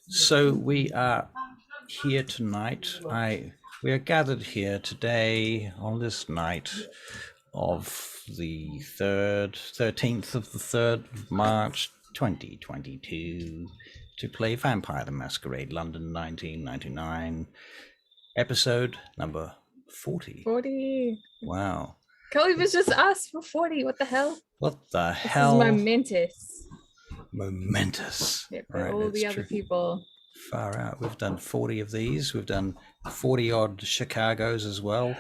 So we are here tonight. We are gathered here today on this night of the 13th of the 3rd of March 2022 to play Vampire the Masquerade London 1999, episode number 40. 40. Wow. Can't believe it's just us for 40. What the hell? What the This hell? is momentous. Momentous. Yeah, for Right, all that's the other true. people. Far out. We've done 40 of these. We've done 40 odd Chicagos as well.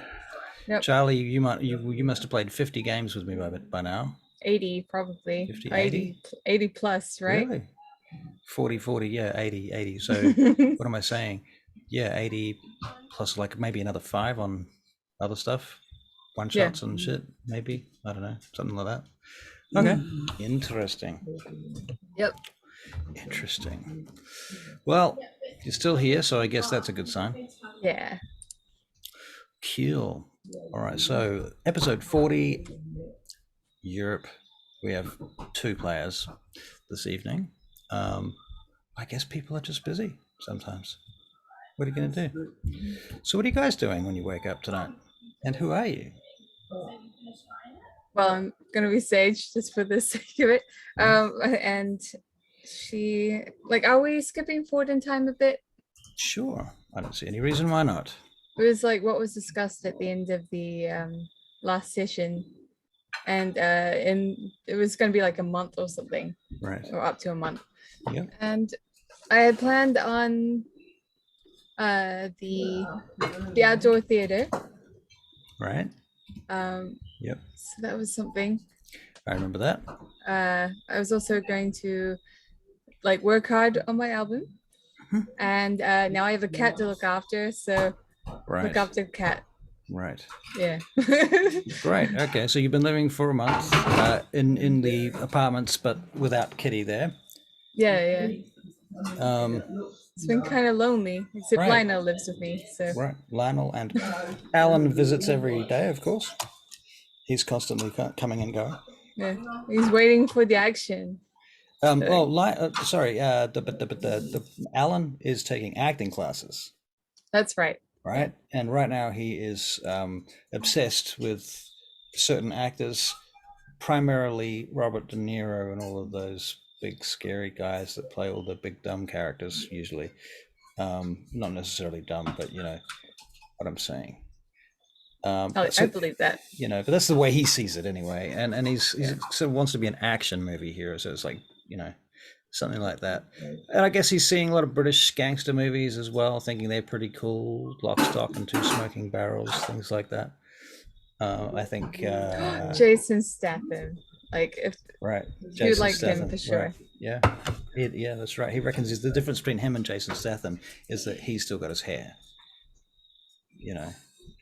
Yep. Charlie, you must have played 50 games with me by now. 80 probably. 50, 80 plus, right? Really? 40, yeah, 80. So what am I saying? Yeah, 80 plus like maybe another 5 on other stuff. One shots and shit, maybe. I don't know. Something like that. Okay. Interesting. Yep. Interesting. Well, you're still here, so I guess that's a good sign. Yeah. Cool. All right, so episode 40, Europe. We have 2 players this evening. I guess people are just busy sometimes. What are you going to do? So what are you guys doing when you wake up tonight? And who are you? Well, I'm going to be Sage just for the sake of it. And she, like, are we skipping forward in time a bit? Sure. I don't see any reason why not. It was like what was discussed at the end of the last session. And it was going to be like a month or something. Right. Or up to a month. Yep. And I had planned on the outdoor theater. Right. Yep. So that was something. I remember that. I was also going to like work hard on my album. And now I have a cat to look after, so look after the cat. Right. Yeah. Great. Okay, so you've been living for a month in the apartments, but without Kitty there. Yeah. It's been kind of lonely, except Lionel lives with me. So right, Lionel and Alan visits every day, of course. He's constantly coming and going. Yeah, he's waiting for the action. Sorry. Alan is taking acting classes. That's right. Right, and right now he is obsessed with certain actors, primarily Robert De Niro and all of those big scary guys that play all the big dumb characters usually. Not necessarily dumb, but you know what I'm saying. I believe that. You know, but that's the way he sees it anyway. And he's sort of wants to be an action movie hero, so it's like, you know, something like that. And I guess he's seeing a lot of British gangster movies as well, thinking they're pretty cool. Lock, Stock and Two Smoking Barrels, things like that. I think Jason Statham. Like if you like Statham, him for sure. Right. Yeah. Yeah, that's right. He reckons the difference between him and Jason Statham is that he's still got his hair. You know,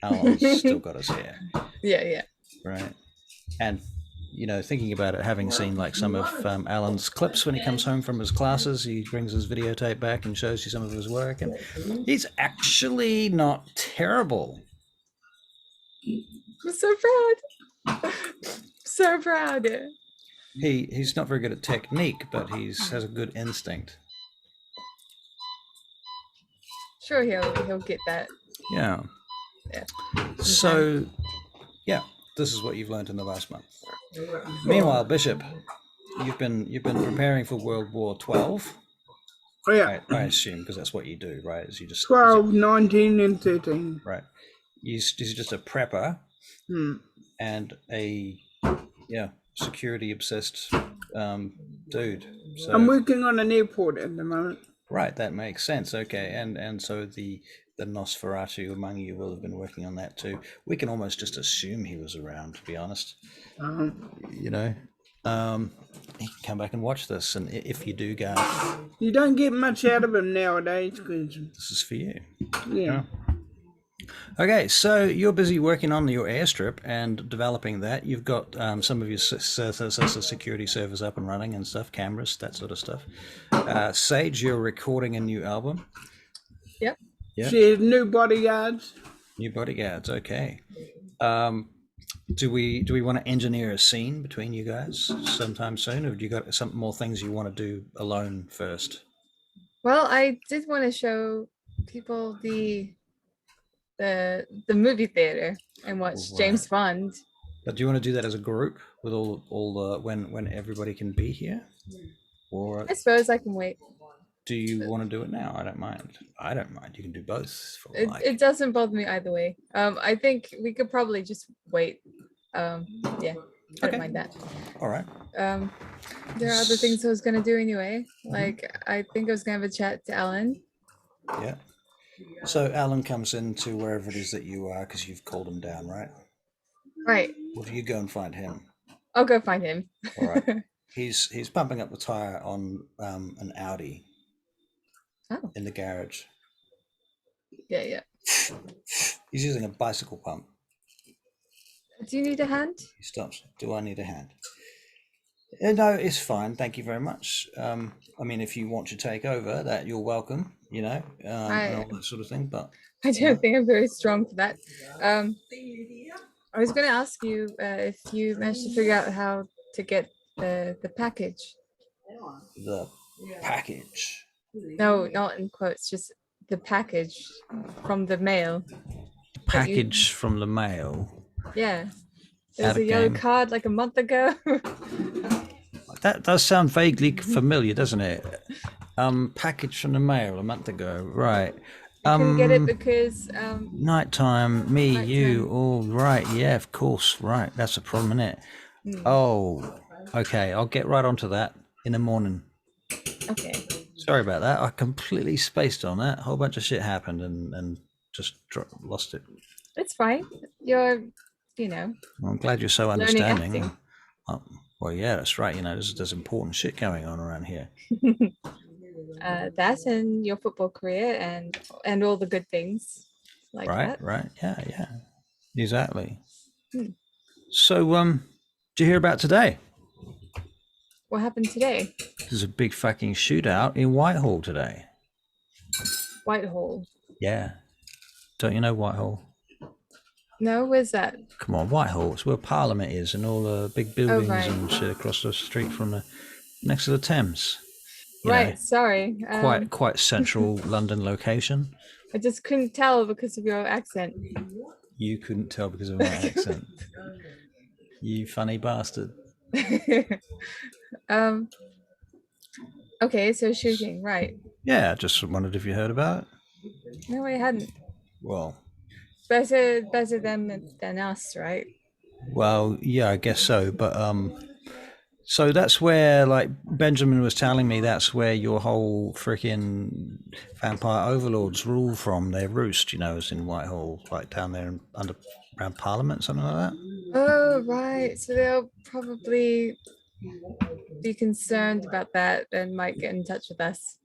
Alan's still got his hair. Yeah. Right. And you know, thinking about it, having seen like some of Alan's clips when he comes home from his classes, he brings his videotape back and shows you some of his work, and he's actually not terrible. I'm so proud. So proud. He's not very good at technique, but has a good instinct. Sure, he'll get that. Yeah. So, yeah, this is what you've learned in the last month. Meanwhile, Bishop, you've been preparing for World War 12. Oh, yeah. I assume, because that's what you do, right? Is you just 12, 19, and 13. Right. He's just a prepper and a security obsessed dude. So I'm working on an airport at the moment. Right, that makes sense. Okay, and so the Nosferatu among you will have been working on that too. We can almost just assume he was around, to be honest. You know, he can come back and watch this, and if you do go, you don't get much out of him nowadays. This is for you. Yeah. Okay, so you're busy working on your airstrip and developing that. You've got some of your security servers up and running and stuff, cameras, that sort of stuff. Sage, you're recording a new album. Yep. She has new bodyguards. New bodyguards, okay. Do we want to engineer a scene between you guys sometime soon, or have you got some more things you want to do alone first? Well, I did want to show people the movie theater and watch Right. James Bond. But do you want to do that as a group with all the when everybody can be here, or I suppose I can wait. do you want to do it now? I don't mind. I don't mind. You can do both. For It doesn't bother me either way. I think we could probably just wait. Yeah, I don't mind that. All right. There are other things I was gonna do anyway. Like I think I was gonna have a chat to Alan. Yeah. So Alan comes into wherever it is that you are because you've called him down, right? Right. Well, you go and find him. I'll go find him. All right. He's pumping up the tire on an Audi. Oh. In the garage. Yeah. He's using a bicycle pump. Do you need a hand? He stops. Do I need a hand? No, it's fine. Thank you very much. I mean, if you want to take over, that you're welcome. You know, and all that sort of thing. But I don't think I'm very strong for that. I was going to ask you if you managed to figure out how to get the package. The package. No, not in quotes. Just the package from the mail. Package from the mail. Yeah. There was a yellow card like a month ago. That does sound vaguely familiar, doesn't it? Package from the mail a month ago, right? I couldn't get it because nighttime. You. All right. Yeah, of course. Right. That's a problem, isn't it? Oh, okay. I'll get right onto that in the morning. Okay. Sorry about that. I completely spaced on that. A whole bunch of shit happened and just lost it. It's fine. You're, you know. I'm glad you're so understanding. Well, yeah, that's right. You know, there's important shit going on around here. That and your football career and all the good things like that. Right. Yeah. Exactly. So, did you hear about today? What happened today? There's a big fucking shootout in Whitehall today. Whitehall? Yeah. Don't you know Whitehall? No, where's that? Come on, Whitehall. It's where Parliament is and all the big buildings and shit across the street from next to the Thames. You know, sorry. Quite central London location. I just couldn't tell because of your accent. You couldn't tell because of my accent. You funny bastard. Okay, so shooting, right? Yeah, I just wondered if you heard about it. No, I hadn't. Well, better than us, right? Well, yeah, I guess so. But so that's where, like Benjamin was telling me, that's where your whole freaking vampire overlords rule from. Their roost, you know, is in Whitehall, right down there around Parliament, something like that. Oh, right. So they'll probably be concerned about that and might get in touch with us.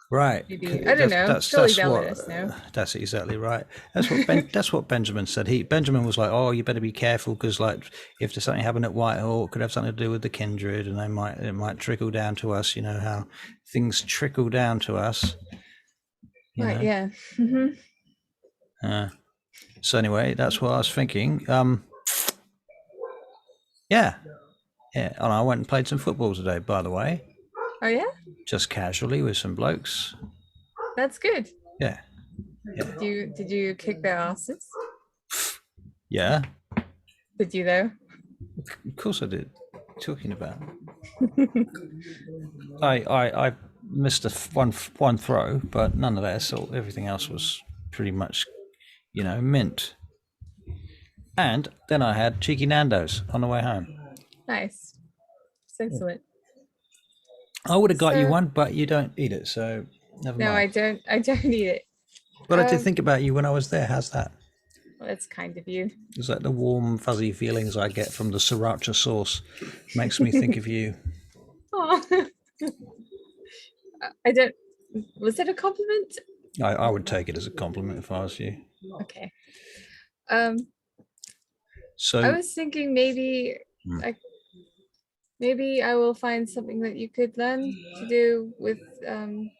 Right. Maybe. I don't know. Surely they'll let us know. That's exactly right. That's what Benjamin said. Benjamin was like, "Oh, you better be careful because, like, if there's something happened at Whitehall, it could have something to do with the kindred, and it might trickle down to us. You know how things trickle down to us." Right. Yeah. So anyway, that's what I was thinking. Yeah. And I went and played some football today, by the way. Oh yeah. Just casually with some blokes. That's good. Yeah. Did you kick their asses? Yeah. Did you though? Of course I did. What are you talking about? I missed one throw, but nonetheless, everything else was pretty much, you know, mint. And then I had cheeky Nando's on the way home. Nice. That's excellent. I would have got you one, but you don't eat it, so never mind. No, I don't eat it. But I did think about you when I was there. How's that? Well, that's kind of you. It's like the warm, fuzzy feelings I get from the sriracha sauce. Makes me think of you. Oh, I don't. Was it a compliment? I would take it as a compliment if I was you. Okay. So I was thinking maybe maybe I will find something that you could learn to do with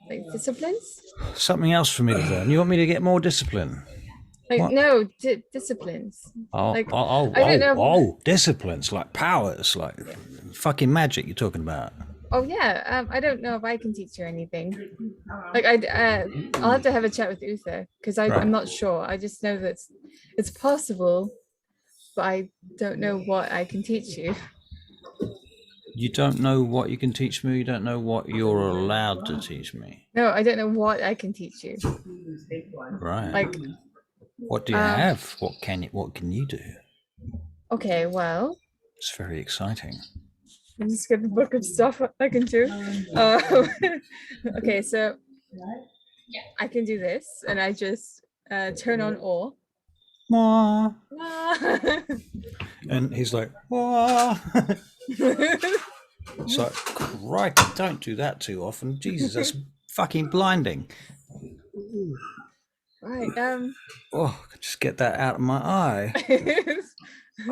like disciplines. Something else for me to learn. You want me to get more discipline? Like what? No, disciplines. Disciplines like powers, like fucking magic. You're talking about? Oh yeah, I don't know if I can teach you anything. Like I'll have to have a chat with Uther because Right. I'm not sure. I just know that it's possible, but I don't know what I can teach you. You don't know what you can teach me. You don't know what you're allowed to teach me. No, I don't know what I can teach you. Right. Like, what do you have? What can you do? okay, well, It's very exciting. I'm just get the book of stuff I can do. Okay, so I can do this, and I just turn on ore. Wah. Ah. And he's like, wah. It's like, crikey, don't do that too often. Jesus, that's fucking blinding. Right. Oh, just get that out of my eye.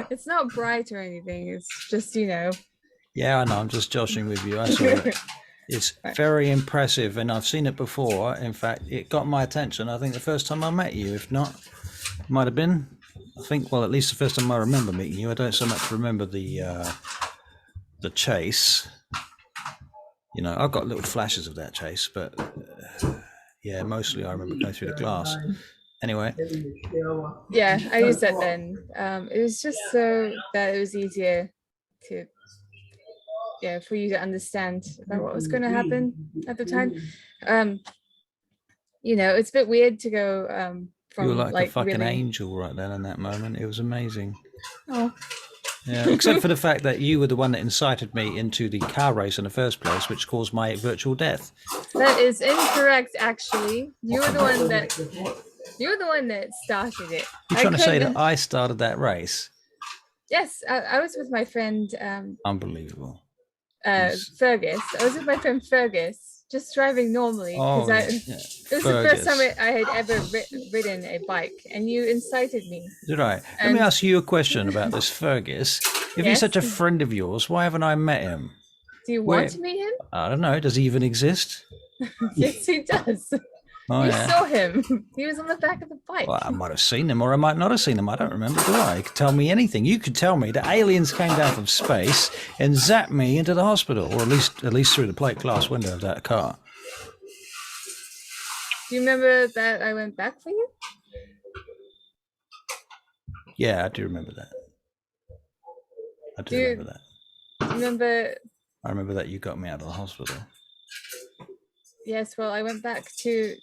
It's not bright or anything. It's just, Yeah, I know. I'm just joshing with you. I saw it. It's very impressive, and I've seen it before. In fact, it got my attention. I think the first time I met you, if not, might have been. I think, well, at least the first time I remember meeting you. I don't so much remember the chase. I've got little flashes of that chase, but yeah, mostly I remember going through the glass. Anyway. Yeah, I used that then. It was just so that it was easier to, for you to understand about what was going to happen at the time. It's a bit weird to go from you were like a fucking really... angel right then in that moment. It was amazing. Oh. Yeah, except for the fact that you were the one that incited me into the car race in the first place, which caused my virtual death. That is incorrect, actually. You were the one that started it. You're trying to say that I started that race? Yes, I was with my friend. Unbelievable. Fergus. I was with my friend Fergus, just driving normally because it was the first time I had ever ridden a bike, and you incited me. Did I? Let me ask you a question about this Fergus. If he's such a friend of yours, why haven't I met him? Do you want to meet him? I don't know. Does he even exist? Yes, he does. Oh, you saw him. He was on the back of the bike. Well, I might have seen him, or I might not have seen him. I don't remember, do I? You could tell me anything. You could tell me that aliens came down from space and zapped me into the hospital, or at least through the plate glass window of that car. Do you remember that I went back for you? Yeah, I do remember that. Remember that. Do you remember? I remember that you got me out of the hospital. Yes, well, I went back to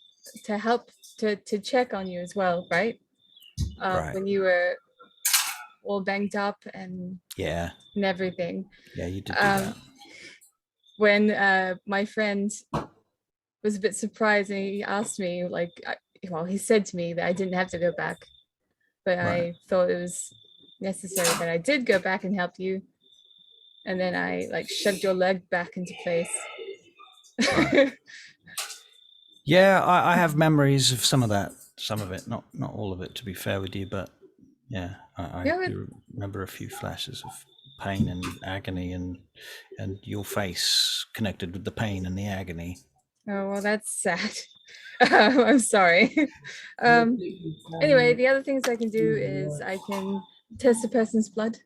help to check on you as well, right? Right. When you were all banged up and everything. Yeah, you did do that. When my friend was a bit surprised and he asked me, he said to me that I didn't have to go back, but I thought it was necessary that I did go back and help you, and then I shoved your leg back into place. Right. Yeah, I have memories of some of it, not all of it, to be fair with you, but yeah, I do remember a few flashes of pain and agony, and your face connected with the pain and the agony. Oh, well, that's sad. I'm sorry. Anyway, the other things I can do is I can test a person's blood.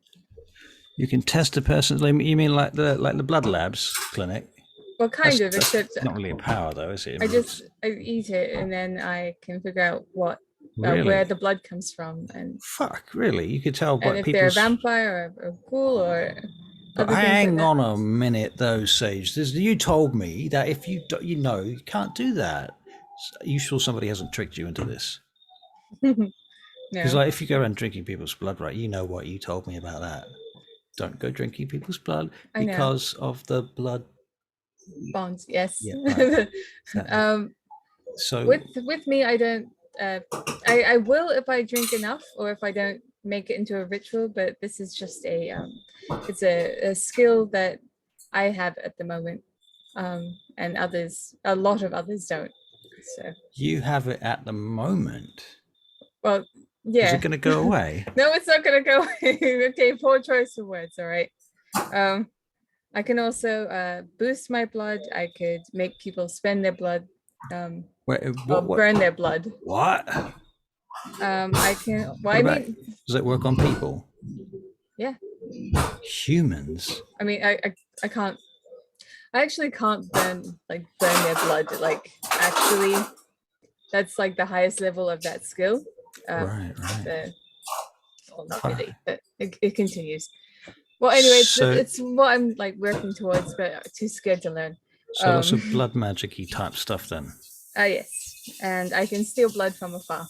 You can test a person's. You mean like the blood labs clinic? Well, kind of, except not really a power, though, is it? I eat it, and then I can figure out where the blood comes from. And fuck, really? You could tell what people. If they're a vampire or a ghoul or. But hang on a minute, though, Sage. You told me that if you can't do that. Are you sure somebody hasn't tricked you into this? Because if you go around drinking people's blood, right? You know what you told me about that. Don't go drinking people's blood because of the blood bonds. Yes. Yeah, right. So with me, I don't. I will if I drink enough, or if I don't make it into a ritual. But this is just it's a skill that I have at the moment, and a lot of others don't. So you have it at the moment. Well, yeah. Is it going to go away? No, it's not going to go away. Okay, poor choice of words. All right. I can also boost my blood. I could make people spend their blood. Or burn their blood. What? I can. Well, does it work on people? Yeah. Humans. I mean, I can't. I actually can't burn their blood. Like actually, that's like the highest level of that skill. Right. Well, not really, but it continues. Well, anyway, it's what I'm like working towards, but too scared to learn. So lots of blood magic-y type stuff then. Yes, and I can steal blood from afar.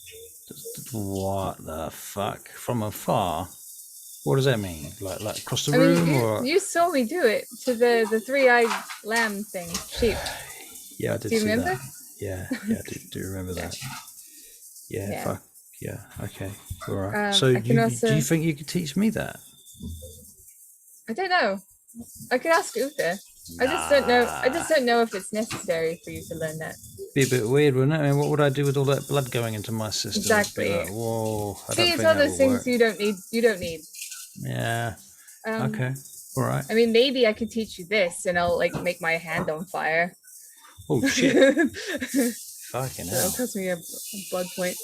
What the fuck? From afar? What does that mean? Like across the room, or? You saw me do it to the three-eyed lamb thing, sheep. Yeah, I did. Do you remember? That. Yeah, I do remember that. Yeah, fuck. Yeah, okay, all right. So do you think you could teach me that? I don't know. I could ask Uther. I just don't know. I just don't know if it's necessary for you to learn that. Be a bit weird, wouldn't it? I mean, what would I do with all that blood going into my system? Exactly. Like, whoa. See, it's all those things you don't need. You don't need. Yeah. Okay. All right. I mean, maybe I could teach you this, and I'll like make my hand on fire. Oh shit! Fucking hell. It'll cost me a blood point.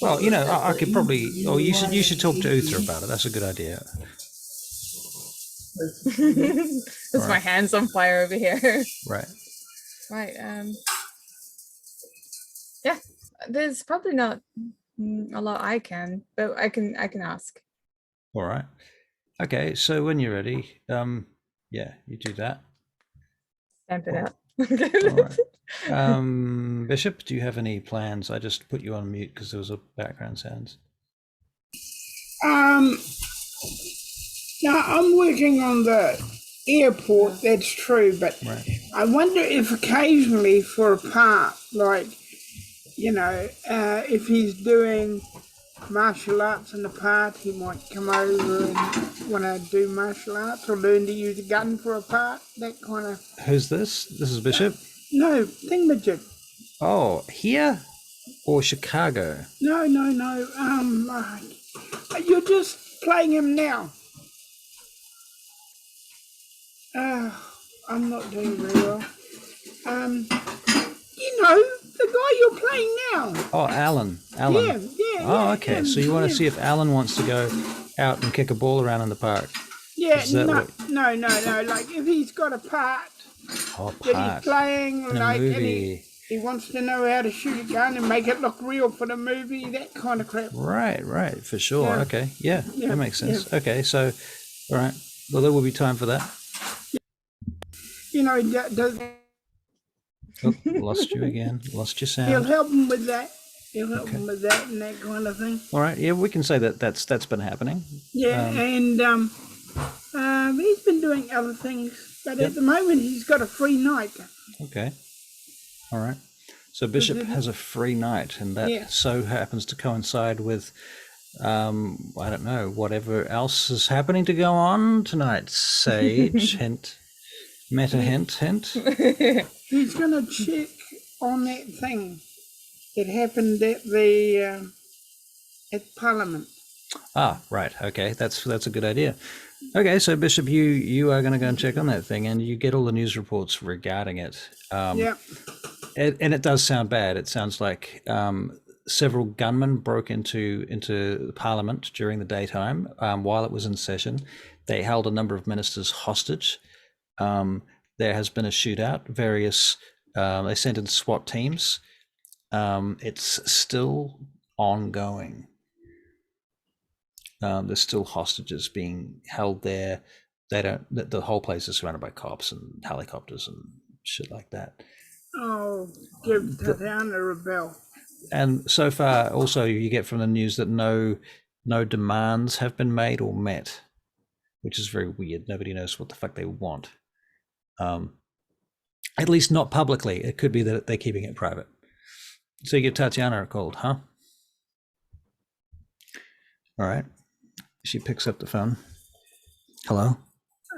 Well, you know, I could probably. Oh, you should talk to Uther about it. That's a good idea. There's my hands on fire over here. Right. Right. Yeah. There's probably not a lot I can, but I can ask. All right. Okay. So when you're ready, yeah, you do that. Stamp it out. All right. Bishop, do you have any plans? I just put you on mute because there was a background sounds. Now I'm working on the airport, that's true, but I wonder if occasionally for a part, like, you know, if he's doing martial arts in the part, he might come over and want to do martial arts or learn to use a gun for a part, that kind of... Who's this? This is Bishop? No, Thingamajig. Oh, here? Or Chicago? No. You're just playing him now. I'm not doing very well. You know, the guy you're playing now. Oh, Alan. Yeah. Oh, okay. So you want to see if Alan wants to go out and kick a ball around in the park? Yeah, no. Like if he's got a part that he's playing, in like, a movie. and he wants to know how to shoot a gun and make it look real for the movie, that kind of crap. Right, for sure. Yeah. Okay, yeah, that makes sense. Yeah. Okay, so, all right. Well, there will be time for that. You know, does... Oh, lost you again. Lost your sound. He'll help him with that. He'll help him with that and that kind of thing. All right. Yeah, we can say that's been happening. Yeah, and he's been doing other things, but at the moment he's got a free night. Okay. All right. So Bishop has a free night, and that so happens to coincide with, I don't know, whatever else is happening to go on tonight. Sage, hint. Meta hint. He's going to check on that thing that happened at the at Parliament. Ah, right. Okay, that's a good idea. Okay, so Bishop, you are going to go and check on that thing, and you get all the news reports regarding it. And it does sound bad. It sounds like several gunmen broke into Parliament during the daytime while it was in session. They held a number of ministers hostage. There has been a shootout. They sent in SWAT teams. It's still ongoing. There's still hostages being held there. The whole place is surrounded by cops and helicopters and shit like that. Oh, give Tatiana a bell. And so far, also, you get from the news that no demands have been made or met, which is very weird. Nobody knows what the fuck they want. At least not publicly. It could be that they're keeping it private. So you give Tatiana a call, huh? All right. She picks up the phone. Hello?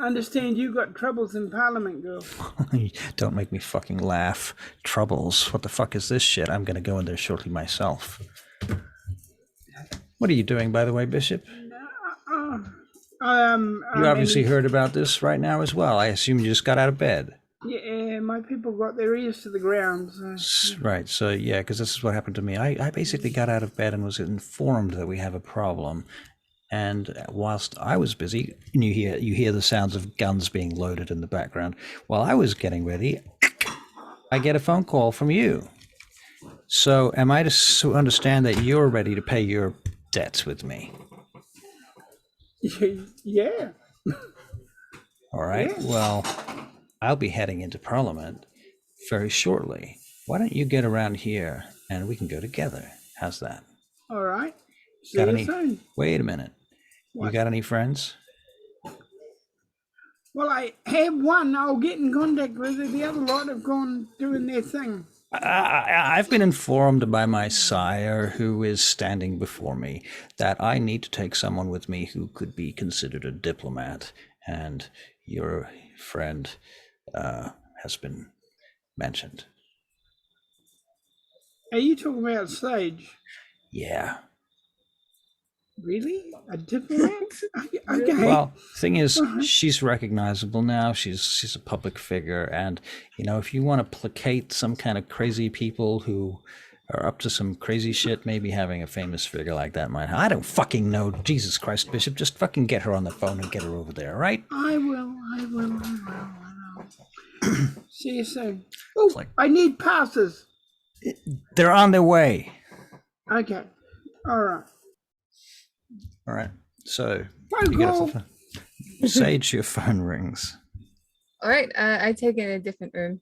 I understand you got troubles in Parliament, girl. Don't make me fucking laugh. Troubles? What the fuck is this shit? I'm going to go in there shortly myself. What are you doing, by the way, Bishop? You obviously heard about this right now as well. I assume you just got out of bed. Yeah, my people got their ears to the ground. So. Right, so yeah, because this is what happened to me. I basically got out of bed and was informed that we have a problem. And whilst I was busy, and you hear the sounds of guns being loaded in the background. While I was getting ready, I get a phone call from you. So am I to understand that you're ready to pay your debts with me? Yeah. All right. Yeah. Well, I'll be heading into Parliament very shortly. Why don't you get around here and we can go together? How's that? All right. See Got you any? soon. Wait a minute. You What? got any friends? Well, I have one. I'll get in contact with her. The other lot have gone doing their thing. I've been informed by my sire, who is standing before me, that I need to take someone with me who could be considered a diplomat, and your friend has been mentioned. Are you talking about Sage? Yeah. Really? A diplomat? Okay. Well, thing is, she's recognizable now. She's a public figure, and if you want to placate some kind of crazy people who are up to some crazy shit, maybe having a famous figure like that might. I don't fucking know. Jesus Christ, Bishop, just fucking get her on the phone and get her over there, right? I will. See you soon. Oh, I need passes. They're on their way. Okay. All right. All right. So Phone you get call. Sage, your phone rings. All right, I take it in a different room.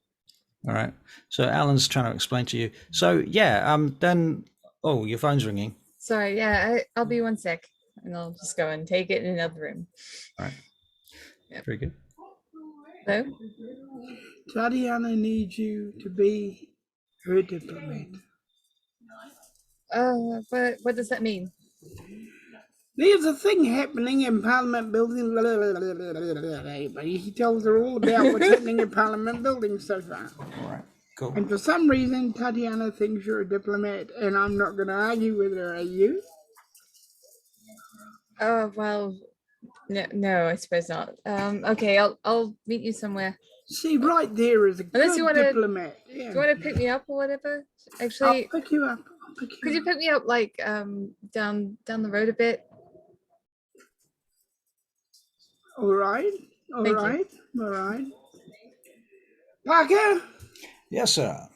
All right. So Alan's trying to explain to you. So yeah, then your phone's ringing. Sorry, yeah, I'll be 1 sec, and I'll just go and take it in another room. All right. Yep. Very good. Hello? Tatiana needs you to be her diplomat. What does that mean? There's a thing happening in Parliament Building. He tells her all about what's happening in Parliament Building so far. All right. Cool. And for some reason, Tatiana thinks you're a diplomat, and I'm not going to argue with her. Are you? Oh, well, no, I suppose not. Okay, I'll meet you somewhere. See, right there is a Unless good diplomat. Yeah. Do you want to pick me up or whatever? I'll Actually, pick you up. could you pick me up like down the road a bit? All right. Thank you. All right. Parker, Yes, sir.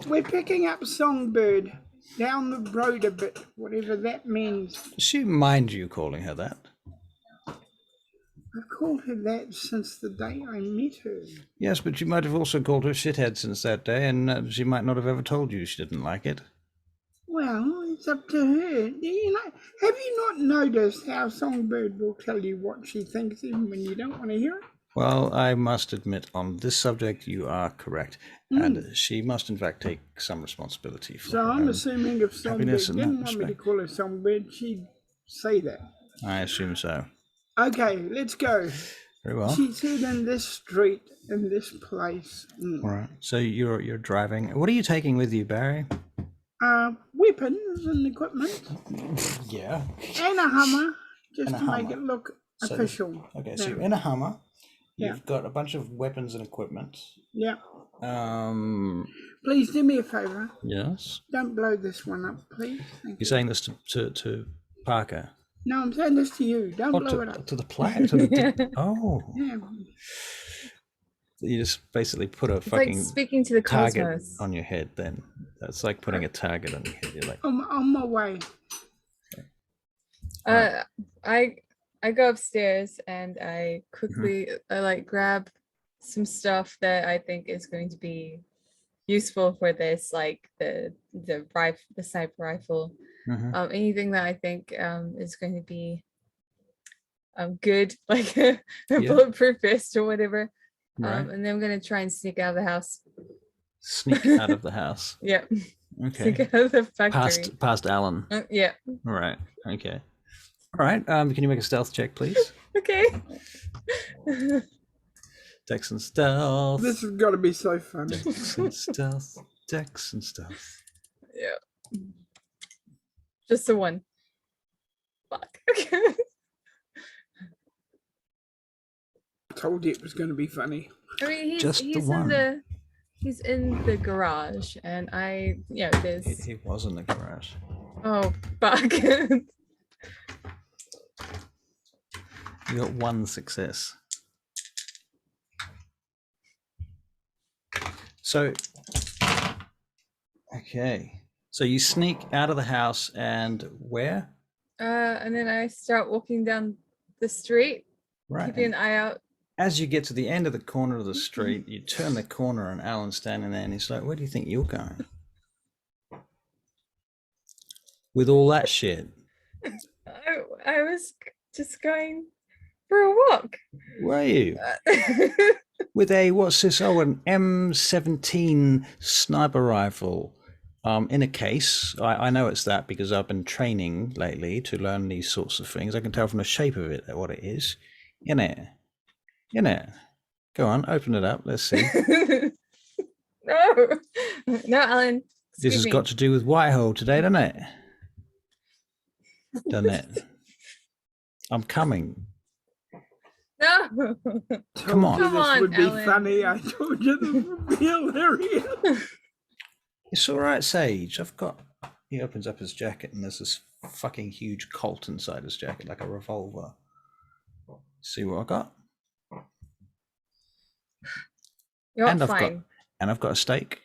we're picking up Songbird down the road a bit, whatever that means. Does she mind you calling her that? I've called her that since the day I met her. Yes, but you might have also called her shithead since that day, and she might not have ever told you she didn't like it. Well, it's up to her. Have you not noticed how Songbird will tell you what she thinks even when you don't want to hear it? Well, I must admit, on this subject, you are correct. And she must, in fact, take some responsibility for So her I'm own assuming if Songbird happiness in didn't that want me to respect. call her Songbird, she'd say that. I assume so. Okay, let's go. Very well. She said in this street, in this place. All right. So you're driving. What are you taking with you, Barry? Weapons and equipment. Yeah. And a Hummer, just And a to make Hummer. it look So- official. Okay, so Yeah. you're in a Hummer. Yeah. You've got a bunch of weapons and equipment. Yeah. Please do me a favour. Yes. Don't blow this one up, please. Thank You're you. saying this to Parker? No, I'm saying this to you. Don't blow it up. To the plaque? Oh. Yeah. You just basically put a It's like fucking speaking to the target cosmos. on your head then. That's like putting a target on your head. You're like, I'm on my way. I go upstairs and I quickly grab some stuff that I think is going to be useful for this, like the sniper rifle. Anything that I think is going to be good, like a bulletproof vest or whatever. right. And then I'm gonna try and sneak out of the house. Sneak out of the house. Yeah. Okay. Sneak out of the factory. Past Alan. Yeah. All right. Okay. All right. Can you make a stealth check, please? Okay. Dex and stealth. This has got to be so funny. Dex and stealth. Dex and stealth. Yeah. Just the one. Fuck. Told you it was going to be funny. I mean, Just the he's one. he's in the garage, and there's. He was in the garage. Oh fuck. You got one success. So, okay. So you sneak out of the house and where? And then I start walking down the street, Right. keeping an eye out. As you get to the end of the corner of the street, you turn the corner and Alan's standing there and he's like, where do you think you're going? With all that shit. I was just going for a walk. Were you? With a, what's this? Oh, an M17 sniper rifle in a case. I know it's that because I've been training lately to learn these sorts of things. I can tell from the shape of it what it is. In it. Go on, open it up. Let's see. No, Alan. This has got to do with Whitehall today, doesn't it? Doesn't it? I'm coming. No. Come on. This would be Alan. funny. I told you this would be hilarious. It's all right, Sage. I've got. He opens up his jacket and there's this fucking huge Colt inside his jacket, like a revolver. See what I got? You're and fine. I've got a steak.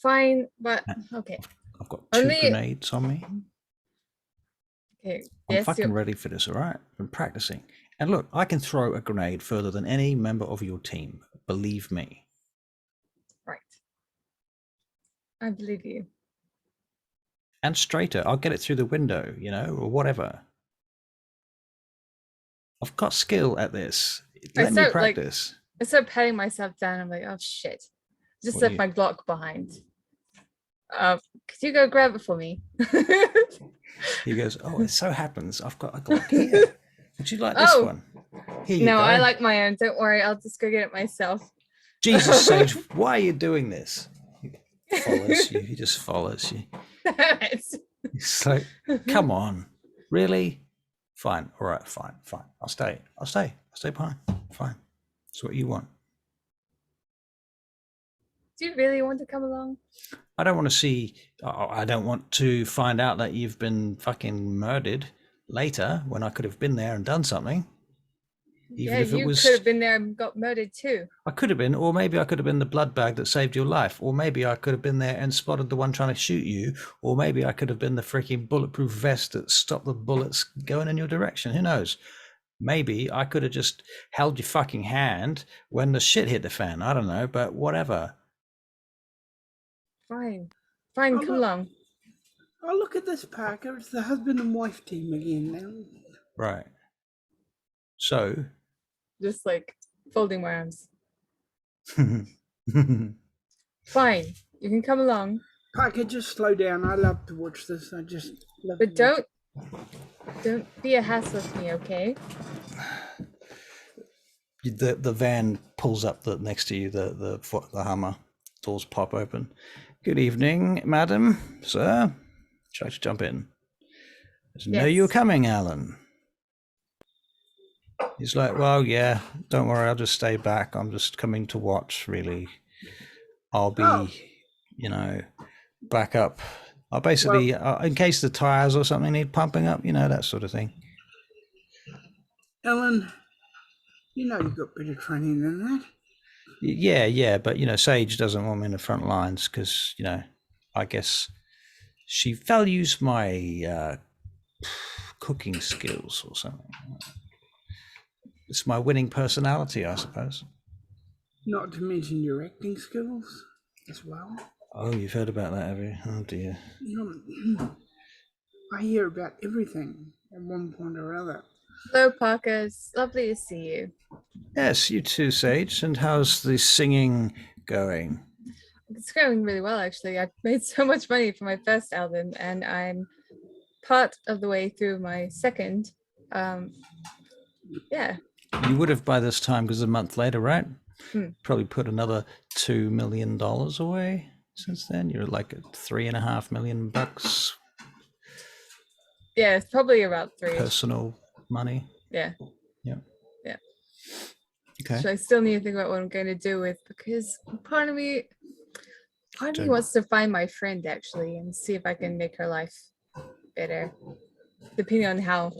Fine, but okay. I've got two Only- grenades on me. Okay. I'm Yes, fucking you're ready for this, all right? I've been practicing. And look, I can throw a grenade further than any member of your team. Believe me. right. I believe you. And straighter. I'll get it through the window, or whatever. I've got skill at this. Let me practice. I start patting myself down. I'm like, oh shit. Just What left do my Glock behind. Could you go grab it for me? He goes, oh, it so happens I've got a Glock here. Would you like this Oh. one? Here you No, go. I like my own. Don't worry. I'll just go get it myself. Jesus, Sage, why are you doing this? He follows you. He just follows you. It's like, come on. Really? Fine. All right, fine. I'll stay behind. Fine. That's what you want. Do you really want to come along? I don't want to see, I don't want to find out that you've been fucking murdered later when I could have been there and done something. Even if it you was, could have been there and got murdered too. I could have been, or maybe I could have been the blood bag that saved your life, or maybe I could have been there and spotted the one trying to shoot you, or maybe I could have been the freaking bulletproof vest that stopped the bullets going in your direction. Who knows? Maybe I could have just held your fucking hand when the shit hit the fan. I don't know, but whatever. Fine, Oh, come look. along. Oh, look at this, Parker. It's the husband and wife team again now. Right. So. Just like folding my arms. Fine, you can come along, Parker, just slow down. I love to watch this. I just love but to watch don't be a hassle with me, okay? The van pulls up next to you, the Hummer. Doors pop open. Good evening, madam, sir. Try to jump in. Didn't know you were coming, Alan. He's like, well, yeah, don't worry, I'll just stay back. I'm just coming to watch, really. I'll be, back up. I'll basically, in case the tires or something need pumping up, that sort of thing. Ellen, you've got better training than that. Yeah, but, Sage doesn't want me in the front lines because, I guess she values my cooking skills or something. It's my winning personality, I suppose. Not to mention your acting skills as well. Oh, you've heard about that, have you? Oh, dear. I hear about everything at one point or other. Hello, Parker. It's lovely to see you. Yes, you too, Sage. And how's the singing going? It's going really well, actually. I've made so much money for my first album, and I'm part of the way through my second. Yeah. You would have by this time, because a month later, right? Hmm. Probably put another $2 million away since then. You're like at $3.5 million. Yeah, it's probably about 3. Personal money. Yeah. Yeah. Yeah. Okay. So I still need to think about what I'm going to do with, because part of me wants to find my friend actually and see if I can make her life better, depending on how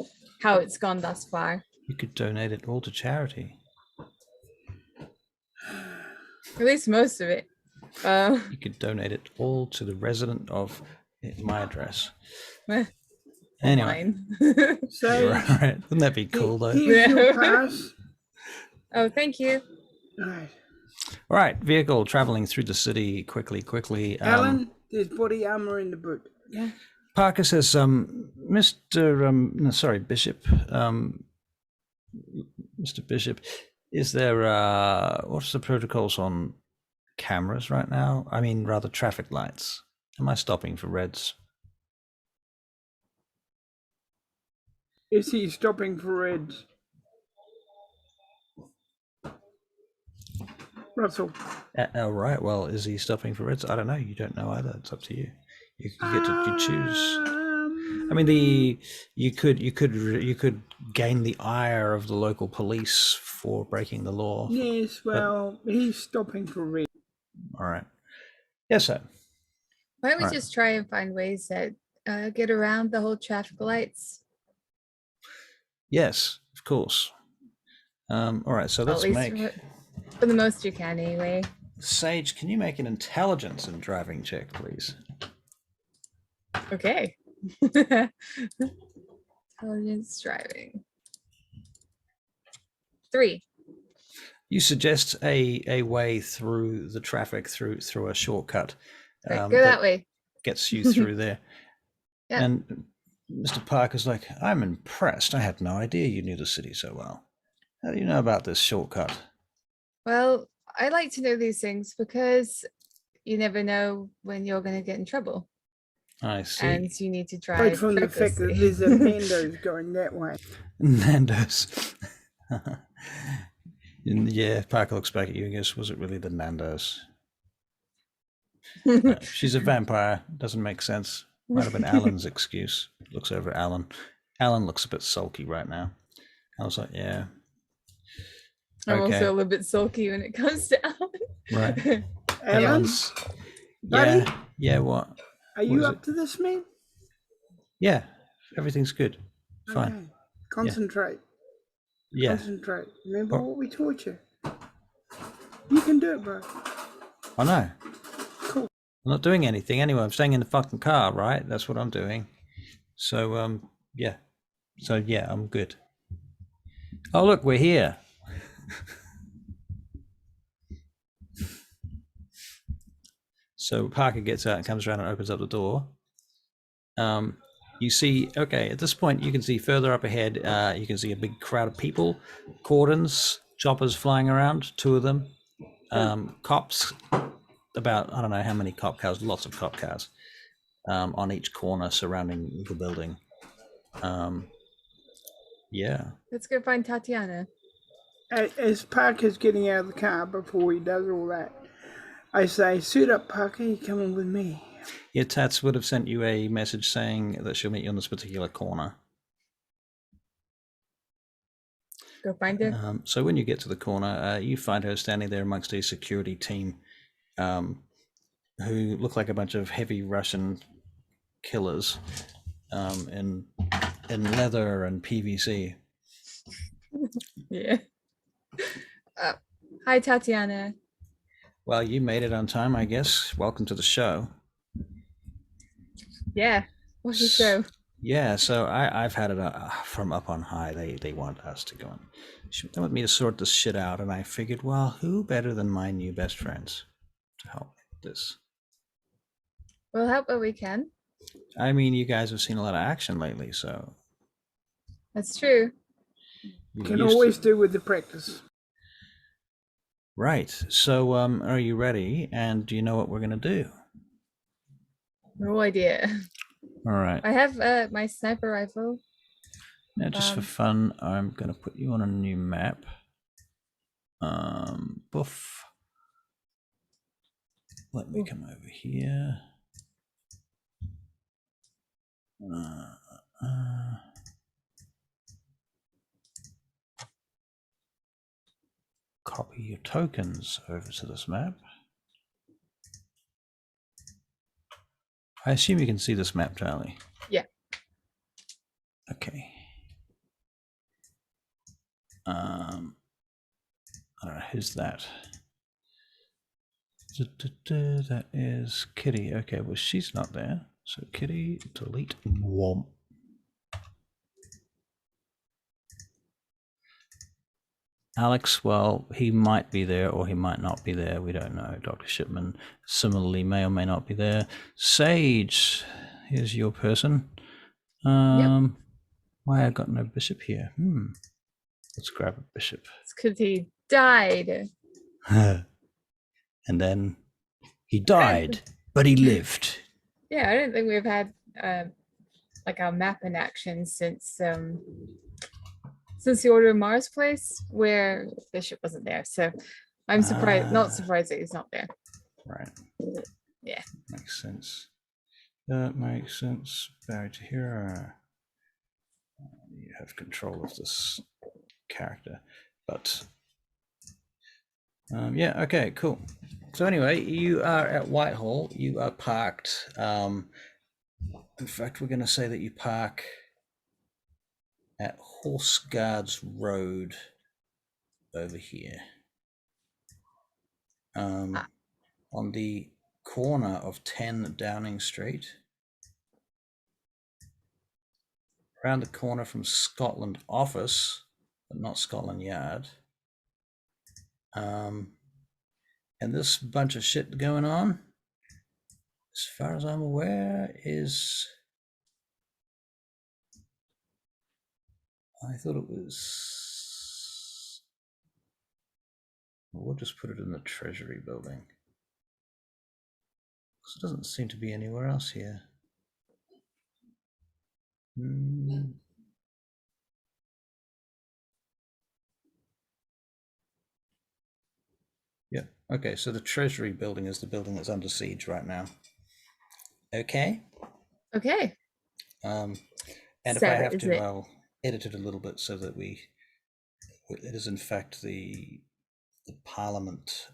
it's gone thus far. You could donate it all to charity. At least most of it. You could donate it all to the resident of my address. Anyway. Mine. So, Right. Wouldn't that be cool, though? here's your pass. Oh, thank you. Right. All right. Vehicle traveling through the city quickly. Alan, there's body armor in the boot. Yeah. Parker says, Mr. Bishop, Mr. Bishop, is there, what's the protocols on cameras right now? I mean, rather traffic lights. Am I stopping for reds? Is he stopping for reds? Russell. Right. Well, is he stopping for reds? I don't know. You don't know either. It's up to you. You get to choose. I mean, you could gain the ire of the local police for breaking the law. Yes, well, he's stopping for red. All right. Yes, sir. Why don't we All right. just try and find ways that get around the whole traffic lights? Yes, of course. All right. So let's At least make for the most you can, anyway. Sage. Can you make an intelligence and driving check, please? Okay. Intelligence driving. 3. You suggest a way through the traffic through a shortcut. Right, go that way. Gets you through there. Yeah. And Mr. Parker's like, I'm impressed. I had no idea you knew the city so well. How do you know about this shortcut? Well, I like to know these things because you never know when you're going to get in trouble. I see. And you need to drive. Right from the fact that there's a Nando's going that way. Nando's. Yeah, Parker looks back at you and goes, was it really the Nando's? She's a vampire. Doesn't make sense. Might have been Alan's excuse. Looks over at Alan. Alan looks a bit sulky right now. I was like, yeah. I'm Okay. also a little bit sulky when it comes to Alan. Right. Alan, Alan's, buddy? yeah, what? Are What you is up it? to this, man? Yeah, everything's good. Fine. Okay. Concentrate. Yeah. Concentrate. Remember Or- what we taught you. You can do it, bro. I know. Cool. I'm not doing anything anyway. I'm staying in the fucking car, right? That's what I'm doing. So, yeah. So, yeah, I'm good. Oh, look, we're here. So Parker gets out and comes around and opens up the door. You see, okay, at this point, you can see further up ahead, you can see a big crowd of people, cordons, choppers flying around, 2 of them, cops, about, I don't know how many cop cars, lots of cop cars, on each corner surrounding the building. Yeah. Let's go find Tatiana. As Parker's getting out of the car before he does all that, I say, suit up, Parker, you're coming with me. Yeah, Tats would have sent you a message saying that she'll meet you on this particular corner. Go find her. So when you get to the corner, you find her standing there amongst a security team who look like a bunch of heavy Russian killers in leather and PVC. Yeah. Hi, Tatiana. Well, you made it on time, I guess. Welcome to the show. Yeah. What's the show? Yeah, so I've had it from up on high. They want us to go on. They want me to sort this shit out, and I figured, well, who better than my new best friends to help with this? We'll help where we can. I mean, you guys have seen a lot of action lately, so That's true. you're Can used to- always do with the practice. Right. So, are you ready? And do you know what we're gonna do? No idea. All right. I have my sniper rifle. Now, just for fun, I'm gonna put you on a new map. Boof. Let me come over here. Copy your tokens over to this map. I assume you can see this map, Charlie. Yeah. Okay. I don't know, who's that? That is Kitty. Okay, well, she's not there. So Kitty, delete, womp. Alex, well, he might be there or he might not be there. We don't know. Dr. Shipman similarly may or may not be there. Sage, here's your person. Why I got no bishop here? Let's grab a bishop. It's because he died. And then he died, but he lived. Yeah, I don't think we've had like our map in action since the Order of Mars place, where Bishop wasn't there. So I'm surprised, not surprised that he's not there. Right. Yeah. Makes sense. That makes sense. Barry to hero. You have control of this character, but yeah, okay, cool. So anyway, you are at Whitehall. You are parked. In fact, we're going to say that you park at Horse Guards Road over here. On the corner of 10 Downing Street. Around the corner from Scotland Office, but not Scotland Yard. And this bunch of shit going on, as far as I'm aware, is... I thought it was... We'll just put it in the Treasury Building. Because it doesn't seem to be anywhere else here. Yeah, okay, so the Treasury Building is the building that's under siege right now. Okay? Okay. And if I have to, I'll edit it a little bit so that it is in fact the Parliament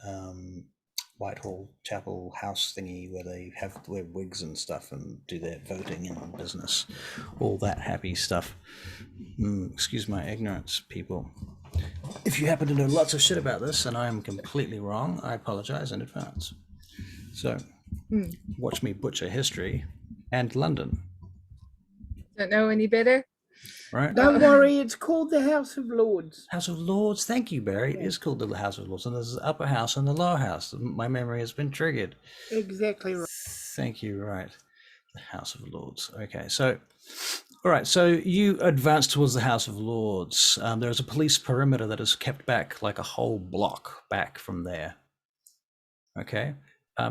Whitehall Chapel house thingy where they wear wigs and stuff and do their voting and business, all that happy stuff. Excuse my ignorance, people. If you happen to know lots of shit about this and I am completely wrong, I apologize in advance. So, watch me butcher history and London. Don't know any better? Right? Don't worry, it's called the House of Lords. House of Lords, thank you, Barry. It is called the House of Lords, and there's the upper house and the lower house. My memory has been triggered. Exactly right. Thank you, right. The House of Lords. Okay, so, all right, so you advance towards the House of Lords. There's a police perimeter that is kept back like a whole block back from there. Okay,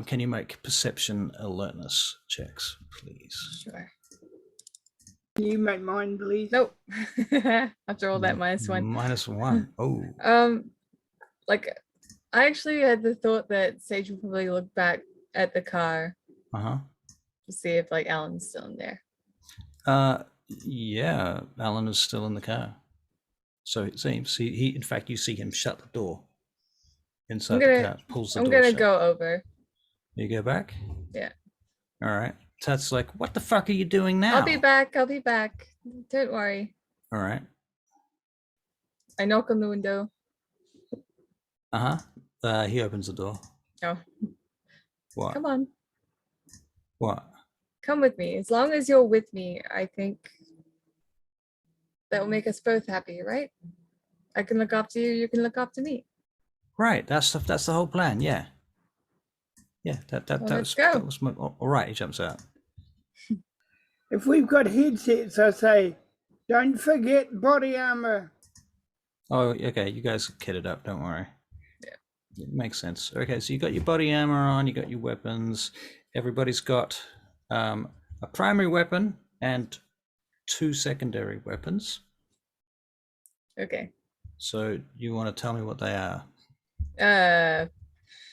can you make perception alertness checks, please? Sure. Can you make mine, please? Nope. After all that -1. -1. Oh. Like, I actually had the thought that Sage would probably look back at the car. To see if like Alan's still in there. Yeah, Alan is still in the car. So it seems he in fact you see him shut the door inside the car, pulls the door I'm gonna shut. go over. You go back? Yeah. All right. Tut's like, what the fuck are you doing now? I'll be back. Don't worry. All right. I knock on the window. He opens the door. Oh. What? Come on. What? Come with me. As long as you're with me, I think that will make us both happy, right? I can look after you, you can look after me. Right. That's the whole plan, yeah. Yeah, that was my, all right, he jumps out. If we've got headsets, I say, don't forget body armor. Oh, okay, you guys are kitted up, don't worry. Yeah. It makes sense. Okay, so you got your body armor on, you got your weapons. Everybody's got a primary weapon and 2 secondary weapons. Okay. So you want to tell me what they are?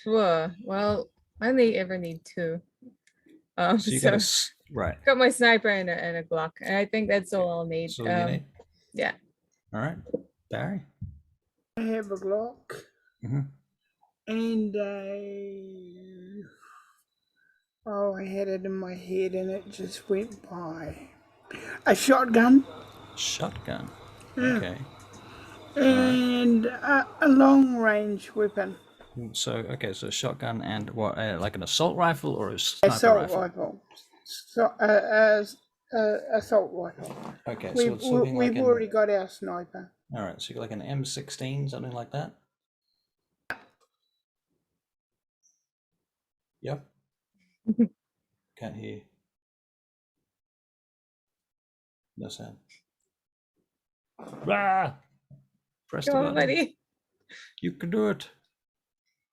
Sure. Well, I only ever need 2. So you got right. Got my sniper and a Glock, and I think that's all I'll need. So you need? Yeah. All right, Barry. I have a Glock and I had it in my head and it just went by. A shotgun. Shotgun. Yeah. Okay. and a long range weapon. So okay, so shotgun and what? Like an assault rifle or a sniper Assault rifle? rifle. So, assault rifle. Okay, so it's looking like We've already got our sniper. All right, so you got like an M16, something like that. Yep. Can't hear. No sound. Ah! Press the Go on, button. buddy. You can do it.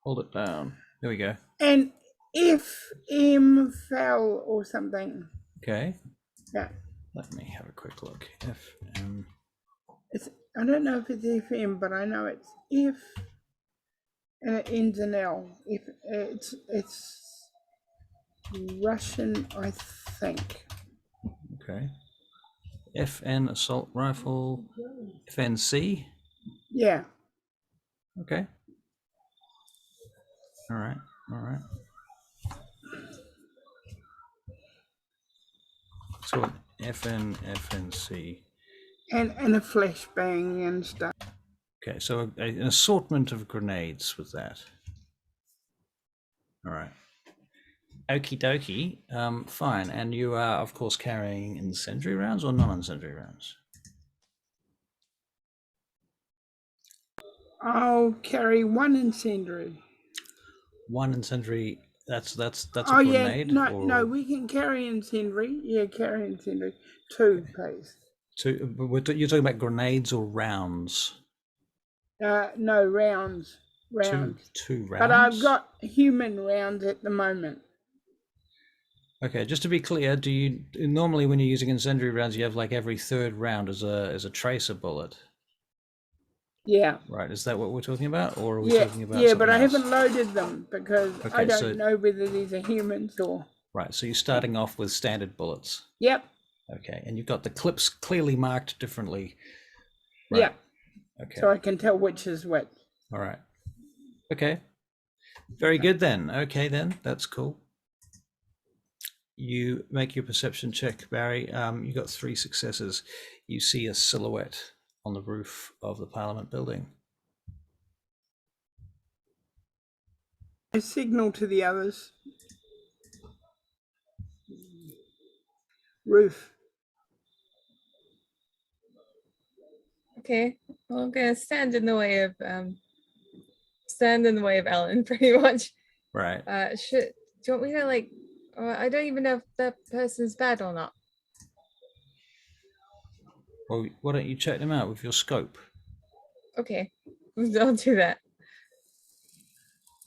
Hold it down. There we go. And if M fell or something. Okay. Yeah. Let me have a quick look. FM. I don't know if it's FM, but I know it's if and it ends in L. If it's Russian, I think. Okay. FN assault rifle. FNC. Yeah. Okay. All right. All right. So FNC. And a flashbang and stuff. Okay, so an assortment of grenades with that. All right. Okie dokie. Fine. And you are, of course, carrying incendiary rounds or non-incendiary rounds? I'll carry one incendiary. One incendiary. That's a Oh grenade. yeah, or no, we can carry incendiary. Yeah, carry incendiary. Two, please. Two. But you're talking about grenades or rounds? No, rounds. Rounds. Two rounds. But I've got human rounds at the moment. Okay, just to be clear, do you normally when you're using incendiary rounds, you have like every third round as a tracer bullet? Yeah. Right. Is that what we're talking about, or are we Yeah, talking about? yeah, but I else? haven't loaded them because I don't know whether these are humans or. Right. So you're starting off with standard bullets. Yep. Okay, and you've got the clips clearly marked differently. Right. Yeah. Okay. So I can tell which is which. All right. Okay. Very good then. Okay then, that's cool. You make your perception check, Barry. You got 3 successes. You see a silhouette on the roof of the Parliament building. I signal to the others. Roof. Okay, well, I'm gonna stand in the way of Ellen, pretty much. Right. Do you want me to like? I don't even know if that person's bad or not. Well, why don't you check them out with your scope? Okay, I'll do that.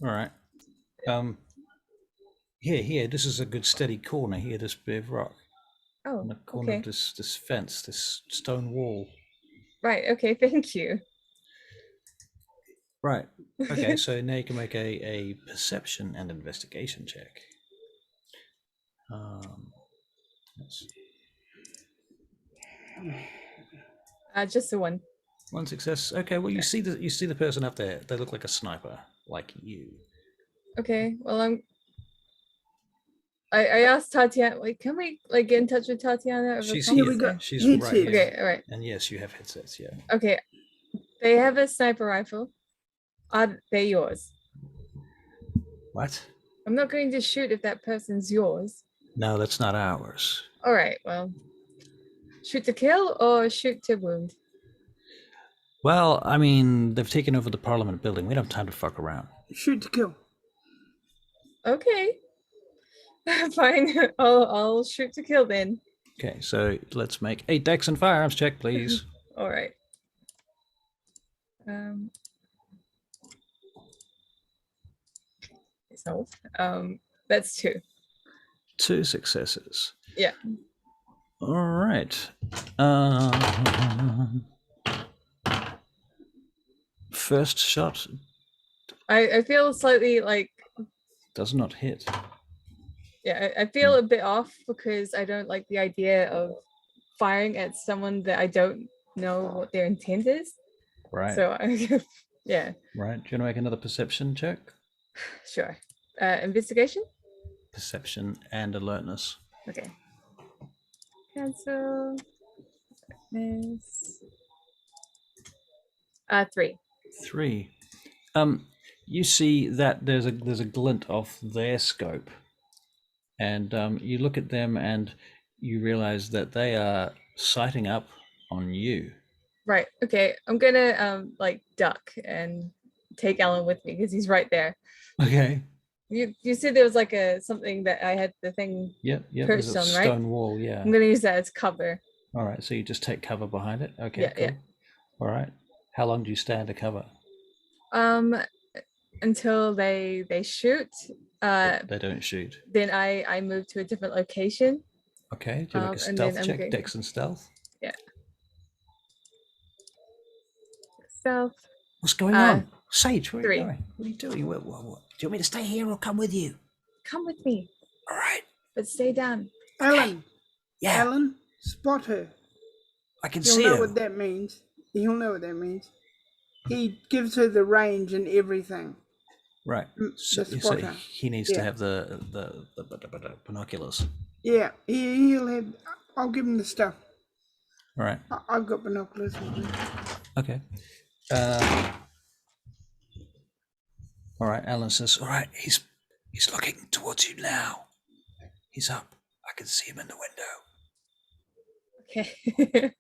All right. Here. This is a good steady corner here. This bit of rock. Oh, on the corner okay. of this fence, this stone wall. Right. Okay. Thank you. Right. Okay. So now you can make a perception and investigation check. Just the one. One success. Okay. Well, you see the person up there. They look like a sniper, like you. Okay. Well, I asked Tatiana, like, can we like get in touch with Tatiana? She's here. here. She's right here. Okay. All right. And yes, you have headsets. Yeah. Okay. They have a sniper rifle. Are they yours? What? I'm not going to shoot if that person's yours. No, that's not ours. All right. Well, shoot to kill or shoot to wound? Well, I mean, they've taken over the Parliament building. We don't have time to fuck around. Shoot to kill. Okay. Fine. I'll shoot to kill then. Okay, so let's make a Dex and Firearms check, please. All right. So, that's 2. 2 successes. Yeah. All right. First shot. I feel slightly like. Does not hit. Yeah, I feel a bit off because I don't like the idea of firing at someone that I don't know what their intent is. Right. So, yeah. Right. Do you want to make another perception check? Sure. Investigation? Perception and alertness. Okay. Cancel. Miss. 3. 3. You see that there's a glint of their scope, and you look at them and you realize that they are sighting up on you. Right. Okay. I'm gonna like duck and take Alan with me because he's right there. Okay. You said there was like a something that I had the thing Yep. There's perched a on, right? stone wall. Yeah. I'm gonna use that as cover. All right. So you just take cover behind it. Okay. Yeah, cool. yeah. All right. How long do you stay under cover? Until they shoot. They don't shoot. Then I move to a different location. Okay. Do you make a and then stealth I'm check? going- Dex and stealth. Yeah. Stealth. What's going on? Sage, where are 3. you going? What are you doing? What? Do you want me to stay here or come with you? Come with me, All right. but stay down. Alan, Yeah. Alan, spot her. I can He'll see know her. what that means. He'll know what that means. He gives her the range and everything. Right. So The spotter. he needs to Yeah. have the binoculars. Yeah, he'll have. I'll give him the stuff. All right. I've got binoculars with me. Okay. All right. Alan says, "All right. He's looking towards you now. He's up. I can see him in the window." Okay.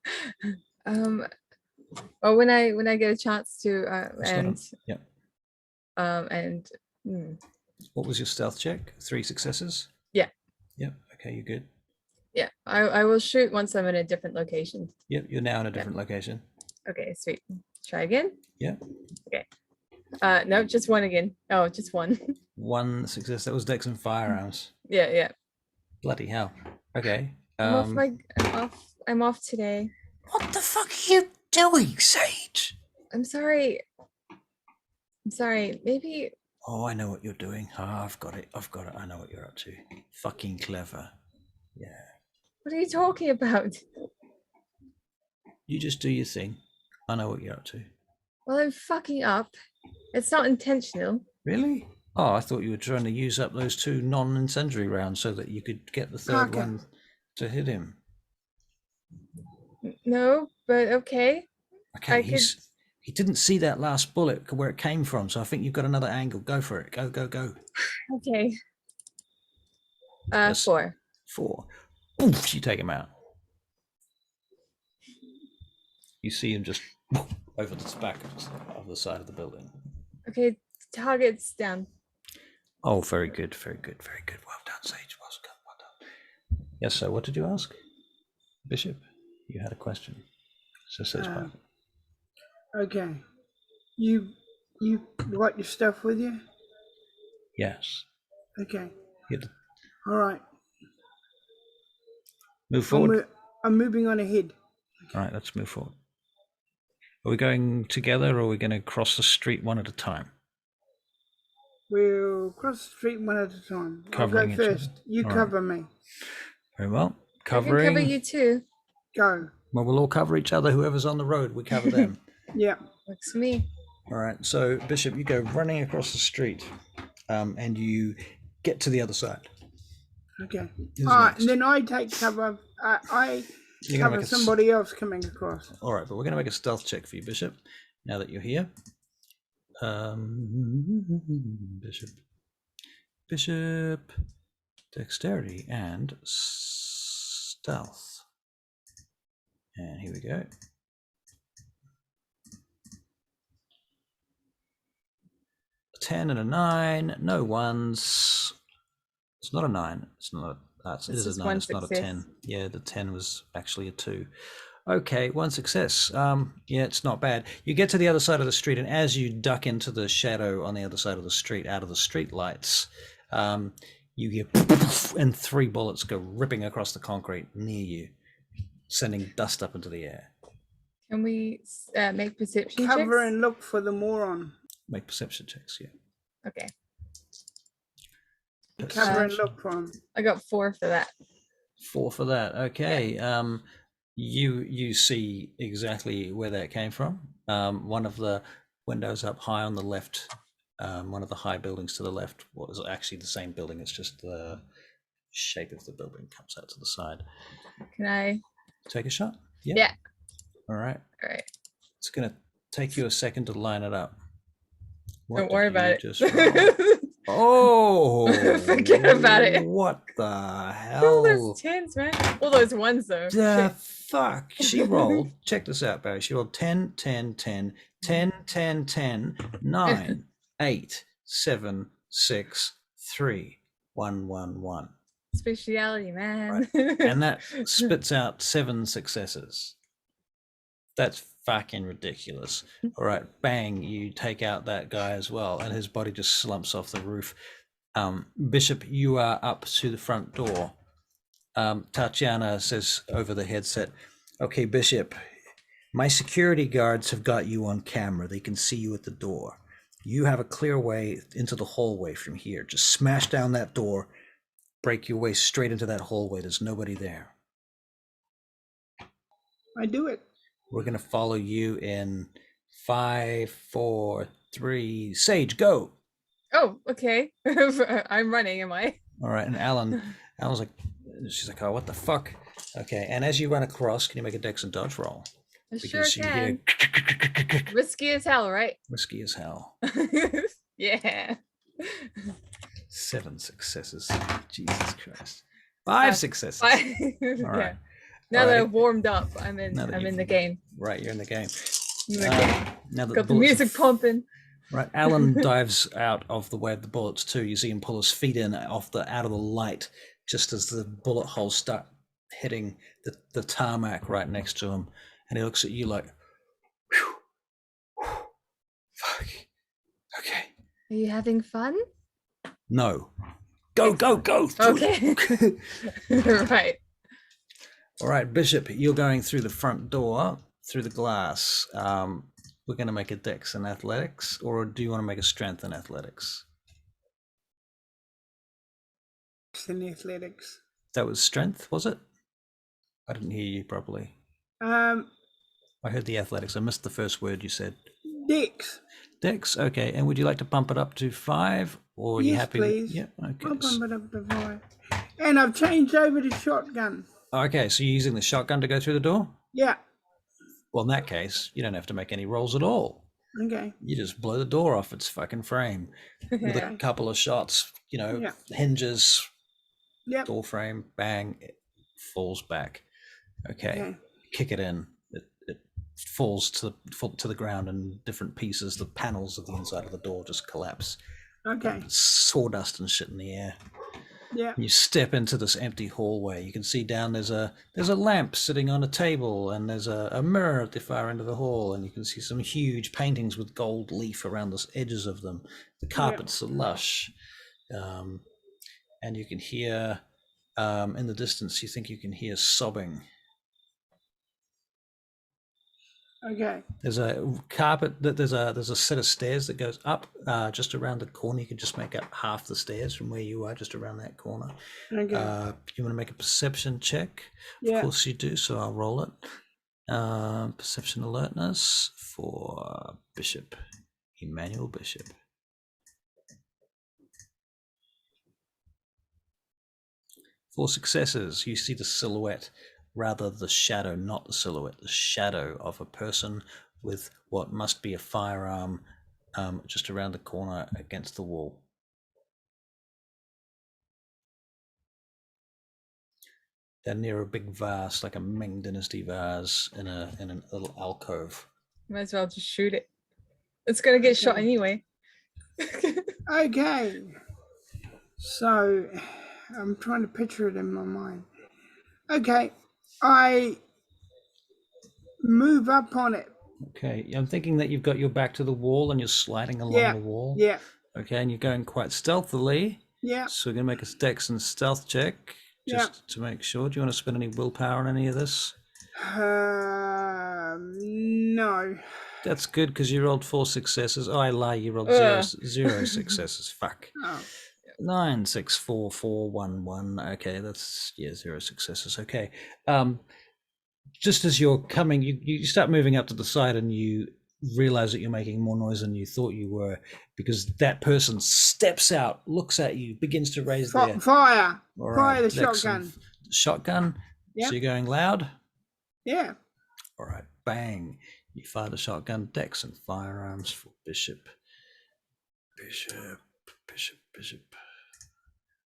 Well, when I get a chance to Yep. and What was your stealth check? 3 successes. Yeah. Yep. Okay. You're good. yeah, I will shoot once I'm in a different location. Yep. You're now in a different location. Okay, sweet. Try again. Yeah. Okay. No, just one again. Oh, just one. 1 success. That was Dex and firearms. Yeah. Bloody hell. Okay. I'm off today. What the fuck are you doing, Sage? I'm sorry. Maybe. Oh, I know what you're doing. Ah, I've got it. I know what you're up to. Fucking clever. Yeah. What are you talking about? You just do your thing. I know what you're up to. Well, I'm fucking up. It's not intentional. Really? Oh, I thought you were trying to use up those 2 non-incendiary rounds so that you could get the third Okay. one to hit him. No, but okay. Okay, he didn't see that last bullet where it came from, so I think you've got another angle. Go for it. Go. Okay. Yes. 4. 4. Oof, you take him out. You see him just over the back of the side of the building. Okay, target's down. Oh, very good. Well done, Sage. Well done. Yes, sir. What did you ask? Bishop, you had a question. So says Piper. Okay. You got your stuff with you? Yes. Okay. Good. All right. Move forward. I'm moving on ahead. All right, let's move forward. Are we going together or are we going to cross the street one at a time? We'll cross the street one at a time. Covering I'll each go other. first. You All cover me. Very well. I can Covering. cover you too. Go. Well, we'll all cover each other. Whoever's on the road, we cover them. Yeah. Works for me. All right. So, Bishop, you go running across the street and you get to the other side. Okay. Who's All right. next? And then I take cover. I You're gonna cover make a somebody else coming across. All right, but we're going to make a stealth check for you, Bishop, now that you're here. Bishop, dexterity and stealth. And here we go. A 10 and a 9, no ones. It's not a 9. It's not. It is just a 9. one It's not a success. 10. Yeah, the 10 was actually a 2. Okay, 1 success. Yeah, it's not bad. You get to the other side of the street, and as you duck into the shadow on the other side of the street, out of the street lights, you hear and 3 bullets go ripping across the concrete near you, sending dust up into the air. Can we make perception Cover checks? and look for the moron. Make perception checks, yeah. Okay. Cover and look for him. I got 4 for that. 4 for that. Okay. You see exactly where that came from. One of the windows up high on the left, one of the high buildings to the left was actually the same building. It's just the shape of the building comes out to the side. Can I? Take a shot? Yeah. Yeah. All right. All right. It's going to take you a second to line it up. What Don't worry did about you it. just roll? Oh, Forget about it. What the All hell? those tens, man. All those ones, though. The Shit. fuck? She rolled, check this out, Barry. She rolled 10, 10, 10, 10, 10, 10, 9, 8, 7, 6, 3, 1, 1, 1. Speciality, man. Right. And that spits out 7 successes. That's fucking ridiculous. All right, bang, you take out that guy as well, and his body just slumps off the roof. Bishop, you are up to the front door. Tatiana says over the headset, okay, Bishop, my security guards have got you on camera. They can see you at the door. You have a clear way into the hallway from here. Just smash down that door, break your way straight into that hallway. There's nobody there. I do it. We're going to follow you in 5, 4, 3, Sage, go. Oh, okay. I'm running, am I? All right, and Alan's like, she's like, oh, what the fuck? Okay, and as you run across, can you make a dex and dodge roll? I sure can. Hear Risky as hell, right? risky as hell. Yeah. 7 successes. Jesus Christ. 5 successes. All All right. Yeah. Now All that right. I've warmed up, I'm in the game. Right, you're in the game. I'm in the game. Now that Got the bullets music pumping. Right, Alan dives out of the way of the bullets too. You see him pull his feet in out of the light, just as the bullet holes start hitting the tarmac right next to him, and he looks at you like, whew, whew, fuck, okay. Are you having fun? No, go. Okay. Right. All right, Bishop, you're going through the front door, through the glass. We're going to make a dex in athletics, or do you want to make a strength in athletics? It's in athletics. That was strength, was it? I didn't hear you properly. I heard the athletics. I missed the first word you said. Dex. Dex, okay. And would you like to bump it up to 5, or are you Yes, happy? please. Yeah, okay. I'll bump it up to 5. And I've changed over to shotgun. Okay, so you're using the shotgun to go through the door? Yeah. Well, in that case, you don't have to make any rolls at all. Okay. You just blow the door off its fucking frame with a couple of shots, Yeah. hinges, Yep. door frame, bang, it falls back. Okay, kick it in. It falls to the ground in different pieces. The panels of the inside of the door just collapse. Okay. Sawdust and shit in the air. Yeah. You step into this empty hallway. You can see down there's a lamp sitting on a table, and there's a mirror at the far end of the hall, and you can see some huge paintings with gold leaf around the edges of them. The carpets are lush, and you can hear in the distance. You think you can hear sobbing. Okay. There's a carpet. There's a set of stairs that goes up just around the corner. You can just make up half the stairs from where you are, just around that corner. Okay. You want to make a perception check? Yeah. Of course you do. So I'll roll it. Perception alertness for Bishop, Emmanuel Bishop. Four successes. You see the silhouette. Rather the shadow, not the silhouette, the shadow of a person with what must be a firearm just around the corner against the wall. They're near a big vase, like a Ming Dynasty vase in a little alcove. Might as well just shoot it. It's gonna get shot anyway. Okay. So I'm trying to picture it in my mind. Okay. I move up on it. Okay, I'm thinking that you've got your back to the wall and you're sliding along the wall. Yeah. Okay, and you're going quite stealthily. Yeah. So we're going to make a dex and stealth check just to make sure. Do you want to spend any willpower on any of this? No. That's good because you rolled 4 successes. Oh, I lie. You rolled zero successes. Fuck. Oh. 9, 6, 4, 4, 1, 1. Okay, that's 0 successes. Okay. Just as you're coming, you start moving up to the side and you realize that you're making more noise than you thought you were, because that person steps out, looks at you, begins to raise their fire. All Fire right, the shotgun. Shotgun. Yep. So you're going loud. Yeah. All right, bang. You fire the shotgun. Dex and firearms for Bishop. Bishop.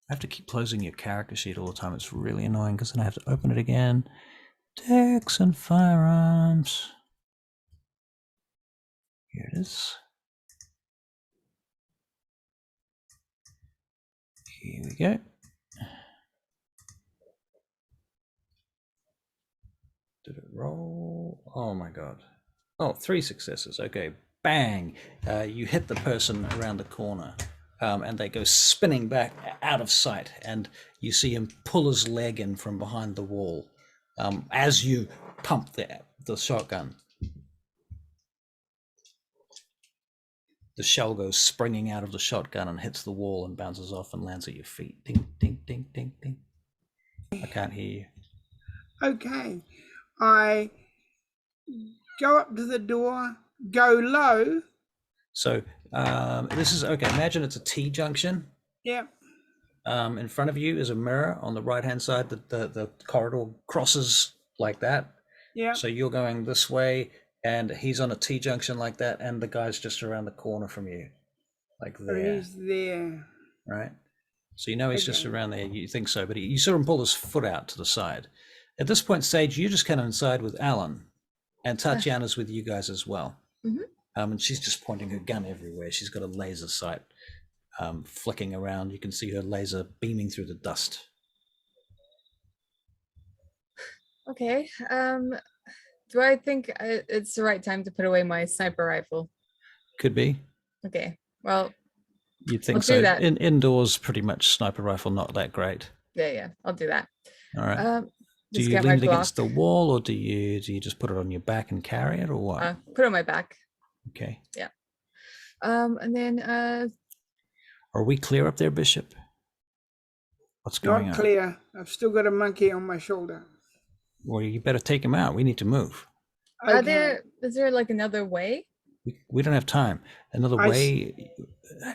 I have to keep closing your character sheet all the time. It's really annoying because then I have to open it again. Dex and firearms. Here it is. Here we go. Did it roll? Oh my god. Oh, 3 successes. Okay. Bang. You hit the person around the corner. And they go spinning back out of sight, and you see him pull his leg in from behind the wall as you pump the shotgun. The shell goes springing out of the shotgun and hits the wall and bounces off and lands at your feet. Ding, ding, ding, ding, ding. I can't hear you. Okay. I go up to the door, go low. So this is okay. Imagine it's a T-junction. Yep. In front of you is a mirror on the right-hand side. The corridor crosses like that. Yeah. So you're going this way, and he's on a T-junction like that, and the guy's just around the corner from you, like there. He's there. Right. So you know he's just around there. You think so, but you saw him pull his foot out to the side. At this point, Sage, you just come inside with Alan, and Tatiana's with you guys as well. Mm-hmm. And she's just pointing her gun everywhere. She's got a laser sight flicking around. You can see her laser beaming through the dust. Okay. Do I think it's the right time to put away my sniper rifle? Could be. Okay. Well, You'd think I'll so. do that. Indoors, pretty much sniper rifle, not that great. Yeah. I'll do that. All right. Do Just you get lean my it against the Glock. wall, or do you just put it on your back and carry it, or what? Put it on my back. Okay. Yeah. And then Are we clear up there, Bishop? What's going Not on? clear. I've still got a monkey on my shoulder. Well, you better take him out. We need to move. Okay. is there like another way? We don't have time. Another I way,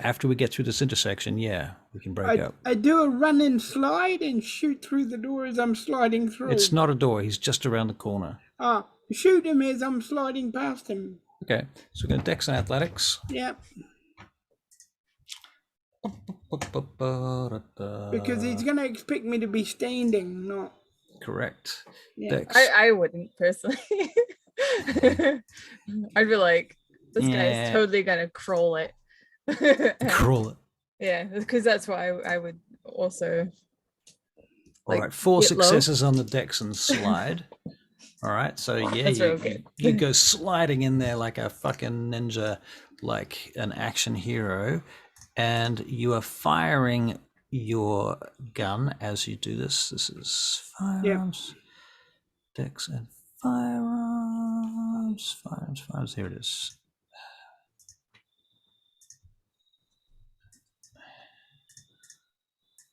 after we get through this intersection, yeah, we can break up. I do a run and slide and shoot through the door as I'm sliding through. It's not a door. He's just around the corner. Shoot him as I'm sliding past him. Okay, so we're going to Dex and Athletics. Yep. Because he's going to expect me to be standing, not... Correct. Yeah. Dex. I wouldn't personally. I'd be like, this guy's totally gonna crawl it. Crawl it. Yeah, because that's what I would also. All right, 4 successes on the Dex and slide. All right, so yeah, you go sliding in there like a fucking ninja, like an action hero, and you are firing your gun as you do this. This is firearms, Dex and firearms. Here it is.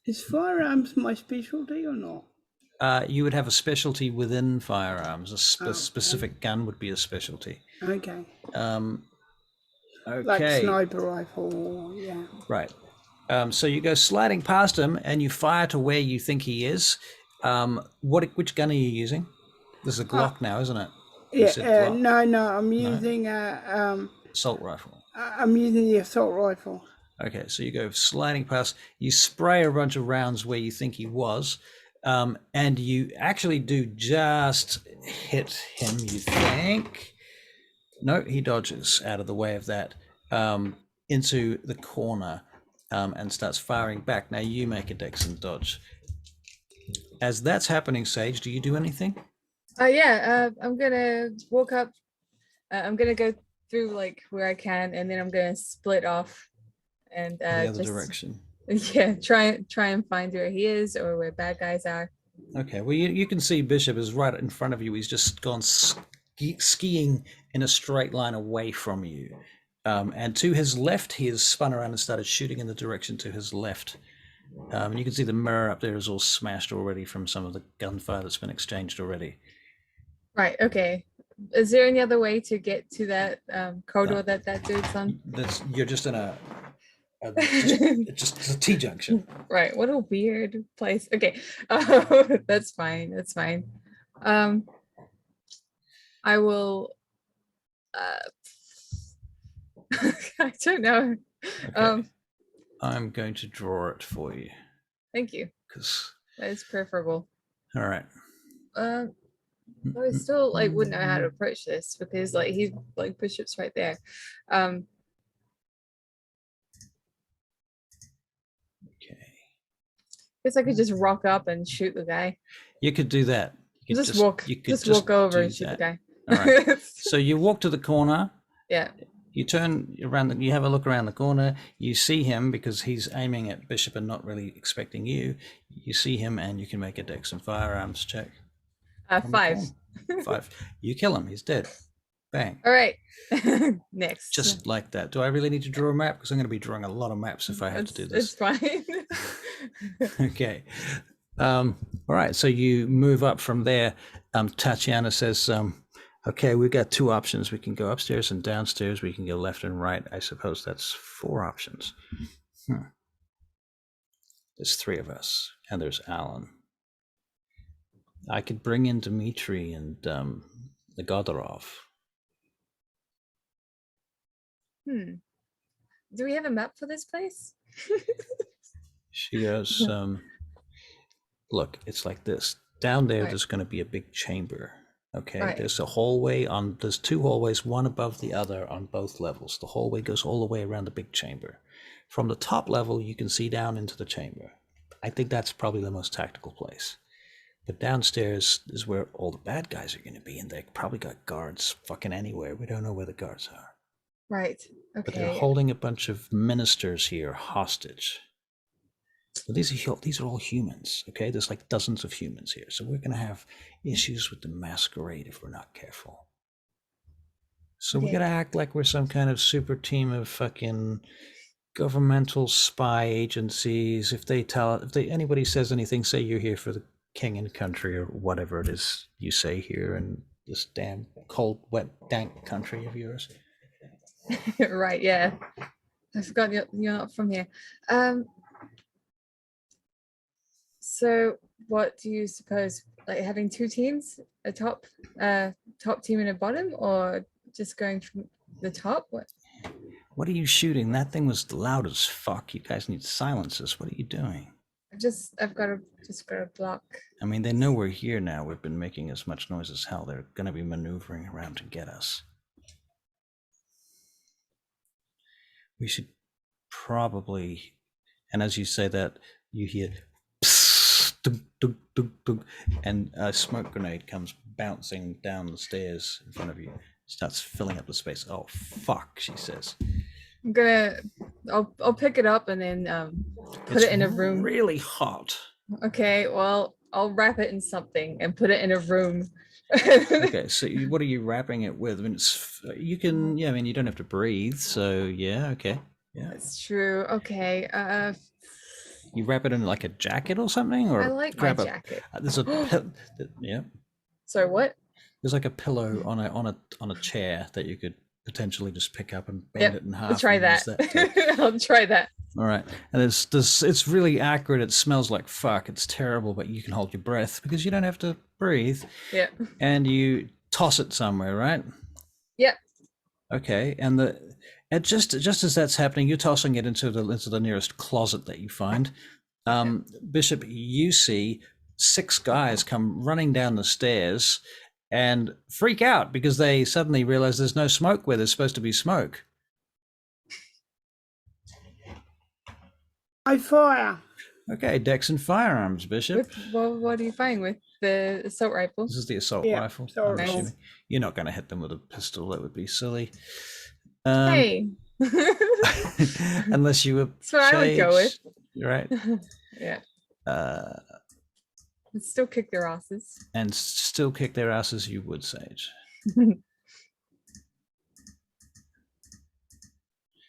Is firearms my specialty or not? You would have a specialty within firearms. A specific gun would be a specialty. Okay. Okay. Like sniper rifle, yeah. Right. So you go sliding past him and you fire to where you think he is. Which gun are you using? This is a Glock now, isn't it? Yeah. No. I'm using assault rifle. I'm using the assault rifle. Okay, so you go sliding past. You spray a bunch of rounds where you think he was, and you actually do just hit him. You think? No, he dodges out of the way of that into the corner and starts firing back. Now you make a Dex and dodge. As that's happening, Sage, do you do anything? I'm gonna walk up. I'm gonna go through like where I can, and then I'm gonna split off and the other direction. Yeah, try and find where he is or where bad guys are. Okay, well you can see Bishop is right in front of you. He's just gone skiing in a straight line away from you, and to his left he has spun around and started shooting in the direction to his left. And you can see the mirror up there is all smashed already from some of the gunfire that's been exchanged already. Right. Okay. Is there any other way to get to that corridor that dude's on? You're just in just a T-junction. Right. What a weird place. Okay. That's fine. I will I don't know. Okay. I'm going to draw it for you. Thank you. Because. That is preferable. All right. But I still like wouldn't know how to approach this because like he's like bishop's right there. Okay. Guess I could just rock up and shoot the guy. You could do that. You could Just walk. You could just walk over do and shoot that. the guy. All right. So you walk to the corner. Yeah. You turn around. You have a look around the corner. You see him because he's aiming at Bishop and not really expecting you. You see him, and you can make a Dex and Firearms check. 5. 5. You kill him. He's dead. Bang. All right. Next. Just like that. Do I really need to draw a map? Because I'm going to be drawing a lot of maps if I have to do this. It's fine. Okay. All right. So you move up from there. Tatiana says, okay, we've got 2 options. We can go upstairs and downstairs. We can go left and right. I suppose that's 4 options. There's 3 of us, and there's Alan. I could bring in Dmitri and the Godorov. Do we have a map for this place? She goes, look, it's like this. Down there, there's going to be a big chamber. Okay, there's a hallway there's 2 hallways, one above the other on both levels. The hallway goes all the way around the big chamber. From the top level, you can see down into the chamber. I think that's probably the most tactical place. But downstairs is where all the bad guys are going to be, and they probably got guards fucking anywhere. We don't know where the guards are. Right. Okay. But they're holding a bunch of ministers here hostage. So these are all humans, okay? There's like dozens of humans here. So we're going to have issues with the Masquerade if we're not careful. So we're going to act like we're some kind of super team of fucking governmental spy agencies. If anybody says anything, say you're here for the king and country or whatever it is you say here in this damn cold, wet, dank country of yours. Right, yeah. I forgot you're not from here. So what do you suppose, like having 2 teams, a top team and a bottom, or just going from the top? What are you shooting? That thing was loud as fuck. You guys need silencers. What are you doing? I've got a block. I mean, they know we're here now. We've been making as much noise as hell. They're going to be maneuvering around to get us. We should probably, and as you say that, you hear psst, dug, dug, dug, dug, and a smoke grenade comes bouncing down the stairs in front of you. Starts filling up the space. Oh fuck, she says. I'll pick it up and then put it in a room. Really hot. Okay, well, I'll wrap it in something and put it in a room. Okay, so what are you wrapping it with? I mean, you don't have to breathe, so yeah, okay. Yeah. That's true. Okay. You wrap it in like a jacket or something? Or I like my jacket. There's yeah. Sorry, what? There's like a pillow on a chair that you could potentially just pick up and bend it in half. I'll try that. I'll try that. All right. And it's really accurate. It smells like fuck. It's terrible, but you can hold your breath because you don't have to breathe. Yeah. And you toss it somewhere, right? Yep. Okay. And just as that's happening, you're tossing it into the nearest closet that you find. Bishop, you see 6 guys come running down the stairs and freak out because they suddenly realize there's no smoke where there's supposed to be smoke. I fire. Okay, Dex and Firearms, Bishop. What are you firing with? The assault rifle? This is the assault rifle. I'm assuming. You're not going to hit them with a pistol. That would be silly. Hey. Unless you were. That's what I would go with. Right. Yeah. And still kick their asses. And still kick their asses, you would, Sage.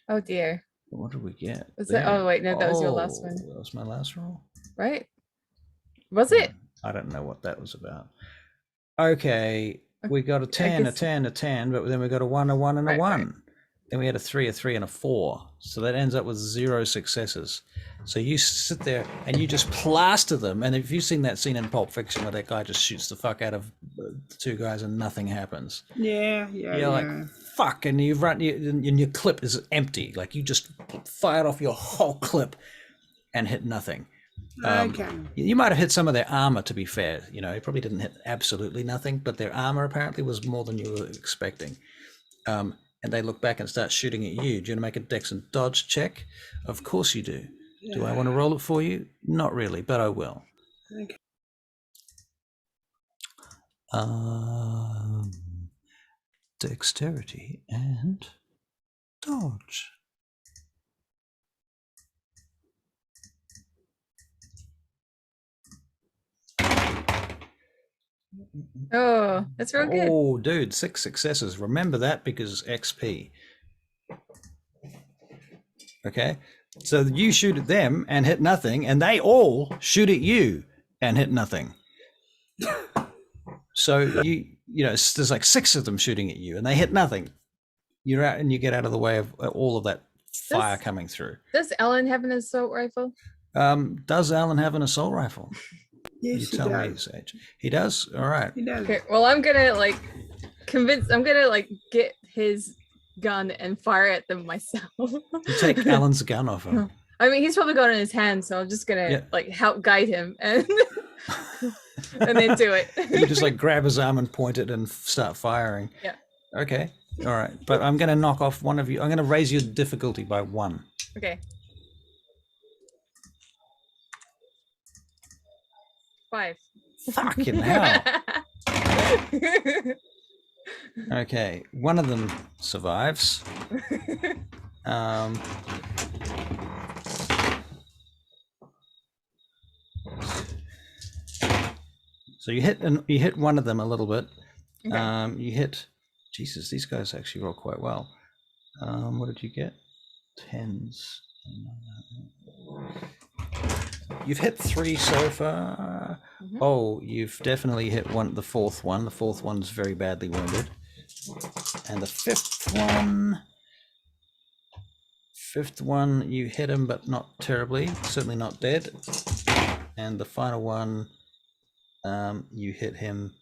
Oh dear. What did we get? Oh wait, no, that was your last one. That was my last roll? Right? Was it? I don't know what that was about. Okay, we got a 10, a 10, a 10, but then we got a 1, a 1, and a 1. Right. Then we had a 3, a 3, and a 4. So that ends up with 0 successes. So you sit there and you just plaster them. And if you've seen that scene in Pulp Fiction where that guy just shoots the fuck out of the 2 guys and nothing happens. Yeah. You're like, fuck, and you've run, and your clip is empty. Like you just fired off your whole clip and hit nothing. Okay. You might have hit some of their armor, to be fair. You know, you probably didn't hit absolutely nothing, but their armor apparently was more than you were expecting. And they look back and start shooting at you. Do you want to make a dex and dodge check? Of course you do. Do I want to roll it for you? Not really, but I will. Okay. Dexterity and dodge. Oh, that's real good. Oh, dude, 6 successes. Remember that because XP. Okay, so you shoot at them and hit nothing, and they all shoot at you and hit nothing. So you know, there's like 6 of them shooting at you, and they hit nothing. You're out, and you get out of the way of all of that fire coming through. Does Alan have an assault rifle? Does Alan have an assault rifle? Yes, You he tell me, does. Sage. He does? All right. He does. Okay, well, I'm gonna like get his gun and fire at them myself. You take Alan's gun off him. I mean, he's probably got it in his hand, so I'm just gonna like help guide him and and then do it. You just like grab his arm and point it and start firing. Yeah. Okay. All right. But I'm going to knock off one of you. I'm going to raise your difficulty by 1. Okay. 5. Fucking hell. Okay. One of them survives. So you hit one of them a little bit. Okay. You hit. Jesus, these guys actually roll quite well. What did you get? 10s. You've hit 3 so far. Mhm. Oh, you've definitely hit the fourth one. The fourth one's very badly wounded. And the fifth one, you hit him, but not terribly. Certainly not dead. And the final one, you hit him,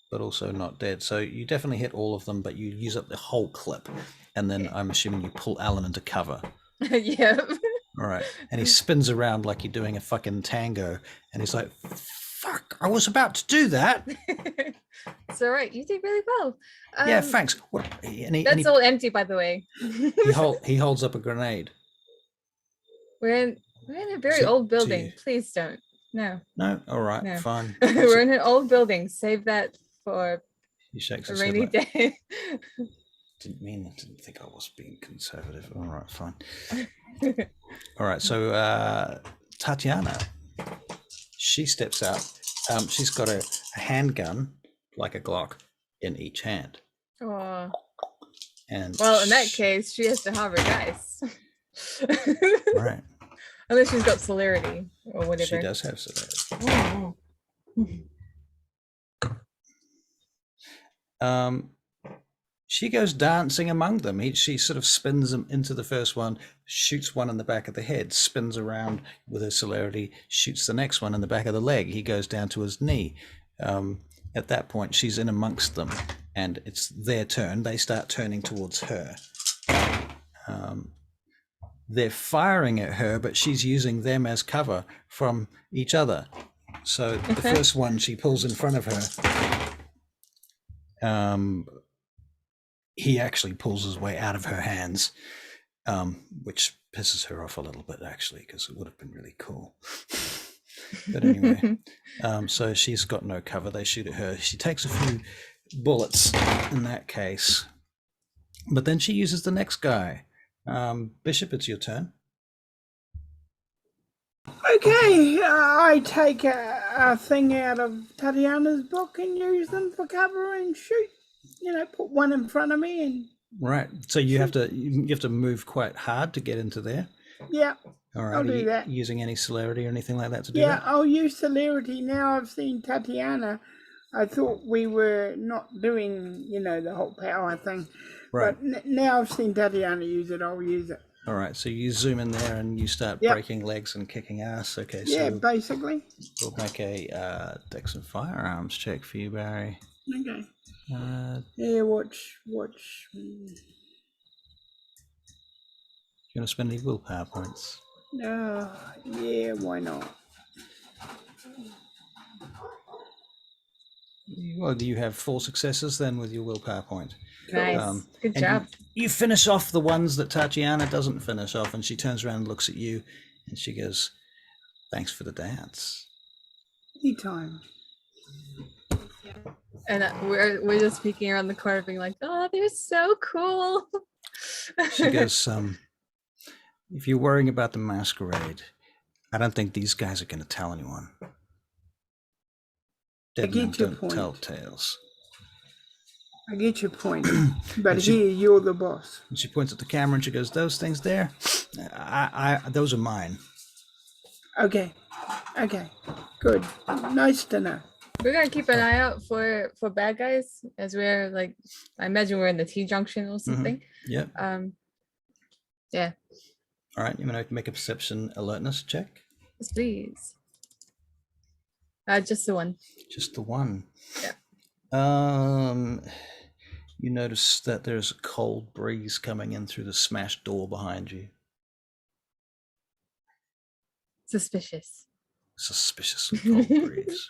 but also not dead. So you definitely hit all of them, but you use up the whole clip. And then I'm assuming you pull Alan into cover. Yep. All right. And he spins around like you're doing a fucking tango. And he's like, fuck, I was about to do that. It's all right. You did really well. Yeah, thanks. What? That's all empty, by the way. He holds up a grenade. We're in a very old building. Please don't. No. No? All right, No. fine. We're in an old building. Save that for He shakes a his head rainy like, day. didn't think I was being conservative. All right, fine. All right, so Tatiana, she steps out. She's got a handgun, like a Glock, in each hand. Oh. And Well, in that case, she has to have her dice. right. Unless she's got celerity or whatever. She does have celerity. She goes dancing among them. She sort of spins them into the first one, shoots one in the back of the head, spins around with her celerity, shoots the next one in the back of the leg. He goes down to his knee. At that point, she's in amongst them, and it's their turn. They start turning towards her. They're firing at her, but she's using them as cover from each other. So the first one she pulls in front of her. He actually pulls his way out of her hands, which pisses her off a little bit, actually, because it would have been really cool. But anyway, so she's got no cover. They shoot at her. She takes a few bullets in that case. But then she uses the next guy. Bishop, it's your turn. Okay, I take a thing out of Tatiana's book and use them for cover and shoot. You know, put one in front of me and. Right. So you have to move quite hard to get into there. Yeah. All right. I'll do that. Using any celerity or anything like that to do Yeah, that? I'll use celerity. Now I've seen Tatiana. I thought we were not doing, the whole power thing. Right. But now I've seen Tatiana use it. I'll use it. All right. So you zoom in there and you start breaking legs and kicking ass. Okay. So Yeah, basically. we'll make a Dex and Firearms check for you, Barry. Okay. Yeah, watch. You want to spend any willpower points? Yeah, why not? Well, you have 4 successes then with your willpower point. Nice. Good and job. you finish off the ones that Tatiana doesn't finish off, and she turns around and looks at you, and she goes, "Thanks for the dance." Anytime. And we're just peeking around the corner, being like, "Oh, they're so cool." She goes, "If you're worrying about the masquerade, I don't think these guys are going to tell anyone. Dead men don't tell tales." I get your point, but here you're the boss. And she points at the camera and she goes, "Those things there, those are mine." Okay, good. Nice to know. We're gonna keep an eye out for bad guys, as we're like, I imagine we're in the T junction or something. Yep. Yeah. All right, you want to make a perception alertness check? Yes, please. Just the one. Just the one. Yeah. You notice that there's a cold breeze coming in through the smashed door behind you. Suspicious. Suspiciously cold breeze.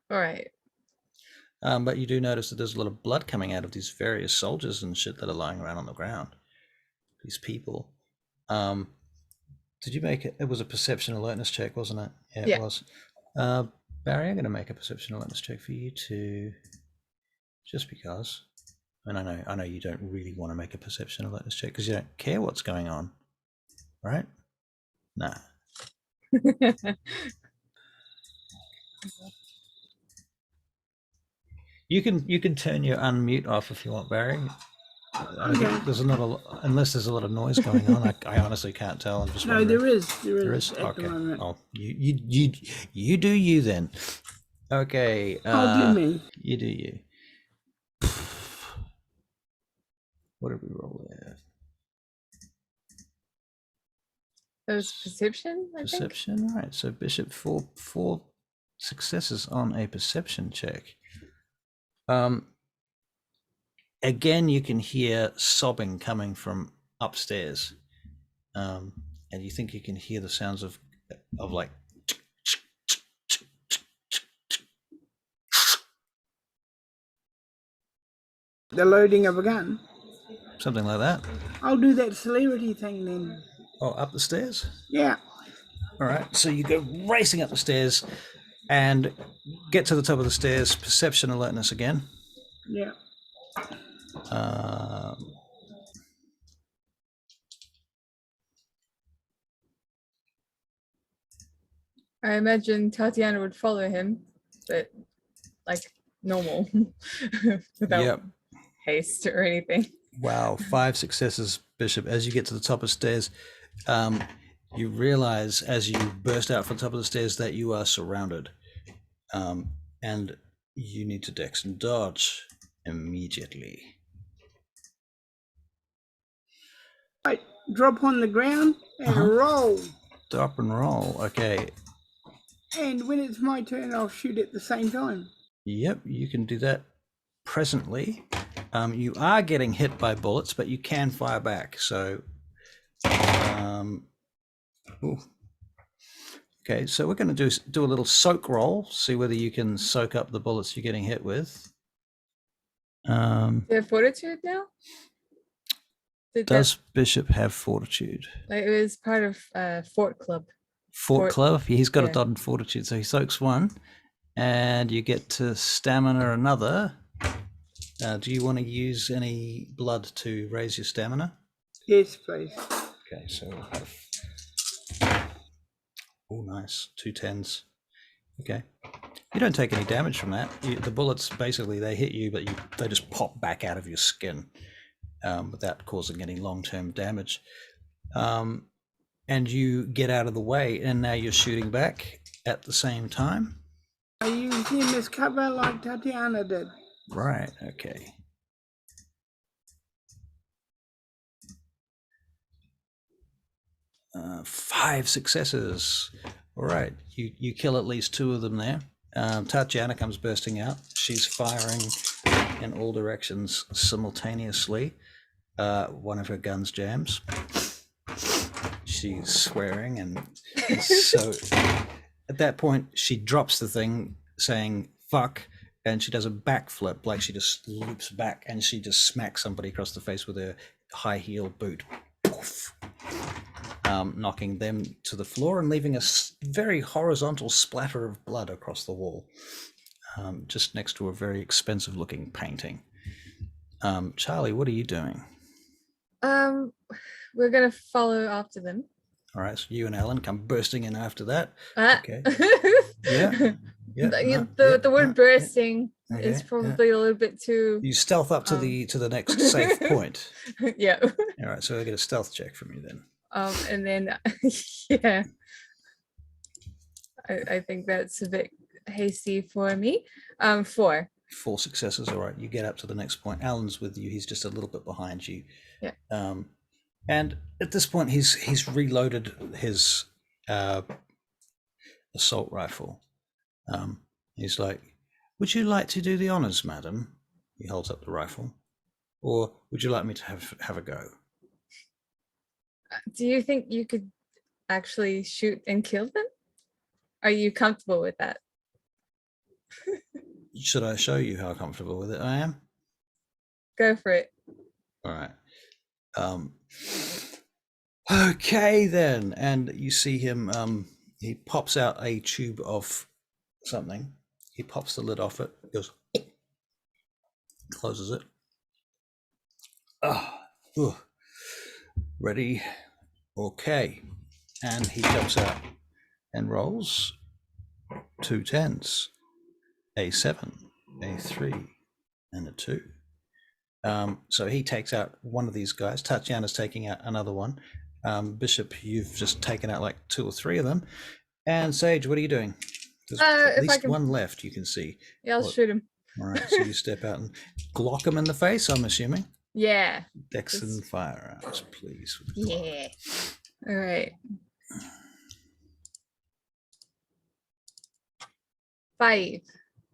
All right. But you do notice that there's a lot of blood coming out of these various soldiers and shit that are lying around on the ground. These people. Did you make it? It was a perception alertness check, wasn't it? Yeah, it was. Barry, I'm going to make a perception alertness check for you too, just because. And I know you don't really want to make a perception alertness check because you don't care what's going on, right? Nah. You can turn your unmute off if you want, Barry. There's unless there's a lot of noise going on. I honestly can't tell. I'm just wondering. There is. There is. Okay. Oh, you do you then. Okay. I'll do me. You do you. What did we roll there? That was perception. Perception, right? So Bishop, four successes on a perception check. Again, you can hear sobbing coming from upstairs, and you think you can hear the sounds of like the loading of a gun. Something like that. I'll do that celerity thing then. Oh, up the stairs? Yeah. All right. So you go racing up the stairs and get to the top of the stairs. Perception alertness again. Yeah. I imagine Tatiana would follow him, but like normal, without haste or anything. Wow, 5 successes, Bishop. As you get to the top of the stairs, you realize as you burst out from the top of the stairs that you are surrounded, and you need to dex and dodge immediately. Right, drop on the ground and roll. Drop and roll. Okay. And when it's my turn, I'll shoot at the same time. Yep, you can do that presently. You are getting hit by bullets, but you can fire back. So, okay. So we're going to do a little soak roll. See whether you can soak up the bullets you're getting hit with. Do you have fortitude now? Does Bishop have fortitude? It was part of Fort Club. Fort Club. He's got a dot in fortitude, so he soaks 1, and you get to stamina another. Do you want to use any blood to raise your stamina? Yes, please. Okay, so we'll have... Oh, nice. 2 10s. Okay. You don't take any damage from that. The bullets, basically, they hit you, but they just pop back out of your skin without causing any long-term damage. And you get out of the way, and now you're shooting back at the same time. I used him as cover like Tatiana did. Right, okay. Uh, 5 successes. All right, you kill at least 2 of them there. Tatiana comes bursting out. She's firing in all directions simultaneously. One of her guns jams. She's swearing, and so at that point she drops the thing saying fuck, and she does a backflip, like she just loops back and she just smacks somebody across the face with her high heel boot. Knocking them to the floor and leaving a very horizontal splatter of blood across the wall, just next to a very expensive looking painting. Charlie, what are you doing? We're gonna follow after them. All right, so you and Alan come bursting in after that. Okay. Yeah. The word bursting is probably a little bit too. You stealth up to the next safe point. Yeah. All right, so I get a stealth check from you then. And then yeah, I think that's a bit hasty for me. 4 successes. All right, you get up to the next point. Alan's with you. He's just a little bit behind you. Yeah. And at this point, he's reloaded his assault rifle. He's like, "Would you like to do the honors, madam?" He holds up the rifle. "Or would you like me to have a go?" Do you think you could actually shoot and kill them? Are you comfortable with that? Should I show you how comfortable with it I am? Go for it. All right. Okay then, and you see him. He pops out a tube of something. He pops the lid off it. Goes, closes it. Ready? Okay. And he jumps out and rolls 2 10s, a 7, a 3, and a 2. So he takes out one of these guys. Tatiana's taking out another one. Bishop, you've just taken out like 2 or 3 of them. And Sage, what are you doing? There's at least one left, you can see. Yeah, I'll shoot him. All right, so you step out and glock him in the face, I'm assuming. Yeah. Dex and firearms, please. Yeah. All right. 5.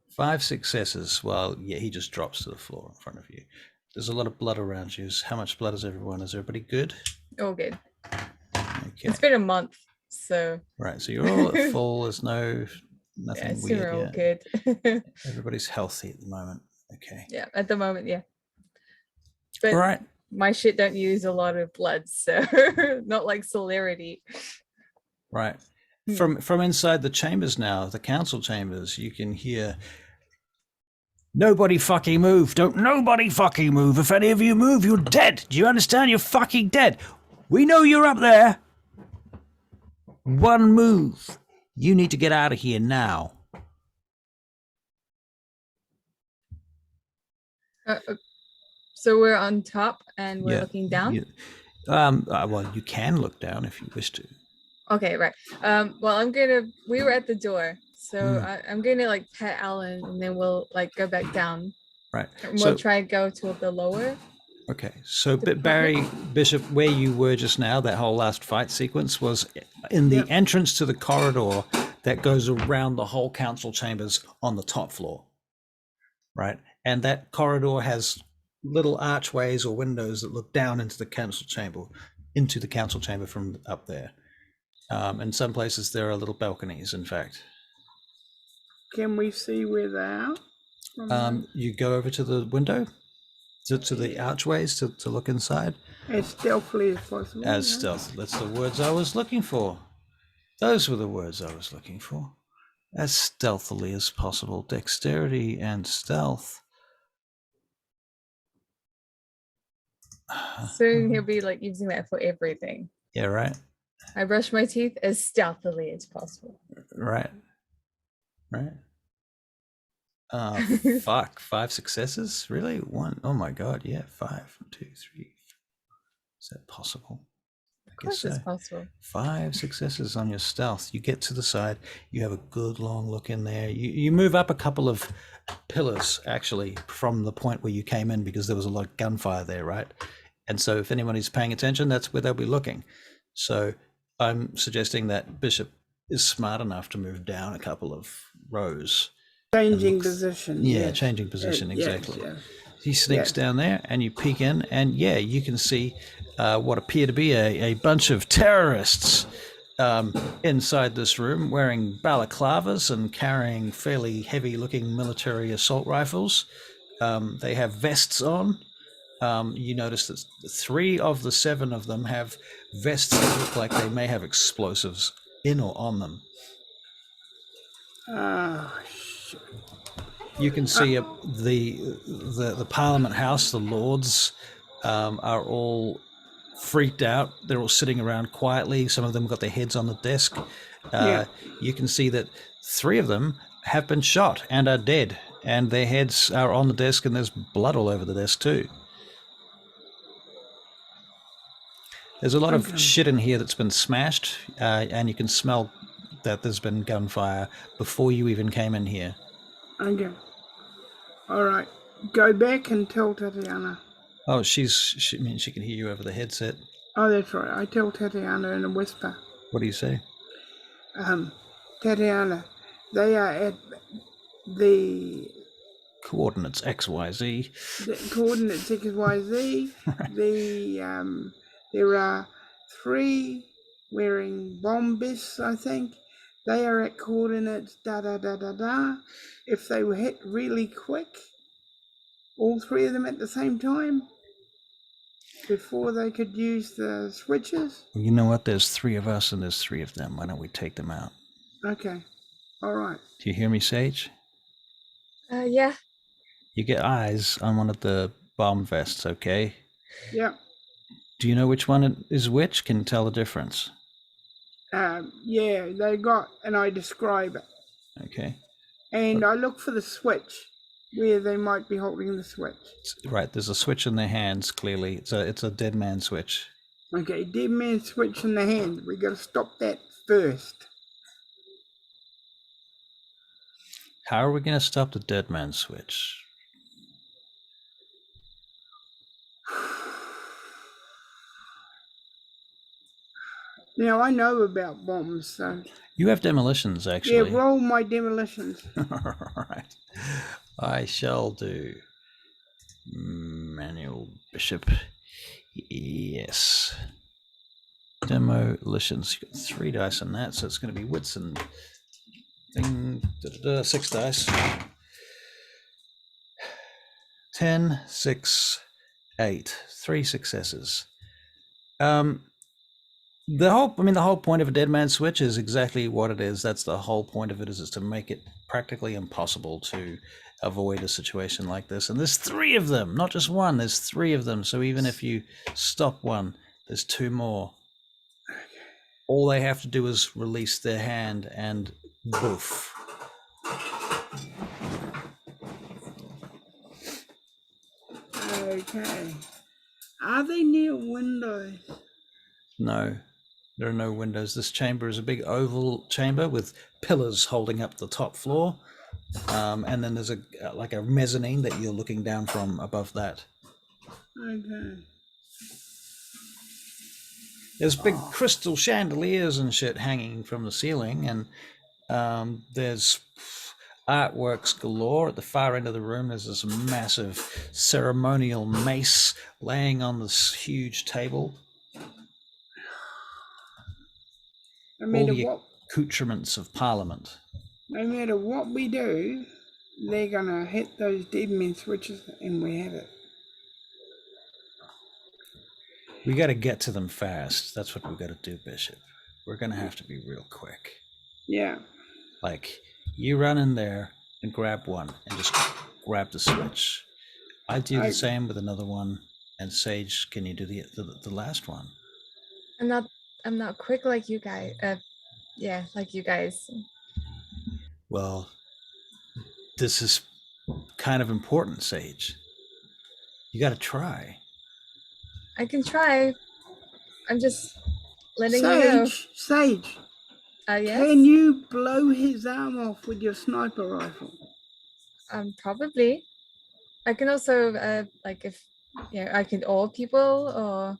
5 successes. Well, yeah, he just drops to the floor in front of you. There's a lot of blood around you. How much blood is everyone? Is everybody good? All good. Okay. It's been a month, so. Right, so you're all at full. There's nothing weird we're all yet. good. Everybody's healthy at the moment. Okay. Yeah, at the moment, yeah. But all right. My shit don't use a lot of blood, so not like celerity. Right. From inside the chambers now, the council chambers, you can hear, "Nobody fucking move. Don't nobody fucking move. If any of you move, you're dead. Do you understand? You're fucking dead. We know you're up there. One move. You need to get out of here now." So we're on top and we're looking down? Well, you can look down if you wish to. Okay, right. Well, we were at the door, so I'm gonna like pet Alan and then we'll like go back down. Right. And we'll try and go to the lower. Okay, so Barry, Bishop, where you were just now, that whole last fight sequence was in the entrance to the corridor that goes around the whole council chambers on the top floor, right? And that corridor has little archways or windows that look down into the council chamber from up there. In some places there are little balconies, in fact. Can we see where they are? You go over to the window, to the archways to look inside. As stealthily as possible. As stealth. That's the words I was looking for. Those were the words I was looking for. As stealthily as possible. Dexterity and stealth. Soon he'll be like using that for everything. Yeah, right. I brush my teeth as stealthily as possible. Right. Fuck. 5 successes? Really? 1? Oh my god, yeah. 5. 1, 2, 3. Is that possible? Of course it's possible. 5 successes on your stealth. You get to the side. You have a good long look in there. You move up a couple of pillars, actually, from the point where you came in, because there was a lot of gunfire there, right? And so if anybody's paying attention, that's where they'll be looking. So I'm suggesting that Bishop, is smart enough to move down a couple of rows. Changing position. Yeah, yes. changing position, Yes, exactly. yes. He sneaks down there, and you peek in, and yeah, you can see what appear to be a bunch of terrorists inside this room, wearing balaclavas and carrying fairly heavy-looking military assault rifles. They have vests on. You notice that 3 of the 7 of them have vests that look like they may have explosives in or on them. Shit. You can see the Parliament House, the Lords, are all freaked out. They're all sitting around quietly. Some of them got their heads on the desk. You can see that 3 of them have been shot and are dead, and their heads are on the desk, and there's blood all over the desk too. There's a lot of shit in here that's been smashed, and you can smell that there's been gunfire before you even came in here. Okay. All right. Go back and tell Tatiana. Oh, she can hear you over the headset. Oh, that's right. I tell Tatiana in a whisper. What do you say? Tatiana, they are at the Coordinates XYZ. The coordinates XYZ. There are 3 wearing bomb vests, I think. They are at coordinates da. If they were hit really quick, all 3 of them at the same time, before they could use the switches. Well, you know what? There's 3 of us and there's 3 of them. Why don't we take them out? Okay. All right. Do you hear me, Sage? Yeah. You get eyes on one of the bomb vests, okay? Yeah. Do you know which one is which? Can you tell the difference? Yeah, they got, and I describe it. Okay. And I look for the switch, where they might be holding the switch. Right, there's a switch in their hands, clearly. It's a dead man switch. Okay, dead man switch in the hand. We got to stop that first. How are we going to stop the dead man switch? Now, I know about bombs, so... You have demolitions, actually. Yeah, roll my demolitions. All right. I shall do. Manuel Bishop. Yes. Demolitions. You've got 3 dice on that, so it's going to be wits and thing. 6 dice. 10, 6, 8. 3 successes. The whole point of a dead man switch is exactly what it is. That's the whole point of it, is to make it practically impossible to avoid a situation like this. And there's 3 of them, not just 1. There's 3 of them. So even if you stop one, there's 2 more. All they have to do is release their hand and boof. Okay. Are they near windows? No. There are no windows. This chamber is a big oval chamber with pillars holding up the top floor. And then there's a mezzanine that you're looking down from above that. Okay. There's big crystal chandeliers and shit hanging from the ceiling, and there's artworks galore. At the far end of the room, there's this massive ceremonial mace laying on this huge table. All the accoutrements of Parliament. No matter what we do, they're gonna hit those dead men switches, and we have it. We got to get to them fast. That's what we got to do, Bishop. We're gonna have to be real quick. Yeah. Like, you run in there and grab one, and just grab the switch. I do the same with another one. And Sage, can you do the last one? I'm not quick like you guys. Yeah, like you guys. Well, this is kind of important, Sage. You got to try. I can try. I'm just letting you know. Sage. Yes? Can you blow his arm off with your sniper rifle? Probably. I can also I can awe people, or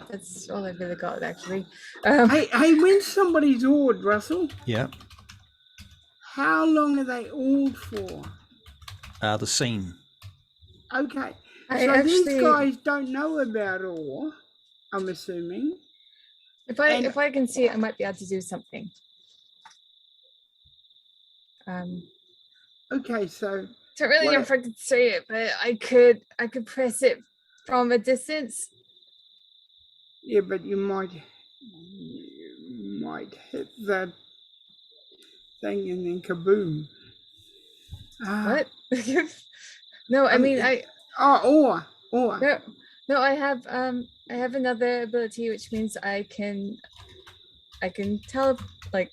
That's all I've really got, actually. Hey, when somebody's awed, Russell, Yeah. how long are they awed for? The scene. Okay. I These actually, guys don't know about awe, I'm assuming. if and- I can see it, I might be able to do something. Okay, so Don't really know What- if I could say it, but I could press it from a distance. yeah, but you might hit that thing and then kaboom. What? No, I mean Awe. no, I have another ability, which means I can tell, like,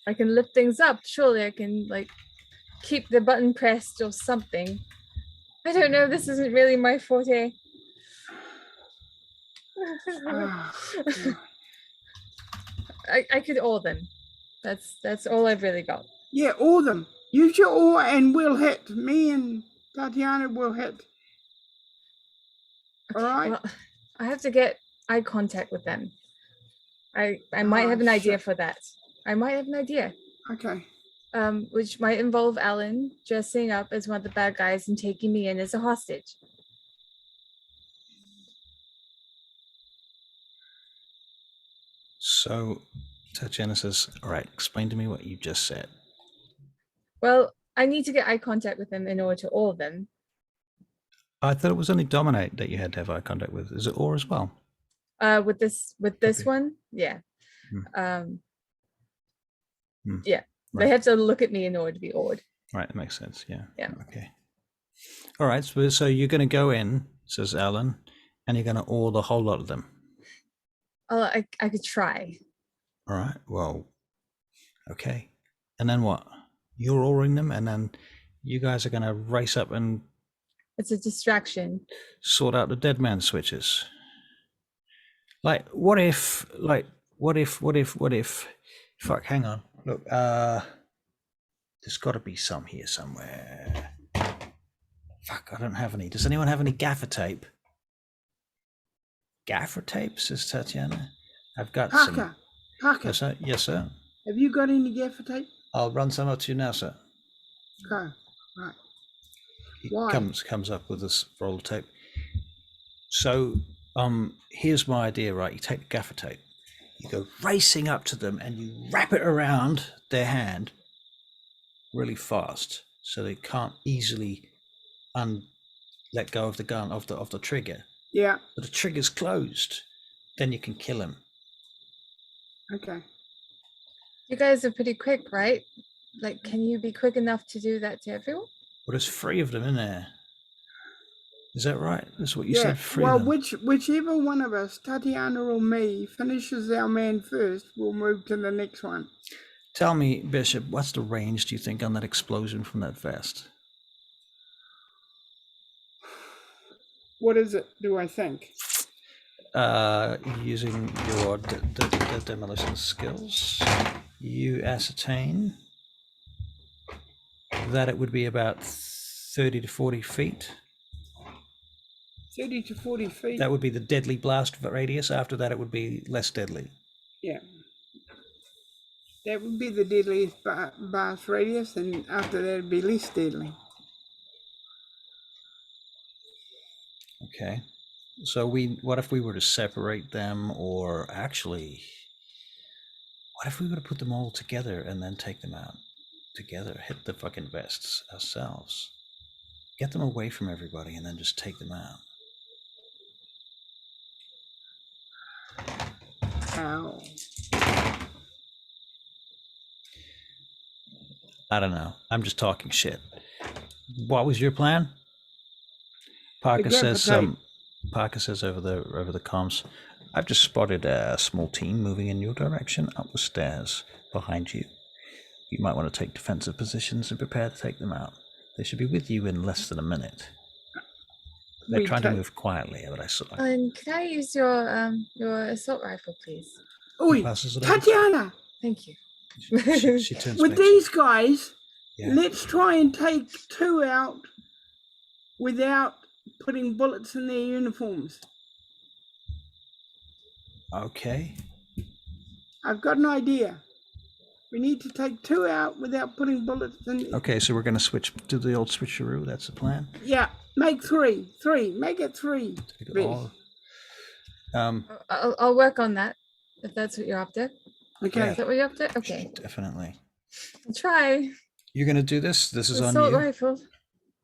I can lift things up. Surely I can, like, keep the button pressed or something. I don't know, this isn't really my forte. I could awe them. That's all I've really got. Yeah, awe them. Use your awe and we'll hit. Me and Tatiana will hit. All right? Well, I have to get eye contact with them. I might have an idea shit. for that. I might have an idea. Okay. Which might involve Alan dressing up as one of the bad guys and taking me in as a hostage. So Tatiana says, all right, explain to me what you just said. Well, I need to get eye contact with them in order to awe them. I thought it was only Dominate that you had to have eye contact with. Is it Or as well? With this Okay. one, yeah. Yeah. Right. They have to look at me in order to be awed. Right, that makes sense. Yeah. Yeah. Okay. All right. So you're going to go in, says Alan, and you're going to awe the whole lot of them. I could try. All right. Well, okay. And then what? You're awing them, and then you guys are going to race up and It's a distraction. sort out the dead man switches. Like, what if? Fuck, hang on. Look, there's got to be some here somewhere. Fuck, I don't have any. Does anyone have any gaffer tape? Gaffer tape, says Tatiana. I've got some. Parker, Yes, sir. Yes, sir. have you got any gaffer tape? I'll run some up to you now, sir. Okay, right. He Why? comes up with this roll of tape. So, here's my idea, right? You take the gaffer tape, you go racing up to them, and you wrap it around their hand really fast, so they can't easily let go of the gun of the trigger. Yeah, But the trigger's closed. Then you can kill him. okay. You guys are pretty quick, right? Like, can you be quick enough to do that to everyone? Well, there's 3 of them in there. Is that right? That's what you Yeah, said. 3 well, of them. whichever one of us, Tatiana or me, finishes our man first, we'll move to the next one. Tell me, Bishop, what's the range, do you think, on that explosion from that vest? What is it, do I think? Using your demolition skills, you ascertain that it would be about 30 to 40 feet. 30 to 40 feet? That would be the deadly blast radius. After that, it would be less deadly. Yeah. That would be the deadliest blast radius, and after that it'd be less deadly. Okay. So what if we were to separate them, or actually, what if we were to put them all together and then take them out together, hit the fucking vests ourselves, get them away from everybody, and then just take them out? Ow. I don't know. I'm just talking shit. What was your plan? Parker says over the comms, I've just spotted a small team moving in your direction up the stairs behind you. You might want to take defensive positions and prepare to take them out. They should be with you in less than a minute. They're trying to move quietly, but I saw. Can I use your assault rifle, please? Oi, Tatiana! Thank you. She turns with back. these guys, Yeah. let's try and take 2 out without putting bullets in their uniforms. Okay. I've got an idea. We need to take 2 out without putting bullets in. Okay, so we're going to switch to the old switcheroo. That's the plan. Yeah, make 3. 3. Make it 3. Take it Bish. all. I'll work on that if that's what you're after. Okay. Is that what you're after? Okay. Definitely. I'll try. You're going to do this? This is on Assault you? rifle.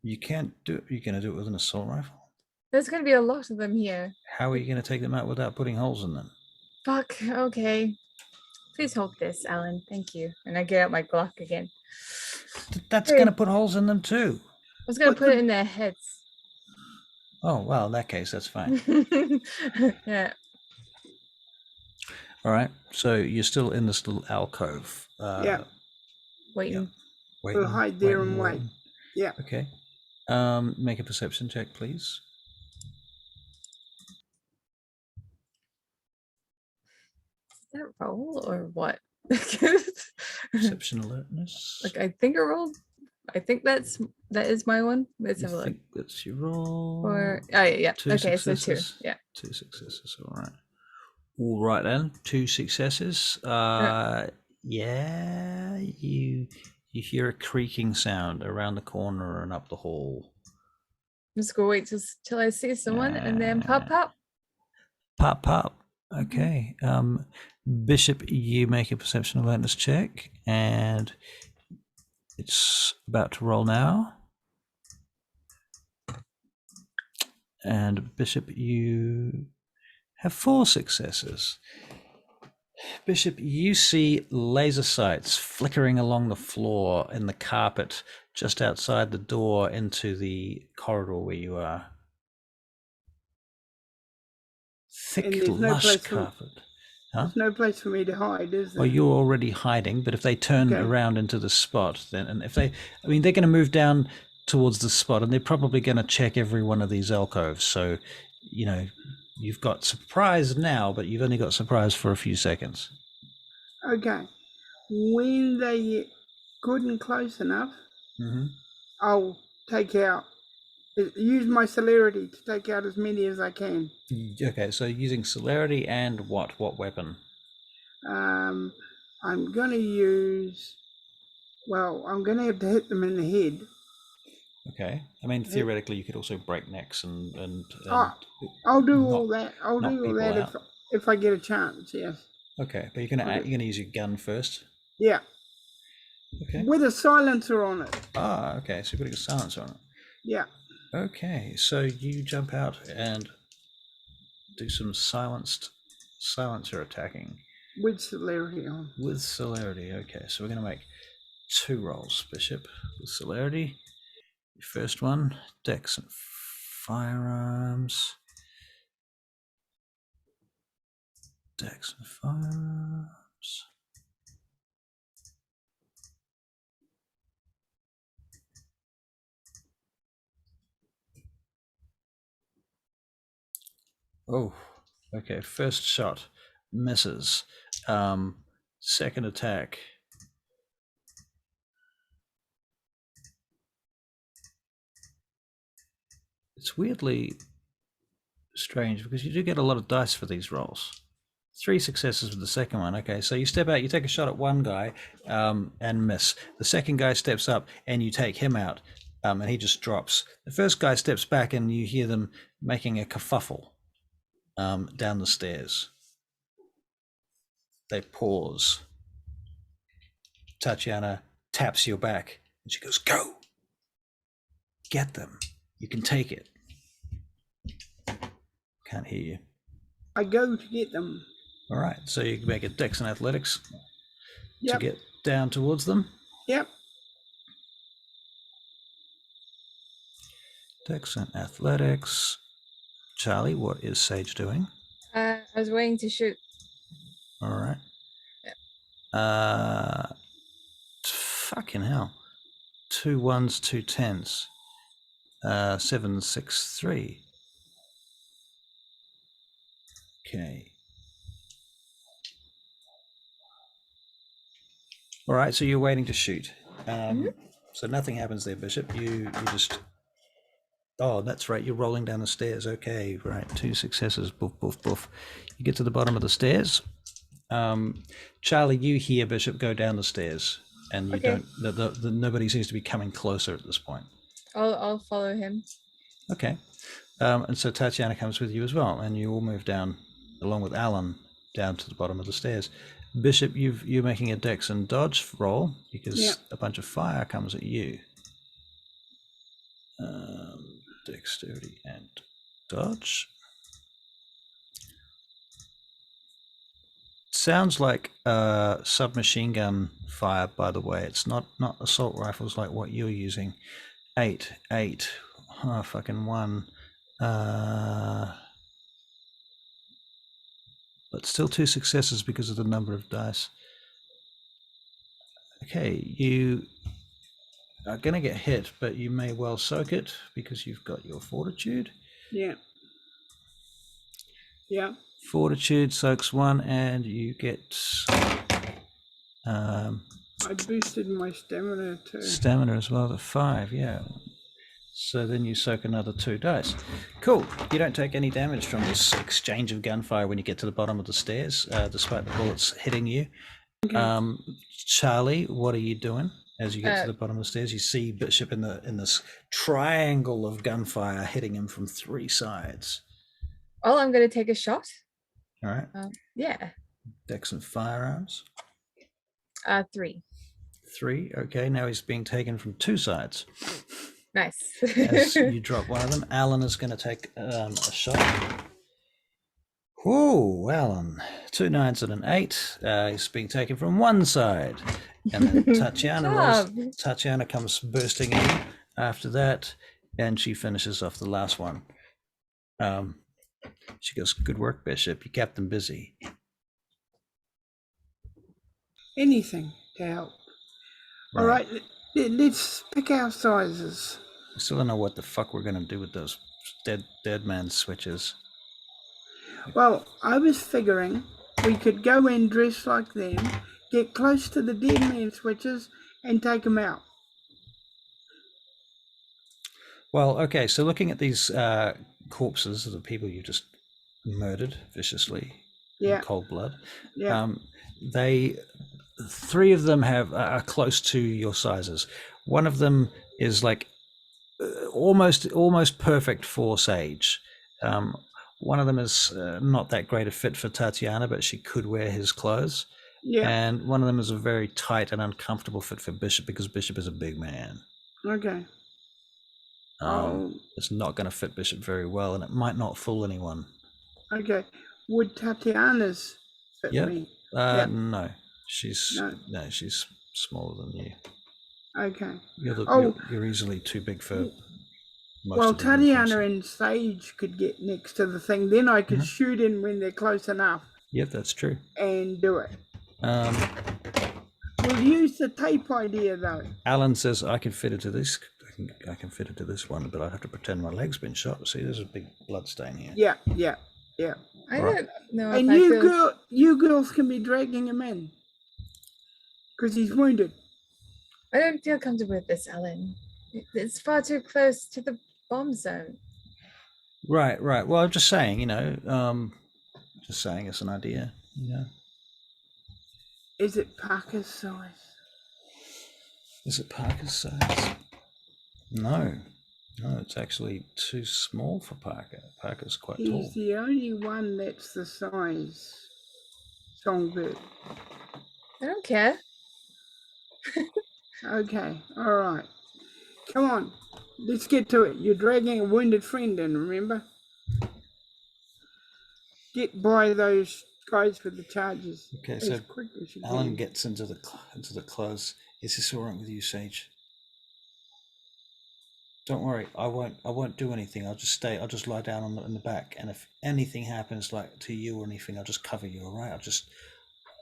You can't do it. You're going to do it with an assault rifle? There's going to be a lot of them here. How are you going to take them out without putting holes in them? Fuck. Okay. Please hold this, Alan. Thank you. And I get out my Glock again. That's Hey. going to put holes in them too. I was going to put it in their heads. Oh, well, in that case, that's fine. Yeah. All right. So you're still in this little alcove. Yeah. Waiting. Waiting, We'll hide there and wait. waiting. Yeah. Okay. Make a perception check, please. Is that roll or what? Perception alertness. Like I think I rolled. I think that is my one. Let's You have a look. think that's your roll? Or oh yeah. Two Okay, so 2. successes? Yeah. 2 successes. All right. All right then. 2 successes. Yeah. You hear a creaking sound around the corner and up the hall. I'm just gonna wait till I see someone and then pop. Pop, pop. Okay. Bishop, you make a perception awareness check, and it's about to roll now. And Bishop, you have 4 successes. Bishop, you see laser sights flickering along the floor in the carpet just outside the door into the corridor where you are. Thick, there's no lush place for- carpet. Huh? There's no place for me to hide, is there? Well, you're already hiding, but if they turn Okay. around into the spot, then, and if they, I mean, they're going to move down towards the spot, and they're probably going to check every one of these alcoves. So, you know, you've got surprise now, but you've only got surprise for a few seconds. Okay. When they get good and close enough, Mm-hmm. I'll use my celerity to take out as many as I can. Okay, so using celerity and what? What weapon? I'm going to use, I'm going to have to hit them in the head. Okay, I mean, theoretically, you could also break necks and I'll do knock- all that. I'll knock do all people that out. if I get a chance, yes. Okay, but you're gonna use your gun first. Yeah, Okay. with a silencer on it. Ah, okay. So you're putting a silencer on it. Yeah. Okay, so you jump out and do some silencer attacking With celerity on. with celerity. Okay, so we're going to make 2 rolls, Bishop, with celerity. Your first one, dex and firearms. Dex and firearms. Oh, okay. First shot misses. Second attack. It's weirdly strange because you do get a lot of dice for these rolls. 3 successes with the second one. Okay, so you step out, you take a shot at one guy and miss. The second guy steps up and you take him out and he just drops. The first guy steps back and you hear them making a kerfuffle down the stairs. They pause. Tatiana taps your back and she goes, "Go! Get them. You can take it." Can't hear you. I go to get them. All right, so you can make a dex and athletics Yep. to get down towards them. Yep. Dex and athletics. Charlie, what is Sage doing? I was waiting to shoot. All right. Fucking hell. 2 1s, 2 10s. 7, 6, 3. Okay. All right, so you're waiting to shoot. So nothing happens there, Bishop. You just Oh, that's right. You're rolling down the stairs. Okay, right. 2 successes. Boof, boof, boof. You get to the bottom of the stairs. Charlie, you hear Bishop go down the stairs, and you Okay. don't. Nobody seems to be coming closer at this point. I'll follow him. Okay. And so Tatiana comes with you as well, and you all move down, along with Alan, down to the bottom of the stairs. Bishop, you're making a dex and dodge roll because a bunch of fire comes at you. Dexterity and dodge. Sounds like submachine gun fire, by the way. It's not assault rifles like what you're using. 8. Oh, fucking 1. But still 2 successes because of the number of dice. Okay, you are going to get hit, but you may well soak it because you've got your fortitude. Yeah. Yeah. Fortitude soaks 1, and you get. I boosted my stamina too. Stamina as well to 5, yeah. So then you soak another 2 dice. Cool. You don't take any damage from this exchange of gunfire when you get to the bottom of the stairs, despite the bullets hitting you. Okay. Charlie, what are you doing as you get to the bottom of the stairs? You see Bishop in this triangle of gunfire hitting him from 3 sides. Oh, I'm going to take a shot. All right. Yeah. Dex and firearms. 3. 3. Okay. Now he's being taken from 2 sides. Nice. As you drop one of them, Alan is going to take a shot. Whoa, Alan. 2 9s and an 8. He's being taken from 1 side. And then Tatiana comes bursting in after that, and she finishes off the last one. She goes, "Good work, Bishop. You kept them busy." Anything to help. All right, let's pick our sizes. I still don't know what the fuck we're going to do with those dead man switches. Well, I was figuring we could go in dressed like them, get close to the dead man switches, and take them out. Well, okay, so looking at these corpses of the people you just murdered viciously in cold blood, they 3 of them are close to your sizes. One of them is like almost perfect for Sage. One of them is not that great a fit for Tatiana, but she could wear his clothes. Yeah. And one of them is a very tight and uncomfortable fit for Bishop because Bishop is a big man. Okay. It's not going to fit Bishop very well, and it might not fool anyone. Okay. Would Tatiana's fit me? No. She's smaller than you. Okay. You're easily too big for most well, of them. Tatiana and Sage could get next to the thing. Then I could shoot in when they're close enough. Yep, that's true. And do it. We'll use the tape idea though. Alan says I can fit into this. I can fit into this one, but I'd have to pretend my leg's been shot. See, there's a big blood stain here. Yeah. I don't know. And you girls can be dragging him in because he's wounded. I don't feel comfortable with this, Alan. It's far too close to the bomb zone. Right. Well, I'm just saying, just saying it's an idea. Yeah. Is it Parker's size? Is it Parker's size? No, it's actually too small for Parker. Parker's quite tall. He's the only one that's the size. Songbird. I don't care. Okay, all right. Come on, let's get to it. You're dragging a wounded friend in, remember? Get by those guys with the charges. Okay, so Alan gets into the clothes. Is this all right with you, Sage? Don't worry, I won't do anything. I'll just lie down in the back, and if anything happens like to you or anything, I'll just cover you, all right?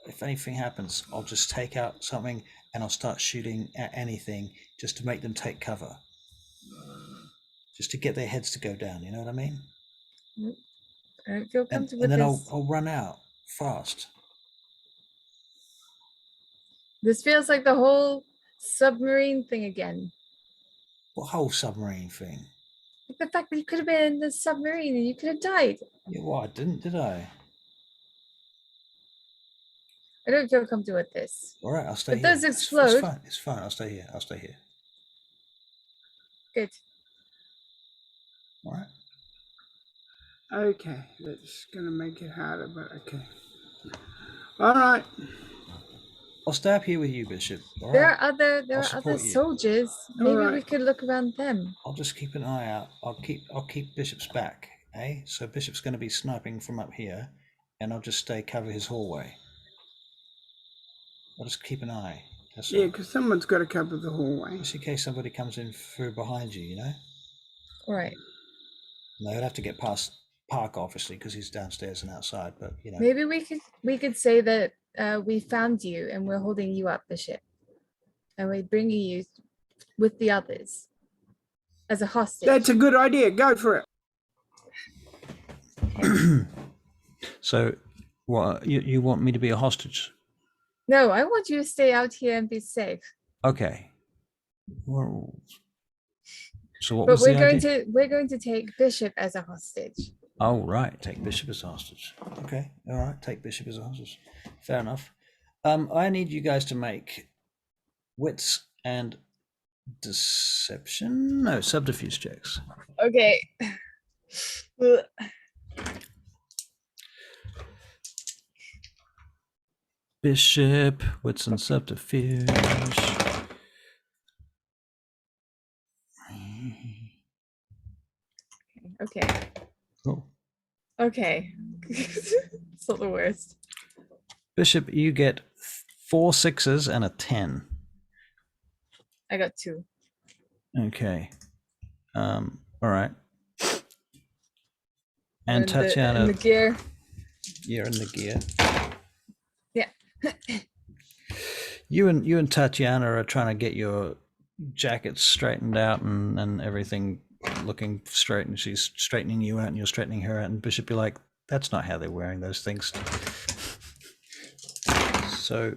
If anything happens, I'll just take out something and I'll start shooting at anything just to make them take cover. Just to get their heads to go down, you know what I mean? I don't feel comfortable with this. And then this. I'll run out fast. This feels like the whole submarine thing again. What whole submarine thing? The fact that you could have been in the submarine and you could have died. Yeah, well, I didn't, did I? I don't feel comfortable with this. All right, I'll stay If here. those It's explode, fine. It's fine. I'll stay here. I'll stay here. good. All right. Okay, that's gonna make it harder, but okay. All right. I'll stay up here with you, Bishop. All There right. are other I'll other support you. soldiers. Maybe we Alright. could look around them. I'll just keep an eye out. I'll keep Bishop's back, eh? So Bishop's going to be sniping from up here, and I'll just cover his hallway. I'll just keep an eye. That's Yeah, all. because someone's got to cover the hallway. Just in case somebody comes in through behind you, you know? All right. No, he'll have to get past Park, obviously, because he's downstairs and outside, but, you know. Maybe we could say that we found you and we're holding you up, Bishop, and we're bringing you with the others as a hostage. That's a good idea. Go for it. So, what, you want me to be a hostage? No, I want you to stay out here and be safe. Okay. Well, so what But was the idea? we're going to take Bishop as a hostage. Oh, right. Take Bishop as a hostage. Okay. All right. Take Bishop as a hostage. Fair enough. I need you guys to make wits and deception. No, subterfuge checks. Okay. Bishop, wits and subterfuge. Okay. Cool. Okay. It's not the worst. Bishop, you get 4 6s and a 10. I got 2. Okay. All right. And The, Tatiana, and the gear. you're in the gear. Yeah. You and Tatiana are trying to get your jackets straightened out and everything looking straight, and she's straightening you out and you're straightening her out, and Bishop, you're like, that's not how they're wearing those things. So,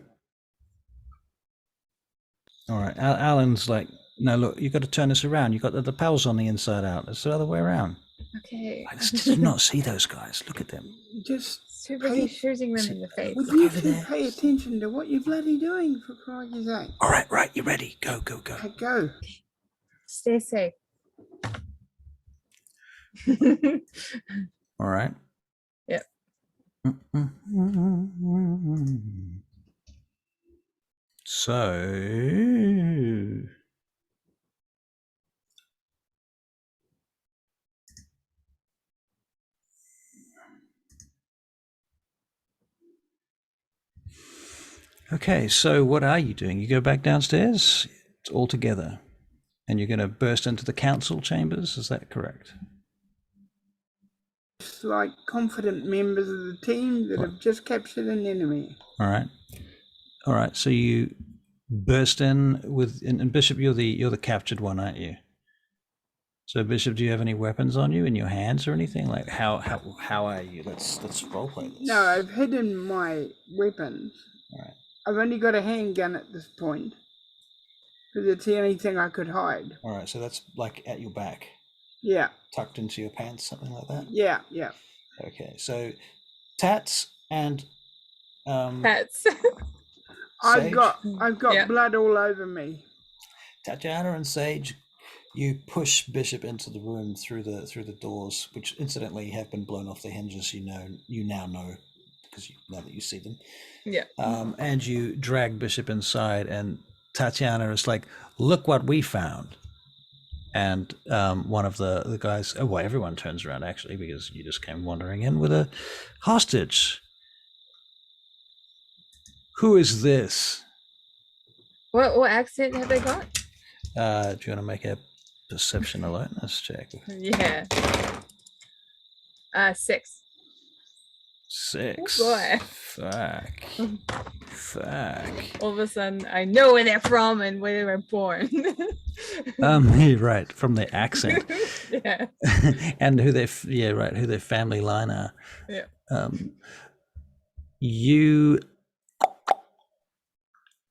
all right, Alan's like, no, look, you've got to turn this around. You've got the lapels on the inside out. It's the other way around. Okay. Did you not see those guys? Look at them. Just Too busy pay, shooting them in the face. would Look you over two there. pay attention to what you're bloody doing, for crikey's sake? All right, right, you ready? Go, go, go. Okay, go. Stay safe. All right. Yep. So, okay, so what are you doing? You go back downstairs, it's all together, and you're going to burst into the council chambers, is that correct? It's like confident members of the team that have just captured an enemy. All right. All right, so you burst in with, and Bishop, you're the captured one, aren't you? So Bishop, do you have any weapons on you in your hands or anything? Like how are you? Let's roleplay this. No, I've hidden my weapons. All right. I've only got a handgun at this point, because it's the only thing I could hide. All right, so that's like at your back, Yeah, tucked into your pants, something like that. yeah, yeah. Okay, so Tats and Pets. I've got Yeah. blood all over me. Tatiana and Sage, you push Bishop into the room through the doors, which incidentally have been blown off the hinges. You now know because now that you see them. Yeah. And you drag Bishop inside, and Tatiana is like, "Look what we found." And one of the guys, oh well, everyone turns around actually because you just came wandering in with a hostage. Who is this? What accent have they got? Do you want to make a perception alertness check? Yeah. 6. 6. Oh boy. Fuck. All of a sudden, I know where they're from and where they were born. Right, from the accent. Yeah. And who their family line are. Yeah. You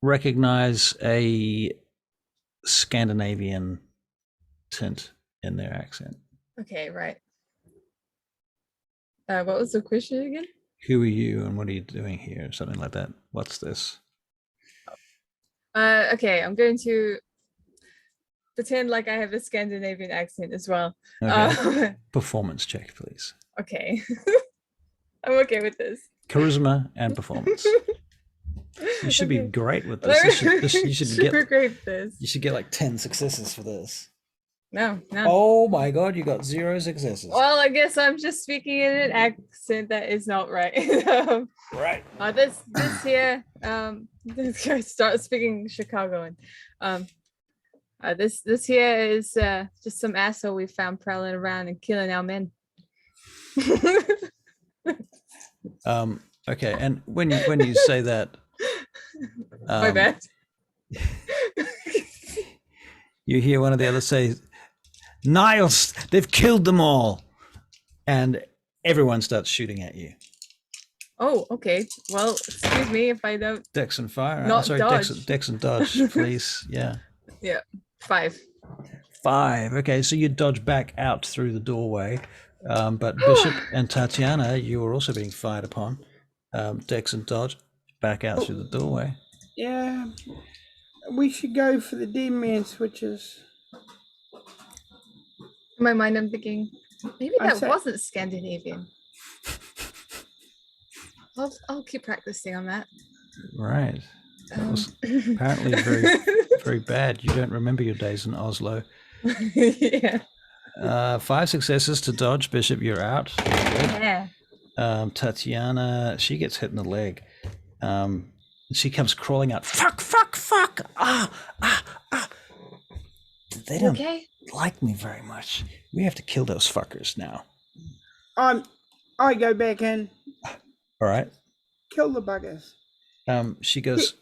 recognize a Scandinavian tint in their accent. Okay, right. What was the question again? Who are you and what are you doing here? Something like that. What's this? Okay, I'm going to pretend like I have a Scandinavian accent as well. Okay. Performance check, please. Okay. I'm okay with this. Charisma and performance. You should be Okay. great with this. You should Super get great with this. you should get like 10 successes for this. No. Oh my god, you got 0 successes. Well, I guess I'm just speaking in an accent that is not right. Right. This here, this guy start speaking Chicagoan. This here is just some asshole we found prowling around and killing our men. Okay, and when you say that, My bad. you hear one of the others say, "Niles, they've killed them all," and everyone starts shooting at you. Oh, okay. Well, excuse me if I don't. Dex and fire. Not Sorry, dodge. Dex and dodge, please. Yeah. Yeah, 5. 5. Okay, so you dodge back out through the doorway, but Bishop and Tatiana, you are also being fired upon. Dex and dodge back out through the doorway. Yeah. We should go for the dead man switches. In my mind, I'm thinking maybe I that said- wasn't Scandinavian. I'll keep practicing on that. Right. That was apparently very bad. You don't remember your days in Oslo. Yeah. 5 successes to dodge. Bishop, you're out. Yeah. Tatiana, she gets hit in the leg. She comes crawling out. Fuck. They don't like me very much. We have to kill those fuckers now. I go back in, All right. kill the buggers. She goes.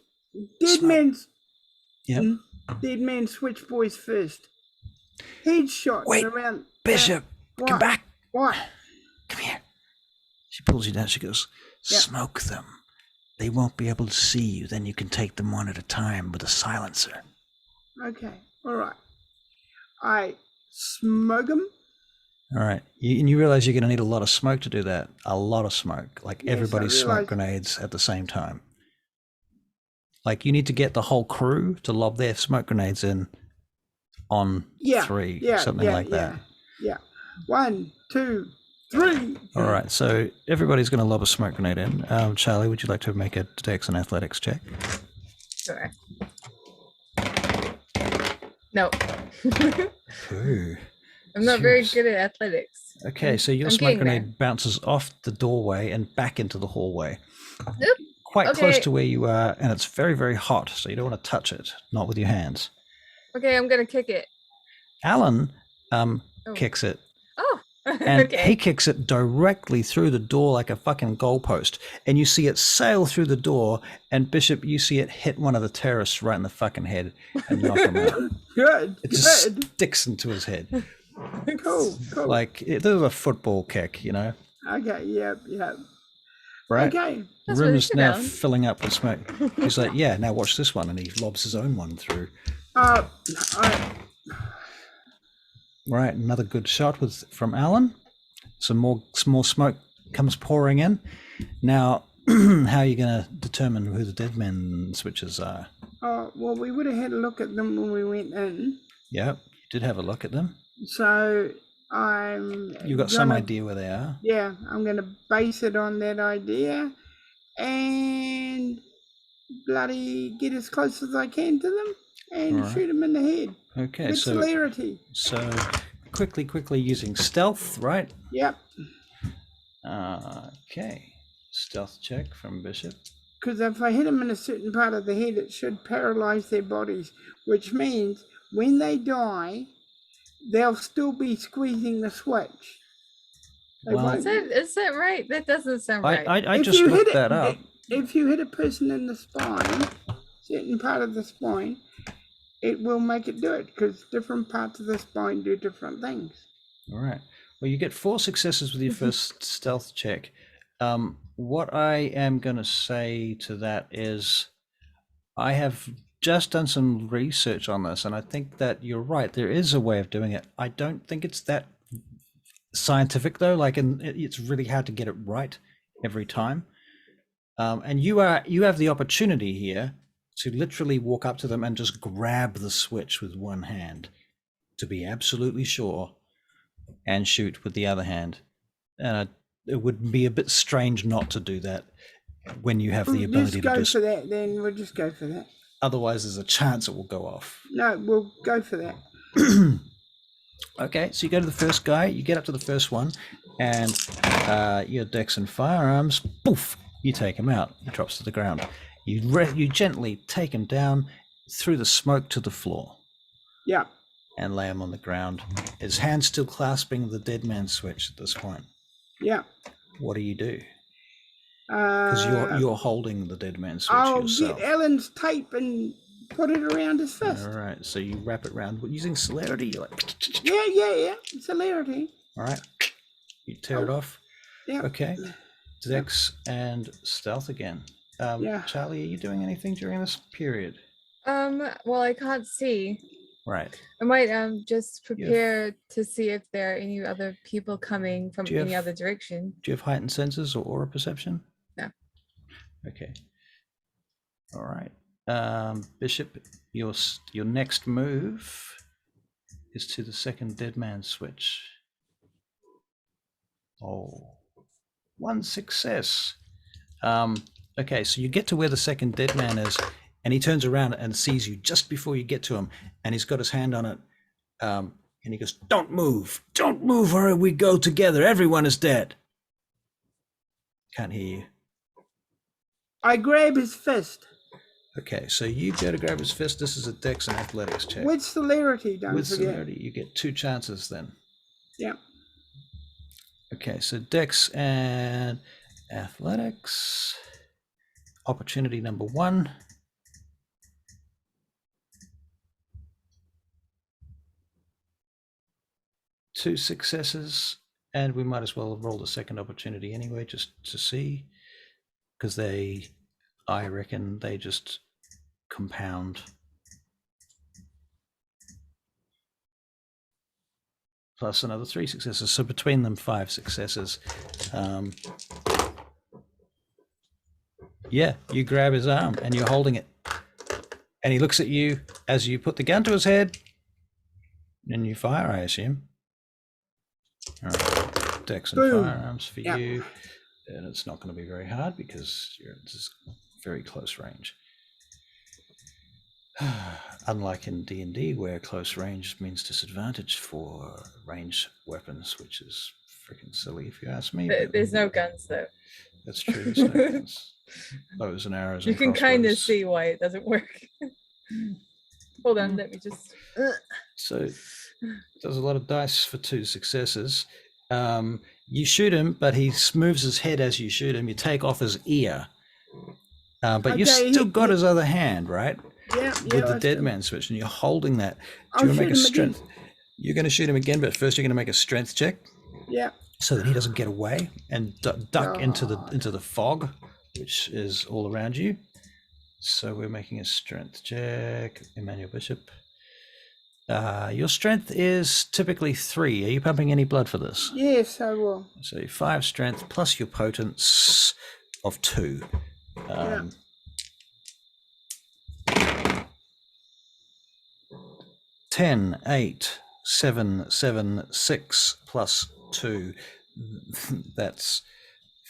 Dead man's. Yep. Dead man switch boys first. Headshot. Wait, around. Bishop, What? come back. What? Come here. She pulls you down. She goes, Yep. smoke them. They won't be able to see you. Then you can take them one at a time with a silencer. Okay. All right. I smoke them. All right. And you realize you're going to need a lot of smoke to do that. A lot of smoke. Like Yes, I everybody's smoke realize. grenades at the same time. Like you need to get the whole crew to lob their smoke grenades in on 3, something like that. Yeah. 1, 2, 3. All right. So everybody's going to lob a smoke grenade in. Charlie, would you like to make a Dex and Athletics check? Sure. No. Ooh. I'm not very Serious. good at athletics. Okay, so your I'm smoke getting there. grenade bounces off the doorway and back into the hallway. Oop. Quite close Okay. to where you are, and it's very, very hot, so you don't want to touch it, not with your hands. Okay, I'm gonna kick it. Alan kicks it, Oh, and okay. he kicks it directly through the door like a fucking goalpost, and you see it sail through the door, and Bishop, you see it hit one of the terrorists right in the fucking head and knock him out. Good. It just Good. sticks into his head. Cool. Like, this is a football kick, you know? Okay. Yep. Right? Okay. The That's room really is good, now Alan. filling up with smoke. He's like, yeah, now watch this one. And he lobs his own one through. I, Right, another good shot from Alan. Some more smoke comes pouring in. Now, how are you going to determine who the dead men switches are? well, we would have had a look at them when we went in. Yep, you did have a look at them. So You've got some idea where they are. Yeah, I'm going to base it on that idea and bloody get as close as I can to them and Alright. shoot them in the head. Okay, With celerity. so quickly using stealth, right? Yep. Okay, stealth check from Bishop. Because if I hit them in a certain part of the head, it should paralyze their bodies, which means when they die, they'll still be squeezing the switch. They Well- won't- Is that right? That doesn't sound right. I If just you hit looked it- that up. If you hit a person in the spine, certain part of the spine, it will make it do it because different parts of the spine do different things. All right. Well, you get 4 successes with your first stealth check. What I am going to say to that is I have just done some research on this, and I think that you're right. There is a way of doing it. I don't think it's that scientific though. Like, it's really hard to get it right every time. And you have the opportunity here to literally walk up to them and just grab the switch with one hand, to be absolutely sure, and shoot with the other hand. It would be a bit strange not to do that when you have the ability to Just go do. for that then. We'll just go for that. Otherwise, there's a chance it will go off. No, we'll go for that. Okay, so you go to the first guy, you get up to the first one, and your dex and firearms, poof, you take him out. He drops to the ground. You gently take him down through the smoke to the floor. Yeah. And lay him on the ground. His hand still clasping the dead man switch at this point. Yeah. What do you do? Because you're holding the dead man switch yourself. I'll get Alan's tape and put it around his fist. All right, so you wrap it around using celerity. You're like, yeah, celerity. All right, you tear it off. Yeah. Okay, dex and stealth again. Yeah. Charlie, are you doing anything during this period? Well, I can't see. Right. I might just prepare to see if there are any other people coming from any other direction. Do you have heightened senses or aura perception? No. Okay. All right. Bishop, your next move is to the second dead man switch. Oh, one success. Okay, so you get to where the second dead man is, and he turns around and sees you just before you get to him, and he's got his hand on it, and he goes, don't move, or we go together, everyone is dead. Can't hear you. I grab his fist. Okay, so you go to grab his fist. This is a dex and athletics check. With celerity, don't With forget. celerity, you get 2 chances then. Yeah. Okay, so dex and athletics. Opportunity number 1. Two successes, and we might as well roll the second opportunity anyway, just to see, because I reckon they just compound. Plus another 3 successes, so between them 5 successes. Yeah, you grab his arm and you're holding it, and he looks at you as you put the gun to his head, and you fire, I assume. All right, dex and firearms for you, and it's not going to be very hard because you're just very close range. Unlike in D&D, where close range means disadvantage for ranged weapons, which is freaking silly if you ask me. There's no guns though. That's true. There's no guns. Bows and arrows. You and can kind of crossbows. see why it doesn't work. Hold on, let me just. So it does a lot of dice for 2 successes. You shoot him, but he moves his head as you shoot him. You take off his ear, but you still got his other hand, right? Yeah. With the dead man switch, and you're holding that. Do you want to make a strength? You're going to shoot him again, but first you're going to make a strength check. Yeah. So that he doesn't get away and duck into the fog, which is all around you. So we're making a strength check, Emmanuel Bishop. Your strength is typically 3. Are you pumping any blood for this? Yes, I will. So 5 strength plus your potence of 2. 10, 8, 7, 7, 6 plus 2. That's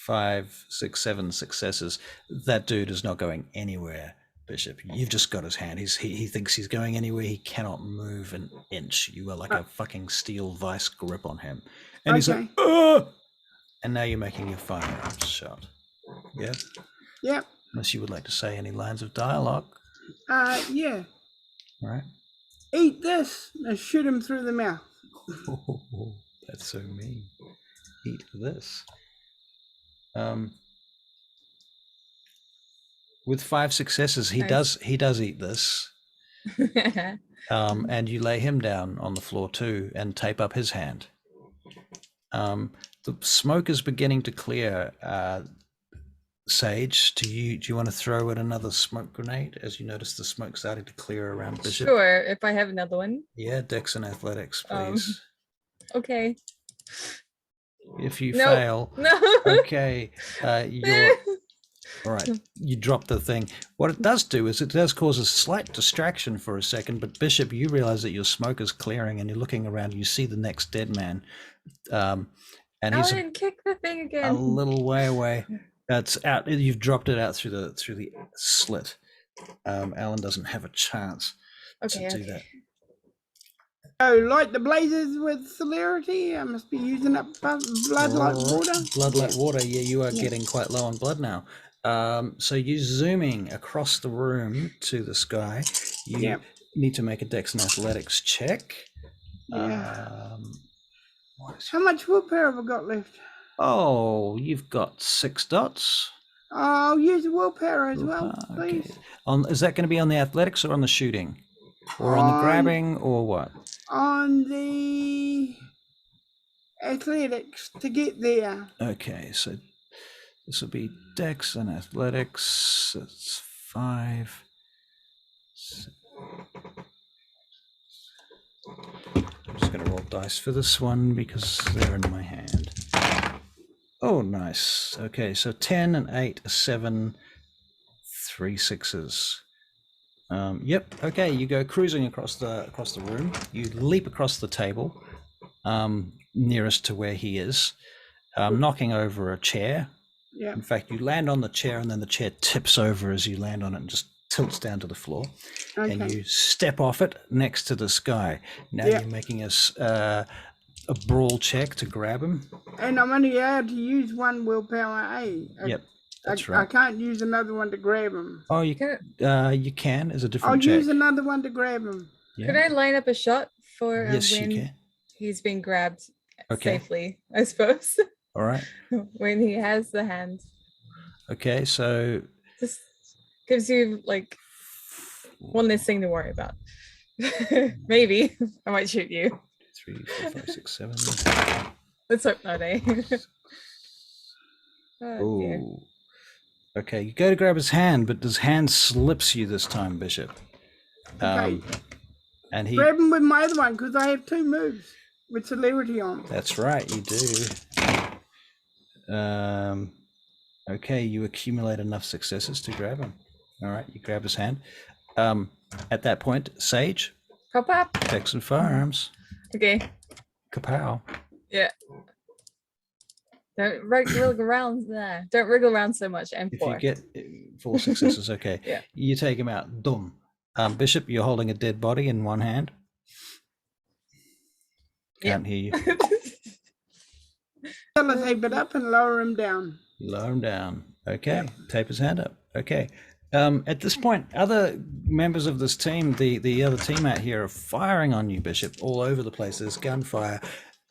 5, 6, 7 successes. That dude is not going anywhere, Bishop. You've just got his hand. He thinks he's going anywhere. He cannot move an inch. You are like a fucking steel vice grip on him. And he's like, oh! And now you're making your firearms shot. Yeah? Yeah. Unless you would like to say any lines of dialogue. Yeah. All right. Eat this and shoot him through the mouth. Oh, that's so mean. Eat this. With 5 successes, he does eat this. And you lay him down on the floor too and tape up his hand. The smoke is beginning to clear. Sage, do you want to throw in another smoke grenade as you notice the smoke starting to clear around Bishop? Sure, if I have another one. Yeah, dex and athletics, please. Okay. If you No. fail, No. okay, you're all right. You drop the thing. What it does do is it does cause a slight distraction for a second. But Bishop, you realize that your smoke is clearing, and you're looking around. You see the next dead man, and he's Alan, kick the thing a again. little way away. It's out. You've dropped it out through the slit. Alan doesn't have a chance to do that. Oh, light the blazes with celerity. I must be using up blood like water. Blood like water. Yeah, you are getting quite low on blood now. So you zooming across the room to the sky. You need to make a Dex and Athletics check. Yeah. How much willpower have I got left? Oh, you've got 6 dots. I'll use the willpower as well, please. Okay. Is that going to be on the athletics or on the shooting? Or on the grabbing or what? On the athletics to get there. Okay, so this will be Dex and Athletics. That's 5. I'm just going to roll dice for this one because they're in my hand. Oh, nice. Okay, so 10 and 8, 7, 3 6s. Yep. Okay, you go cruising across the room. You leap across the table, nearest to where he is, knocking over a chair. Yeah. In fact, you land on the chair, and then the chair tips over as you land on it and just tilts down to the floor. Okay. And you step off it next to the sky. Now you're making a brawl check to grab him. And I'm only allowed to use one willpower, Yep. That's right. I can't use another one to grab him. Oh, you can as a different check. I'll use another one to grab him. Yeah. Could I line up a shot for Yes, you when can. he's being grabbed Okay. safely, I suppose? All right. When he has the hand. Okay, so Just gives you like one less thing to worry about. Maybe I might shoot you. 3, 4, 5, 6, 7. Let's hope not, eh? Oh, dear. Ooh. Okay, you go to grab his hand, but his hand slips you this time, Bishop. Okay. And he. Grab him with my other one because I have 2 moves with celerity on. That's right, you do. Okay, you accumulate enough successes to grab him. All right, you grab his hand. At that point, Sage, Pop up. Dex and Firearms. Okay. Kapow. Yeah. Don't wriggle around there. Don't wriggle around so much. And If 4. you get 4 successes, okay. Yeah. You take him out. Dum. Bishop, you're holding a dead body in one hand. Can't hear you. I'll tape it up and lower him down. Lower him down. Okay. Tape his hand up. Okay. At this point, other members of this team, the other team out here, are firing on you, Bishop, all over the place. There's gunfire.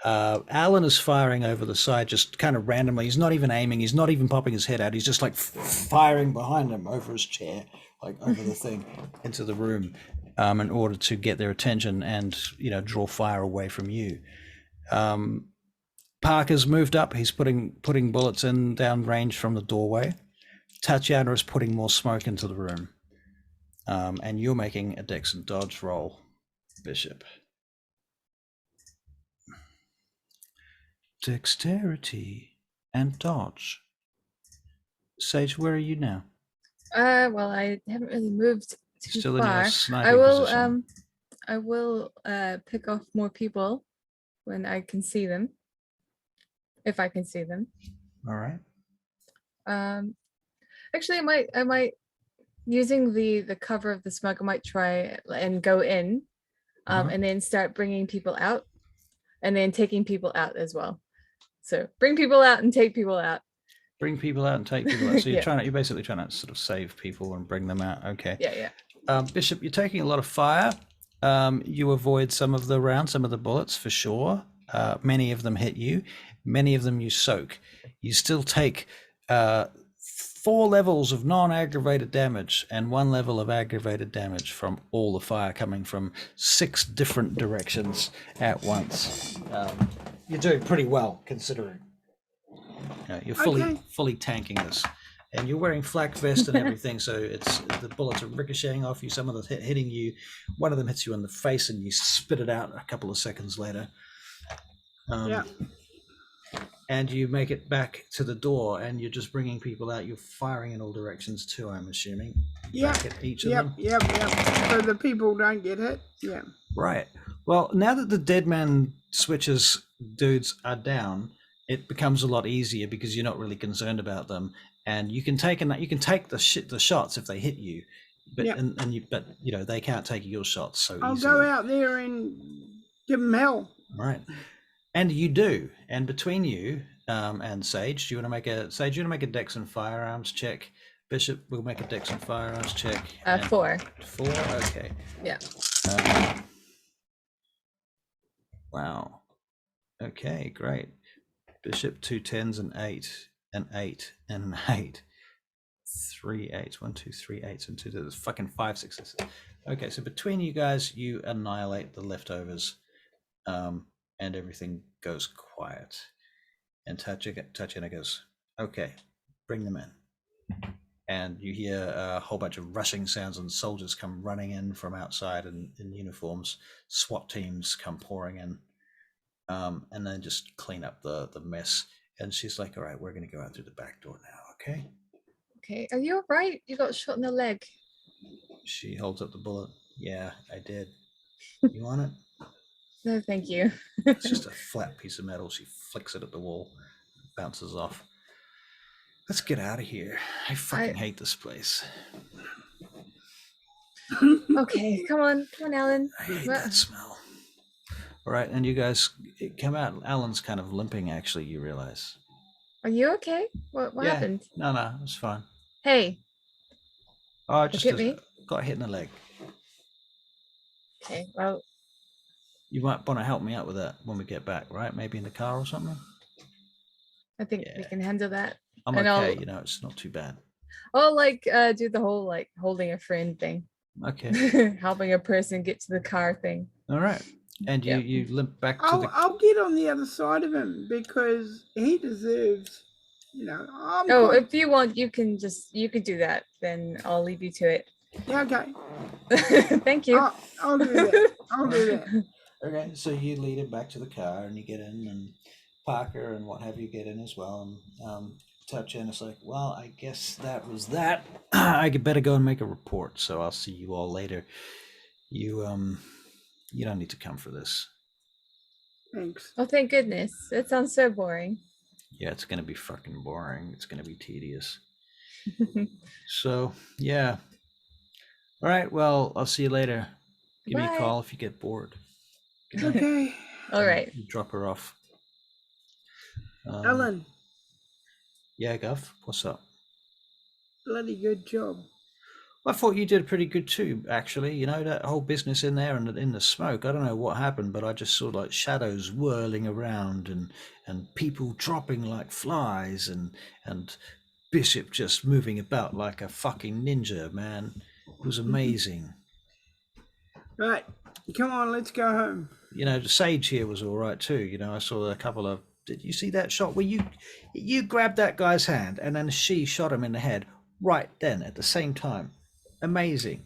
Alan is firing over the side, just kind of randomly. He's not even aiming. He's not even popping his head out. He's just like firing behind him over his chair, like over the thing into the room, in order to get their attention and, draw fire away from you. Parker's moved up. He's putting bullets in down range from the doorway. Tatiana is putting more smoke into the room. And you're making a Dex and Dodge roll, Bishop. Dexterity and dodge. Sage, where are you now? Well, I haven't really moved too Still in far. your sniping I will position. I will pick off more people when I can see them. If I can see them. All right. Actually I might using the cover of the smoke, I might try and go in and then start bringing people out and then taking people out as well. So bring people out and take people out. Bring people out and take people out. So you're Yeah. you're basically trying to sort of save people and bring them out. Okay. Yeah. Bishop, you're taking a lot of fire. You avoid some of the rounds, some of the bullets for sure. Many of them hit you. Many of them you soak. You still take 4 levels of non-aggravated damage and 1 level of aggravated damage from all the fire coming from 6 different directions at once. You're doing pretty well considering. You're fully tanking this, and you're wearing flak vest and everything, so it's the bullets are ricocheting off you. Some of them hitting you. One of them hits you in the face, and you spit it out a couple of seconds later. and you make it back to the door, and you're just bringing people out. You're firing in all directions too, I'm assuming. Yep. Back at each of Yep. them. Yep. So the people don't get hit. Yeah. Right. Well, now that the dead man switches dudes are down, it becomes a lot easier because you're not really concerned about them, and you can take the shots if they hit you, but Yep. but you know they can't take your shots so I'll easily. go out there and give them hell. Right. And you do. And between you and Sage, do you want to make a Dex and firearms check? Bishop will make a Dex and firearms check. 4. 4. Okay. Yeah. Wow. Okay, great. Bishop 2 10s and 8 and 8 and an 8. 3 8s. 1 2 3 8s and 2. There's fucking 5 successes. Okay, so between you guys, you annihilate the leftovers, and everything goes quiet. And Tatiana goes, "Okay, bring them in." And you hear a whole bunch of rushing sounds, and soldiers come running in from outside in uniforms. SWAT teams come pouring in, and then just clean up the mess. And she's like, "All right, we're going to go out through the back door now, okay?" Okay. Are you all right? You got shot in the leg. She holds up the bullet. "Yeah, I did. You want it?" No, thank you. It's just a flat piece of metal. She flicks it at the wall, bounces off. "Let's get out of here. I fucking hate this place. Okay, come on, Alan. I hate that smell." All right, and you guys come out. Alan's kind of limping, actually, you realize. Are you okay? What Yeah. happened? No, it's fine. Hey. Oh, I just hit me? got hit in the leg. Okay, well. You might want to help me out with that when we get back, right? Maybe in the car or something? I think we can handle that. I'm okay, it's not too bad. I'll do the whole holding a friend thing. Okay. Helping a person get to the car thing. All right. And you limp back to the... I'll get on the other side of him because he deserves, if you want, you can do that. Then I'll leave you to it. Yeah, okay. Thank you. I'll do that. Okay, so you lead him back to the car and you get in, and Parker and what have you get in as well, and Tatiana's like, "Well, I guess that was that. I better go and make a report, so I'll see you all later. You don't need to come for this." Thanks. Oh, thank goodness. It sounds so boring. Yeah, it's going to be fucking boring. It's going to be tedious. So, yeah. All right, well, I'll see you later. Give me a call if you get bored. Okay. All right. You drop her off. Alan. Yeah, Gov, what's up? Bloody good job. I thought you did pretty good too, actually. That whole business in there and in the smoke. I don't know what happened, but I just saw like shadows whirling around and people dropping like flies and Bishop just moving about like a fucking ninja, man. It was amazing. Right, come on, let's go home. Sage here was all right too. I saw a couple of... Did you see that shot where you grabbed that guy's hand and then she shot him in the head right then at the same time? Amazing.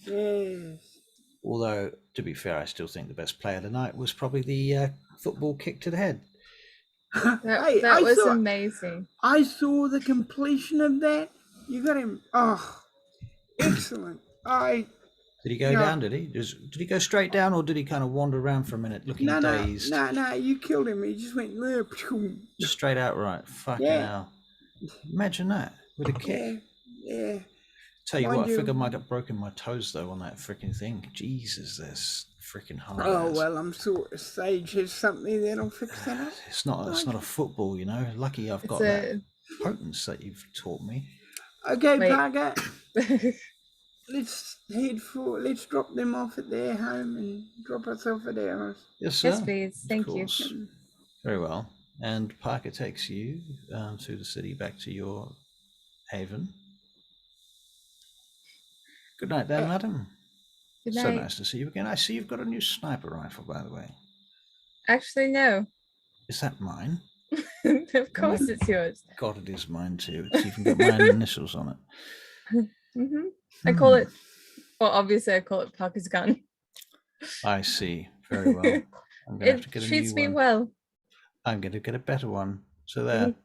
Yes. Although, to be fair, I still think the best play of the night was probably the football kick to the head. That was amazing. I saw the completion of that. You got him. Oh, excellent. Did he go down, did he? Did he go straight down, or did he kind of wander around for a minute looking dazed? No, you killed him. He just went... Just straight out right. Fucking hell. Imagine that, with a kick. Yeah. Tell you what, I think I might have broken my toes, though, on that freaking thing. Jesus, that's freaking hard. Oh, well, I'm sure Sage has something that'll fix that up. It's not a football, Lucky I've got that potence that you've taught me. Okay, Parker. Let's drop them off at their home and drop us off at ours. Yes, sir. Yes, please. Thank you. Very well. And Parker takes you through the city back to your haven. Good night then, madam. Good night. So nice to see you again. I see you've got a new sniper rifle, by the way. Actually, no. Is that mine? Of course it's yours. God, it is mine too. It's even got my initials on it. Mm-hmm. I call it... Well, obviously I call it Parker's gun. I see. Very well. I'm gonna have to get a treats new me one. well. I'm going to get a better one. So there. Mhm.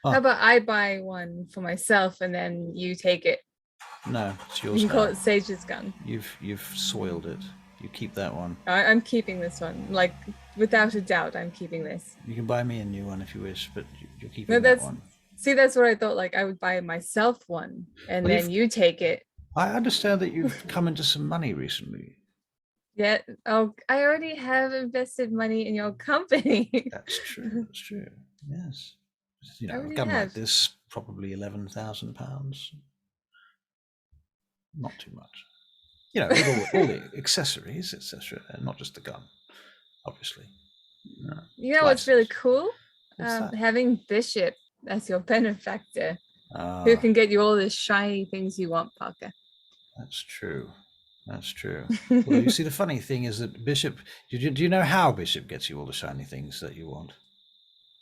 How about I buy one for myself and then you take it? No, it's You yours can call now. it Sage's gun. You've soiled it. You keep that one. I'm keeping this one. Like, without a doubt, I'm keeping this. You can buy me a new one if you wish, but you're keeping No, that that's one. see, that's what I thought. Like, I would buy myself one, and Well, then you take it. I understand that you've come into some money recently. Yeah. Oh, I already have invested money in your company. That's true. That's true. Yes. You I know, a already gun like have. this, probably £11,000. Not too much. You know, with all the accessories, etc., and not just the gun, obviously. You know what's really License. cool? What's that? Having Bishop as your benefactor, who can get you all the shiny things you want, Parker. That's true. That's true. Although you see, the funny thing is that Bishop. Do you know how Bishop gets you all the shiny things that you want?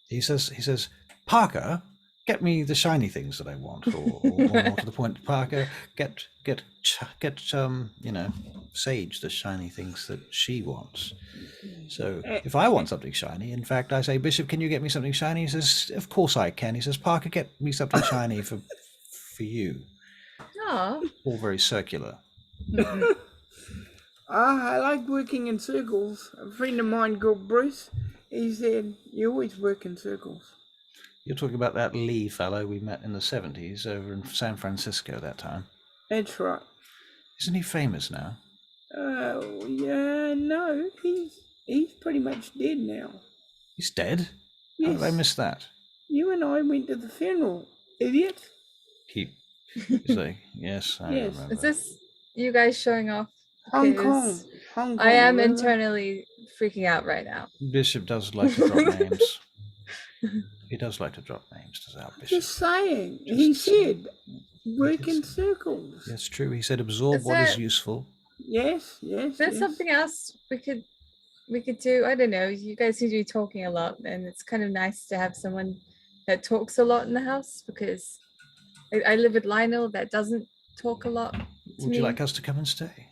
He says, Parker, get me the shiny things that I want, or more to the point, Parker, get Sage the shiny things that she wants. So if I want something shiny, in fact, I say, Bishop, can you get me something shiny? He says, of course I can. He says, Parker, get me something shiny for you. Oh. All very circular. I like working in circles. A friend of mine called Bruce, he said, you always work in circles. You're talking about that Lee fellow we met in the 70s over in San Francisco that time. That's right. Isn't he famous now? Yeah, no, he's pretty much dead now. He's dead? Yes. How did I miss that? You and I went to the funeral, idiot. He's like, yes, I remember. Is this you guys showing off? Hong Kong. I am remember? internally freaking out right now. Bishop does like to drop names. He does like to drop names, does our Bishop? Just saying. He said, work in circles. That's true. He said, absorb what is useful. Yes. There's something else we could do. I don't know. You guys seem to be talking a lot, and it's kind of nice to have someone that talks a lot in the house, because I live with Lionel that doesn't talk a lot. Would you like us to come and stay?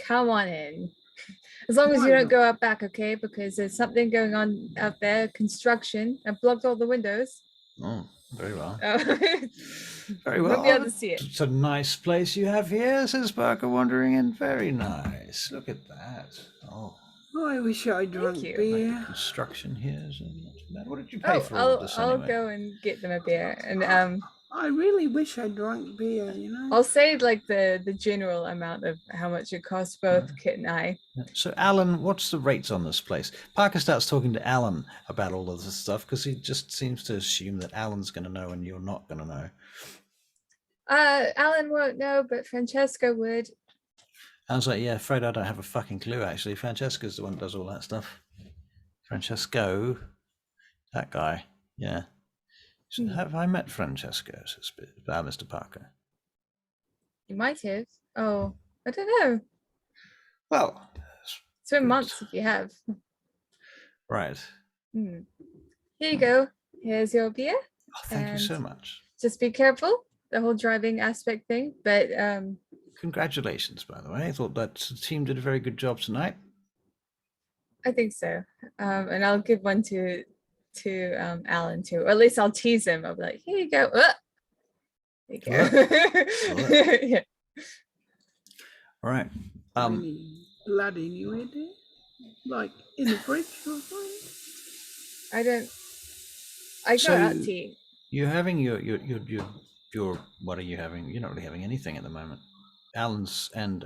Come on in. As long as you don't go out back, okay? Because there's something going on out there, construction. I've blocked all the windows. Oh, very well. Very well. Won't be able to see it. It's a nice place you have here, says Parker, wandering in. Very nice. Look at that. Oh. I wish I drank beer. Like the construction here is not too bad. What did you pay for all of this anyway? I'll go and get them a beer. And I really wish I drank beer, you know. I'll say like the general amount of how much it costs both Kit and I. So Alan, what's the rates on this place? Parker starts talking to Alan about all of this stuff because he just seems to assume that Alan's going to know and you're not going to know. Alan won't know, but Francesca would. I was like, yeah, afraid I don't have a fucking clue, actually. Francesca's the one that does all that stuff. Francesco, that guy, yeah. So have I met Francesco, Mr. Parker? You might have. Oh, I don't know. Well, it's been months if you have. Right. Here you go. Here's your beer. Oh, thank you so much. Just be careful, the whole driving aspect thing, but congratulations, by the way. I thought that the team did a very good job tonight. I think so. And I'll give one to Alan too. Or at least I'll tease him. I'll be like, here you go. There you go. Yeah. All right. Any blood anywhere there? Like in the fridge or something? I go out to eat. You're having your what are you having? You're not really having anything at the moment. Alan's and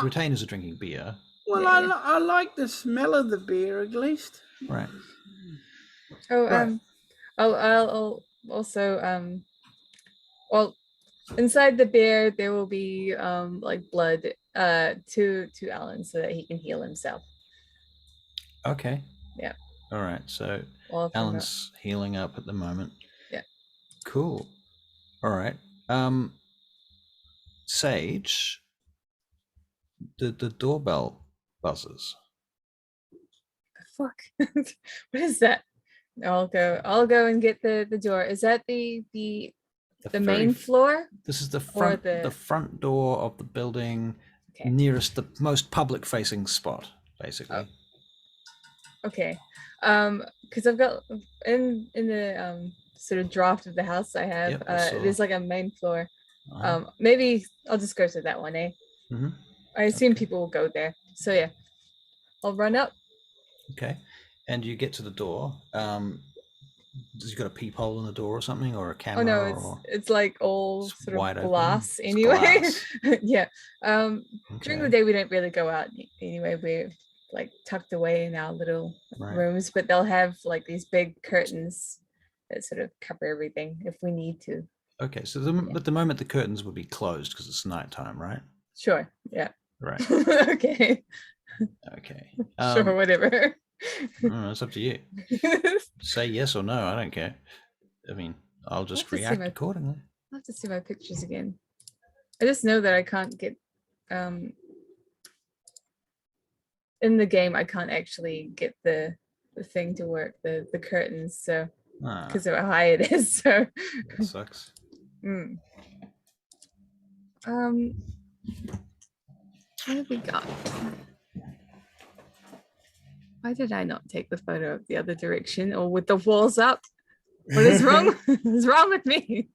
retainers are drinking beer. Well, yeah. I like the smell of the beer at least. Right. Oh, right. I'll also well, inside the beer there will be like blood to Alan so that he can heal himself. Okay. Yeah. All right. So Alan's healing up at the moment. Yeah. Cool. All right. Sage, the doorbell buzzes. Fuck. What is that? I'll go and get the door. Is that the main floor? This is the front door of the building, nearest the most public facing spot, basically. Okay. Because I've got in the sort of draft of the house I have, Yep, I saw. there's like a main floor. Uh-huh. Maybe I'll just go to that one, eh? Mm-hmm. I assume Okay. people will go there. So yeah, I'll run up. Okay. And you get to the door. Does you got a peephole in the door or something, or a Oh no, camera, or it's like all it's sort of wide open? glass It's anyway. glass. Yeah. During the Okay. day we don't really go out anyway. We're like tucked away in our little Right. rooms, but they'll have like these big curtains that sort of cover everything if we need to. Okay. So at the moment the curtains would be closed because it's nighttime, right? Sure. Yeah. Right. Okay. Okay. Sure. Whatever. It's up to you. Say yes or no. I don't care. I mean, I'll just to see react my- accordingly. I'll have to see my pictures again. I just know that I can't get in the game I can't actually get the thing to work, the curtains, so because of how high it is. So that sucks. What have we got? Why did I not take the photo of the other direction or with the walls up? What is wrong? What's wrong with me?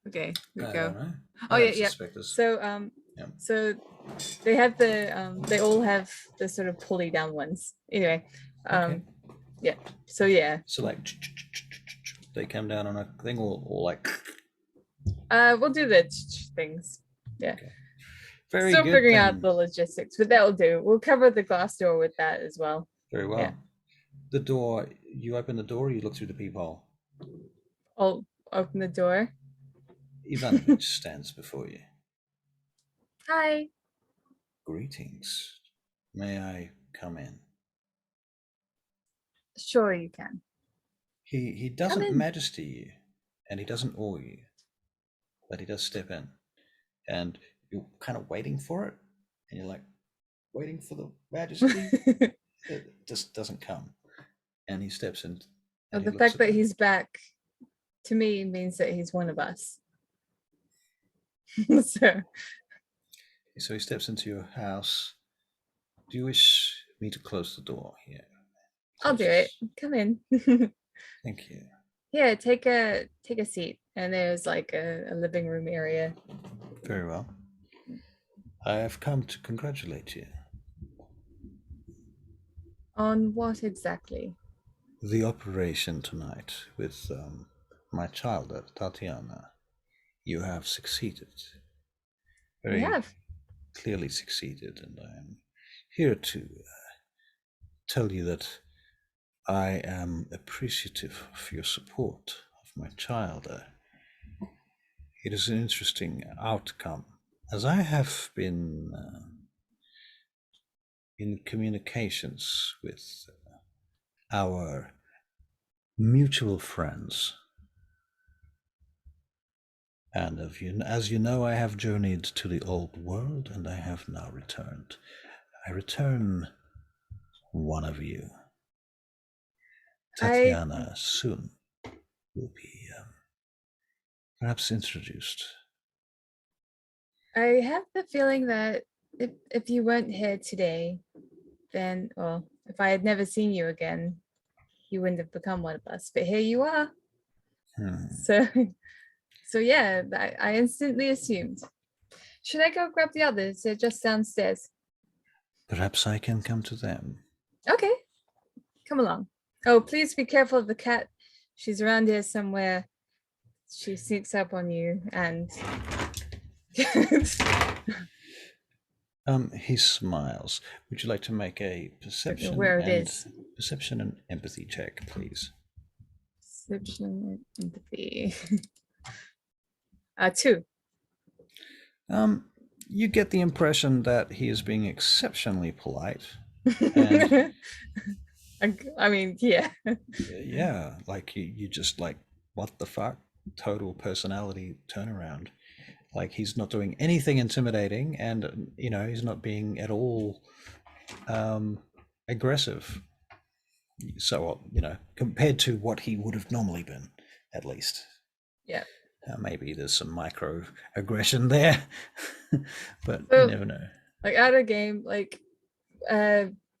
Okay, here we go. Oh yeah. So so they have they all have the sort of pulley down ones. Anyway, yeah. So yeah. So like they come down on a thing, or like. We'll do the things. Yeah. Okay. Very Still good. figuring out the logistics, but that'll do. We'll cover the glass door with that as well. Very well. Yeah. The door. You open the door, or you look through the peephole? I'll open the door. Ivanovich stands before you. Hi. Greetings. May I come in? Sure, you can. He doesn't majesty you, and he doesn't awe you, but he does step in, and you're kind of waiting for it, and you're like waiting for the majesty. It just doesn't come, and he steps in. The fact that he's back to me means that he's one of us. So he steps into your house. Do you wish me to close the door here? I'll do it. Come in. Thank you. Yeah, take a seat. And there's like a living room area. Very well. I have come to congratulate you. On what exactly? The operation tonight with my child, Tatiana. You have succeeded. Very clearly succeeded, and I am here to tell you that I am appreciative of your support of my child. It is an interesting outcome, as I have been in communications with our mutual friends. And as you know, I have journeyed to the old world, and I have now returned. I return one of you. Tatiana soon will be perhaps introduced. I have the feeling that if you weren't here today, then, well, if I had never seen you again, you wouldn't have become one of us. But here you are. So yeah, I instantly assumed. Should I go grab the others? They're just downstairs. Perhaps I can come to them. Okay, come along. Oh, please be careful of the cat. She's around here somewhere. She sneaks up on you and... He smiles. Would you like to make a perception perception and empathy check, please? Perception and empathy. 2. You get the impression that he is being exceptionally polite. And I mean, yeah. Yeah, like you just like, what the fuck? Total personality turnaround. Like he's not doing anything intimidating, and he's not being at all aggressive. So compared to what he would have normally been, at least. Yeah. Maybe there's some micro aggression there, but you never know. Like out of game, like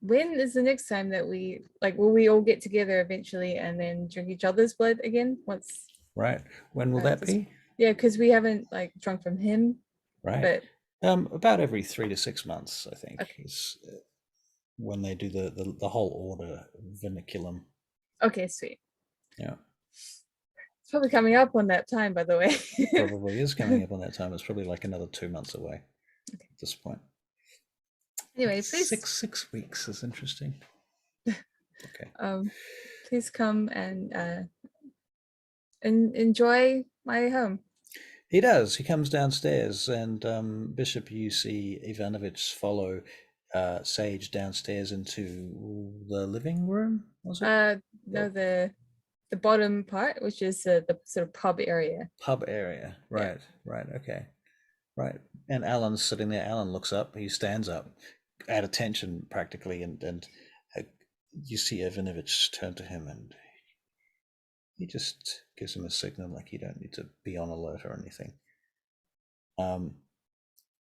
when is the next time that we will we all get together eventually and then drink each other's blood again once? Right. When will that be? Yeah, because we haven't like drunk from him. Right. But about every 3 to 6 months, I think, Okay. is when they do the whole order vernaculum. Okay, sweet. Yeah. It's probably coming up on that time, by the way. Probably is coming up on that time. It's probably like another 2 months away at this point. Anyway, please six weeks is interesting. Okay. Please come and enjoy my home. He does. He comes downstairs, and Bishop, you see Ivanovich follow Sage downstairs into the living room. Was it? No, the bottom part, which is the sort of pub area. Pub area. Right. Yeah. Right. Okay. Right. And Alan's sitting there. Alan looks up. He stands up, at attention practically, and you see Ivanovich turn to him, and he just gives him a signal like you don't need to be on alert or anything.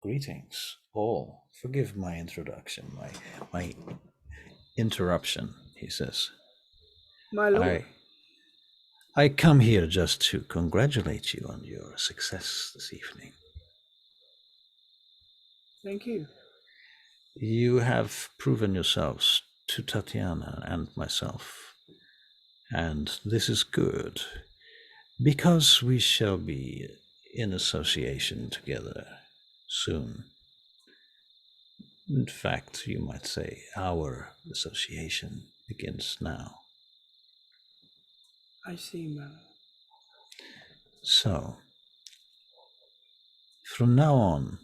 Greetings, all. Forgive my introduction, my interruption, he says. My lord. I come here just to congratulate you on your success this evening. Thank you. You have proven yourselves to Tatiana and myself, and this is good, because we shall be in association together soon. In fact, you might say our association begins now. I see, my lord. So, from now on,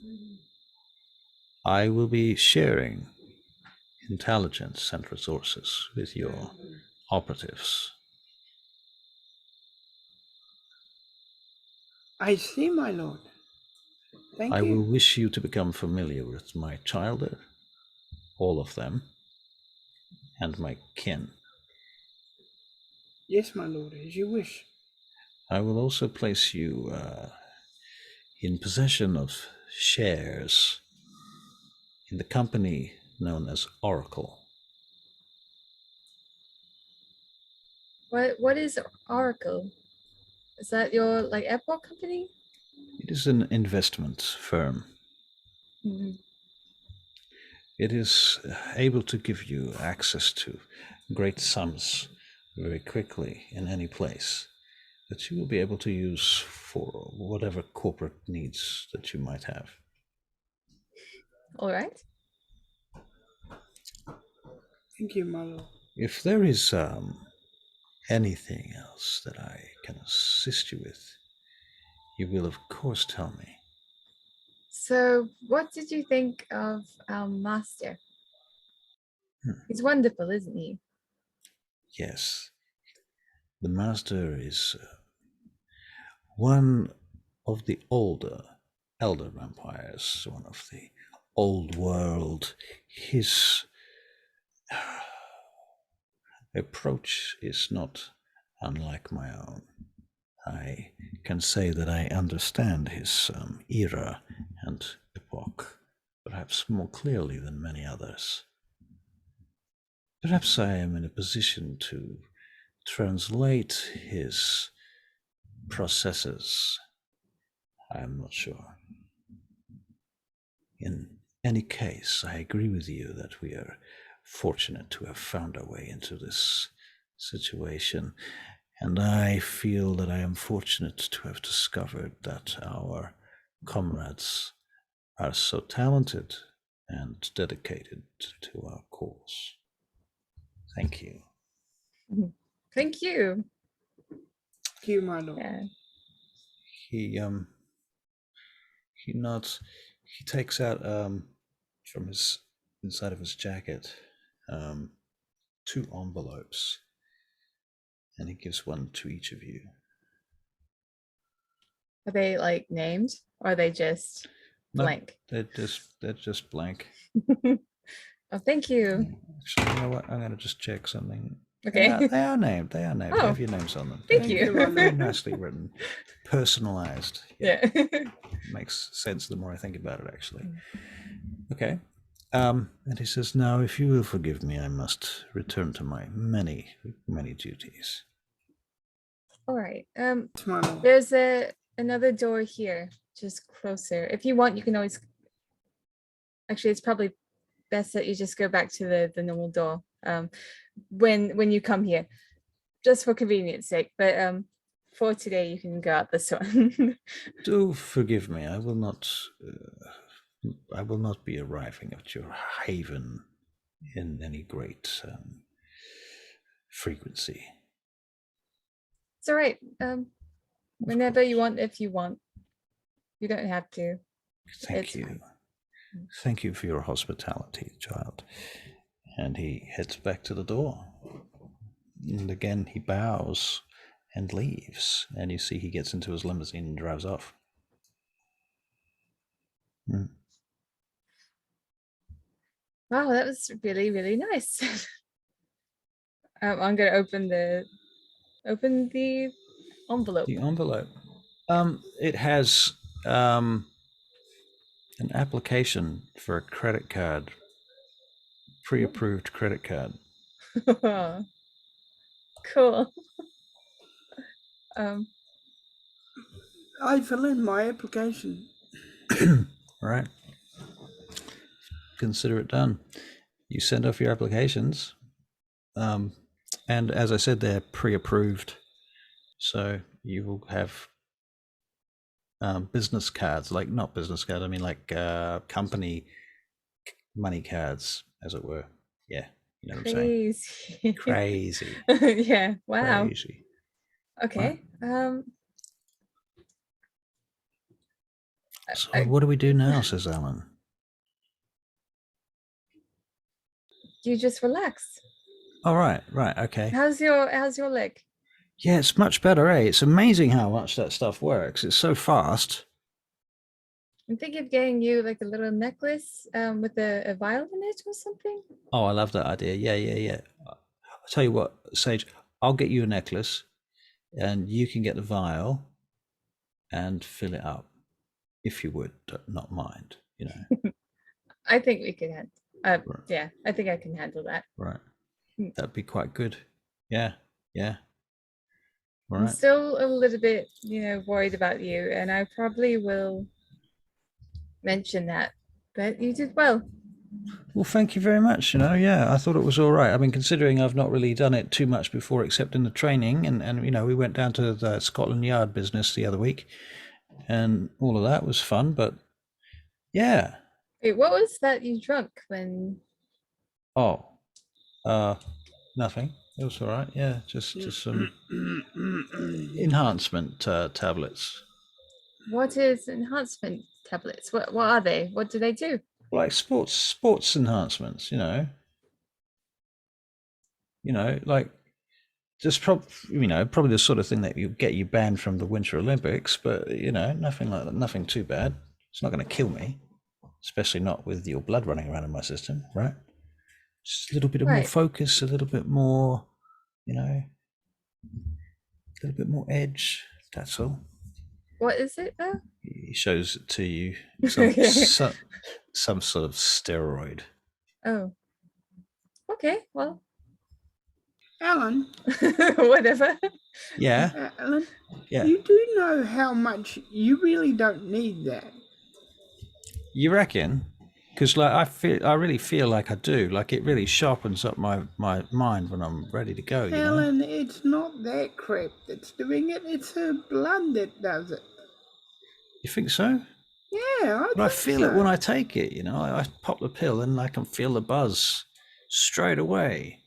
I will be sharing intelligence and resources with your operatives. I see, my lord. Thank you. I will wish you to become familiar with my childhood, all of them, and my kin. Yes, my lord, as you wish. I will also place you in possession of shares in the company known as Oracle. What is Oracle? Is that your like airport company? It is an investment firm. Mm-hmm. It is able to give you access to great sums very quickly in any place that you will be able to use for whatever corporate needs that you might have. All right. Thank you, my lord. If there is anything else that I can assist you with, you will of course tell me. So, what did you think of our master? He's wonderful, isn't he? Yes. The master is one of the elder vampires, one of the old world. His approach is not unlike my own. I can say that I understand his era and epoch, perhaps more clearly than many others. Perhaps I am in a position to translate his processes. I am not sure. In any case, I agree with you that we are fortunate to have found our way into this situation, and I feel that I am fortunate to have discovered that our comrades are so talented and dedicated to our cause. Thank you. Thank you. Thank you, my lord. Yeah. He nods. He takes out from his inside of his jacket 2 envelopes, and he gives one to each of you. Are they like named, or are they just blank? No, they're just blank. Oh, thank you. Actually, you know what? I'm going to just check something. Okay. They are named. They Oh, have your names on them. Thank you. Very nicely written, personalized. Yeah. Makes sense the more I think about it, actually. Okay. And he says, "Now, if you will forgive me, I must return to my many, many duties." All right. Smile. There's another door here, just closer. If you want, you can always. Actually, it's probably best that you just go back to the normal door. When you come here, just for convenience sake. But for today, you can go out this one. Do forgive me. I will not. I will not be arriving at your haven in any great frequency. It's all right. Whenever you want, if you want. You don't have to. Thank It's you. fine. Thank you for your hospitality, child. And he heads back to the door. And again, he bows and leaves. And you see he gets into his limousine and drives off. Wow, that was really, really nice. I'm gonna open the envelope. The envelope. It has an application for a credit card, pre-approved credit card. Cool. I fill in my application. All right. Consider it done. You send off your applications, and as I said, they're pre-approved, so you will have business cards, like not business cards. I mean, like company money cards, as it were. Yeah, you know what I'm saying. Crazy. Crazy. Yeah. Wow. Crazy. Okay. So what do we do now? Says Alan. You just relax. All right. Okay. How's your leg? Yeah, it's much better, eh? It's amazing how much that stuff works. It's so fast. I'm thinking of getting you like a little necklace with a vial in it or something. Oh, I love that idea. Yeah. I'll tell you what, Sage, I'll get you a necklace and you can get the vial and fill it up, if you would not mind, you know. I think we can handle. Right. Yeah, I think I can handle that. Right. That'd be quite good. Yeah. I'm Right. still a little bit, worried about you, and I probably will mention that. But you did well. Well, thank you very much. Yeah, I thought it was all right. I mean, considering I've not really done it too much before, except in the training, and we went down to the Scotland Yard business the other week, and all of that was fun. But yeah. Wait, what was that you drunk when? Oh, nothing. It was all right. Yeah, just some enhancement tablets. What is enhancement tablets? What are they? What do they do? Like sports enhancements. Like just probably the sort of thing that you get you banned from the Winter Olympics. But nothing like that. Nothing too bad. It's not going to kill me, especially not with your blood running around in my system, right? Just a little bit of more focus, a little bit more, a little bit more edge. That's all. What is it though? He shows it to you. Some sort of steroid. Oh. Okay, well. Alan. Whatever. Yeah. Alan. Yeah. You do know how much you really don't need that. You reckon? Because I really feel like I do. Like it really sharpens up my mind when I'm ready to go. Alan, it's not that crap that's doing it. It's her blood that does it. You think so? Yeah, I feel it when I take it. I pop the pill and I can feel the buzz straight away.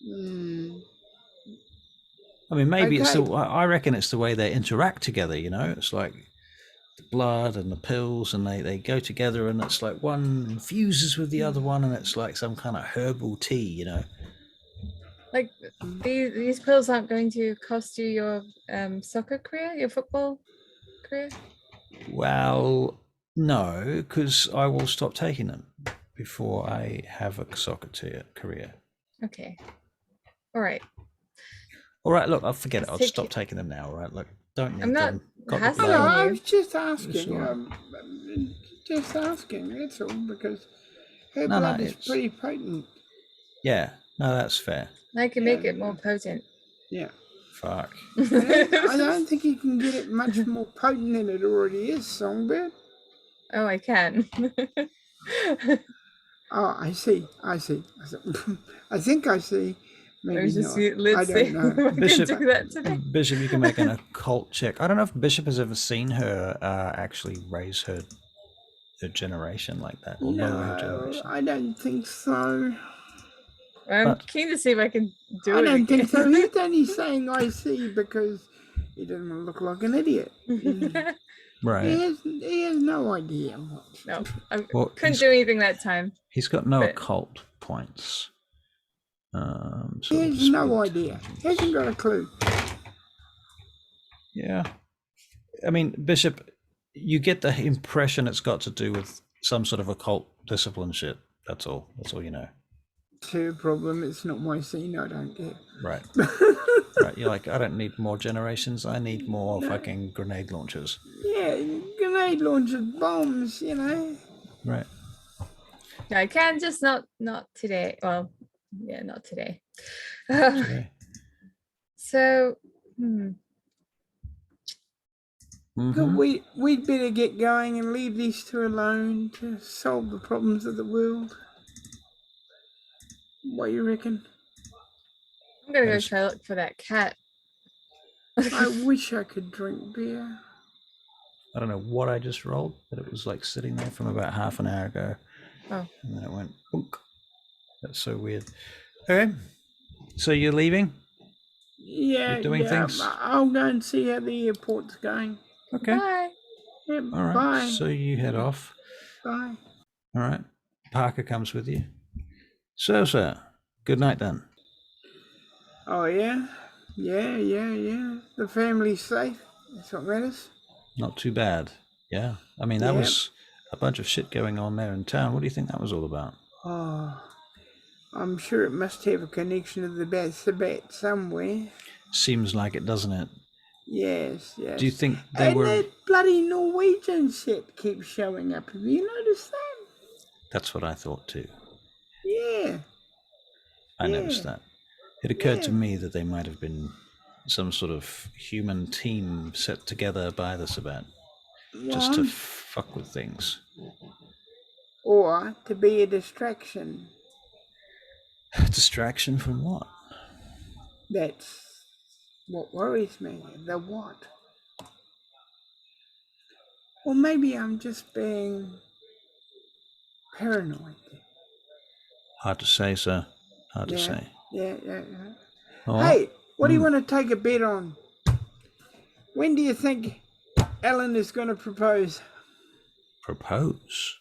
I mean, maybe it's I reckon it's the way they interact together. It's like the blood and the pills, and they go together, and it's like one infuses with the other one, and it's like some kind of herbal tea. Like these pills aren't going to cost you your soccer career, your football career? Well, no, because I will stop taking them before I have a soccer career. Okay. All right. Look, I'll forget it. I'll stop taking them now. All right. Look, don't need them. I was just asking. Just asking. That's all, because Her No, blood no, is it's pretty potent. yeah. No, that's fair. I can make it more potent. Yeah. Fuck. I don't think you can get it much more potent than it already is, Songbird. Oh, I can. Oh, I see. I think I see. Maybe not. I Let's see don't know. if I can Bishop, do that today. Bishop, you can make an occult check. I don't know if Bishop has ever seen her actually raise her generation like that, or lower her No, generation. I don't think so. I'm But- keen to see if I can do I it don't think so. again. He's only saying I see because he doesn't want to look like an idiot. Right. He has no idea what. No, I Well, couldn't do anything that time. He's got no But- occult points. So He has just no read- idea. He hasn't got a clue. Yeah. I mean, Bishop, you get the impression it's got to do with some sort of occult discipline shit. That's all. That's all you know. It's her problem. It's not my scene. I don't care. Right. Right. You're like, I don't need more generations. I need more fucking grenade launchers. Yeah, grenade launchers, bombs, you know. Right. No, I can just not today. Well, yeah, not today. Today. So, But Mhm. we'd better get going and leave these two alone to solve the problems of the world. What do you reckon? I'm gonna go Yes. try to look for that cat. I wish I could drink beer. I don't know what I just rolled, but it was like sitting there from about half an hour ago. Oh. And then it went, boonk. That's so weird. Okay. So you're leaving? Yeah, You're doing things? I'll go and see how the airport's going. Okay. Bye. Yeah, All right. bye. So you head off. Bye. All right. Parker comes with you. So, sir, good night then. Oh, yeah? Yeah. The family's safe. That's what matters. Not too bad. Yeah. I mean, that Yeah. was a bunch of shit going on there in town. What do you think that was all about? Oh, I'm sure it must have a connection to the Sabat somewhere. Seems like it, doesn't it? Yes. Do you think they And were... that bloody Norwegian shit keeps showing up. Have you noticed that? That's what I thought too. Yeah. I noticed that. It occurred to Yeah. me that they might have been some sort of human team set together by the Sabat just to One. fuck with things. Or to be a distraction. Distraction from what? That's what worries me. The what? Or maybe I'm just being paranoid. Hard to say, sir. Hard to Yeah. say. Yeah. Oh, Hey, what do you want to take a bet on? When do you think Ellen is going to propose? propose?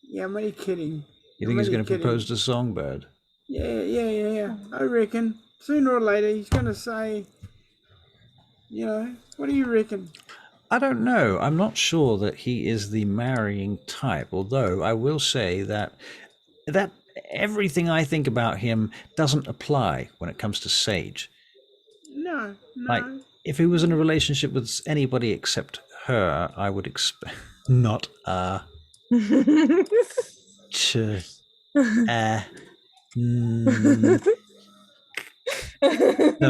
Yeah, I'm only kidding. You think he's going to propose to Songbird? Yeah. I reckon sooner or later he's going to say, you know, what do you reckon? I don't know. I'm not sure that he is the marrying type, although I will say that everything I think about him doesn't apply when it comes to Sage. No. Like, if he was in a relationship with anybody except her, I would expect not not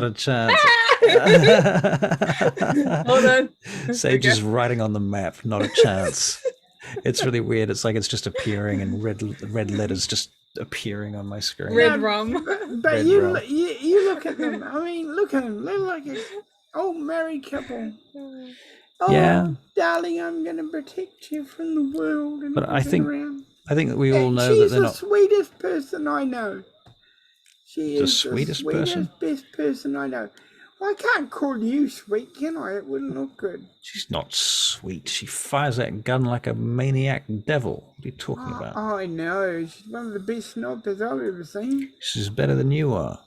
a chance. Hold on. Sage is writing on the map, not a chance. It's really weird. It's like it's just appearing in red letters, just appeering on my screen. Red rum. But Red you, rum. you look at them. I mean, look at them. They're like an old married couple. Oh, Yeah. darling, I'm going to protect you from the world. And But I looking think around. I think that we all know that She's they're the not sweetest person I know. She the is sweetest the person. best person I know. Well, I can't call you sweet, can I? It wouldn't look good. She's not sweet. She fires that gun like a maniac devil. What are you talking about? I know. She's one of the best snipers I've ever seen. She's better than you are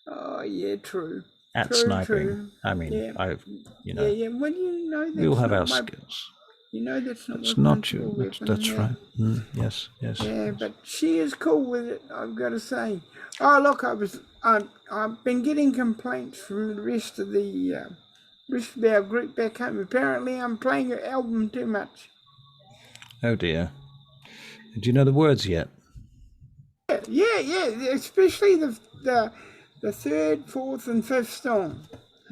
Oh, yeah, true. at True, sniping. true. I mean, Yeah. you know, Yeah. Well, you know that's we all have not our my, skills. You know that's not That's my not principal you. That's weapon, yeah. right. Yes. Yeah, but she is cool with it, I've got to say. Oh, look, I've been getting complaints from the rest of our group back home. Apparently, I'm playing her album too much. Oh dear. Do you know the words yet? Yeah, especially the third, fourth, and fifth song.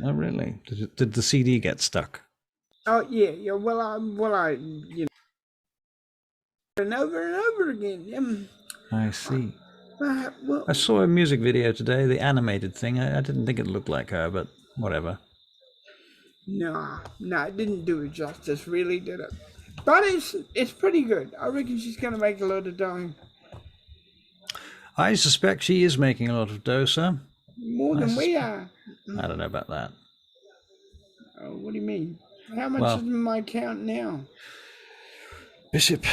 Oh, really? Did the CD get stuck? Oh yeah. Well, I and over again. I see. Well, I saw a music video today, the animated thing. I didn't think it looked like her, but whatever. no, it didn't do it justice. Really, did it? But it's pretty good. I reckon she's gonna make a lot of dough. I suspect she is making a lot of dough, sir. More than we are. I don't know about that. Oh, what do you mean? How much Well, is in my account now? Bishop,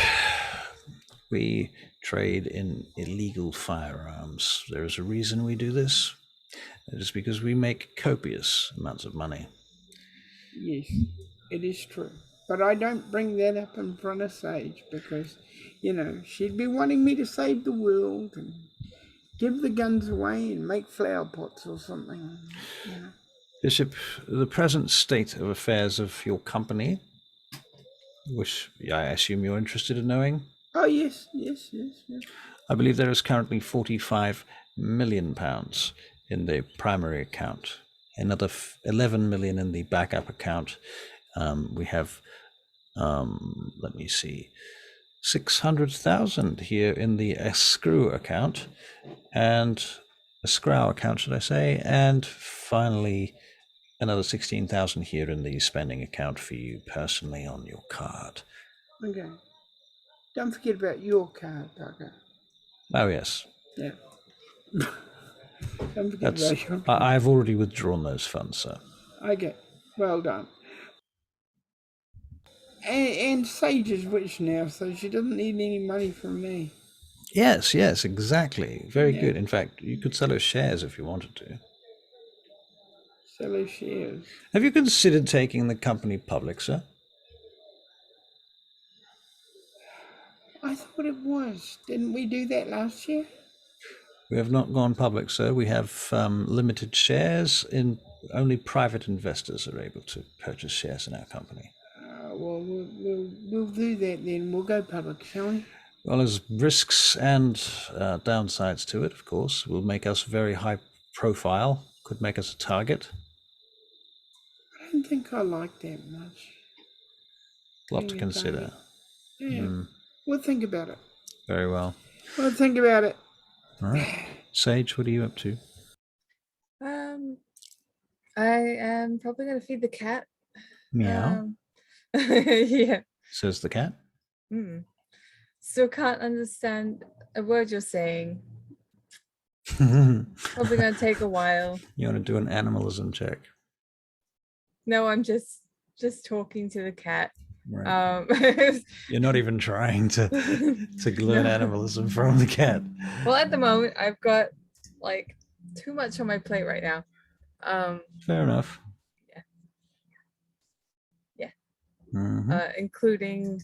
we trade in illegal firearms. There is a reason we do this. It is because we make copious amounts of money. Yes, it is true. But I don't bring that up in front of Sage because, she'd be wanting me to save the world and give the guns away and make flower pots or something. Bishop, the present state of affairs of your company, which I assume you're interested in knowing. Oh, yes. I believe there is currently £45 million in the primary account, another 11 million in the backup account. We have, let me see, 600,000 here in the escrow account, and escrow account, should I say, and finally another 16,000 here in the spending account for you personally on your card. Okay. Don't forget about your card, Tucker. Oh, yes. Yeah. Don't forget about your card. I've already withdrawn those funds, sir. Okay. Well done. And Sage is rich now, so she doesn't need any money from me. Yes, exactly. Very good. In fact, you could sell her shares if you wanted to. Sell her shares. Have you considered taking the company public, sir? I thought it was. Didn't we do that last year? We have not gone public, sir. We have limited shares. Only private investors are able to purchase shares in our company. Well, we'll do that then. We'll go public, shall we? Well, there's risks and downsides to it, of course. Will make us very high profile. Could make us a target. I don't think I like that much. A lot to consider. Yeah. We'll think about it. Very well. We'll think about it. All right. Sage, what are you up to? I am probably going to feed the cat. Meow. Yeah. Says the cat. Still can't understand a word you're saying. Probably going to take a while. You want to do an animalism check? No, I'm just talking to the cat. Right. You're not even trying to learn animalism from the cat. Well, at the moment, I've got like too much on my plate right now. Fair enough. Yeah. Mm-hmm. Including,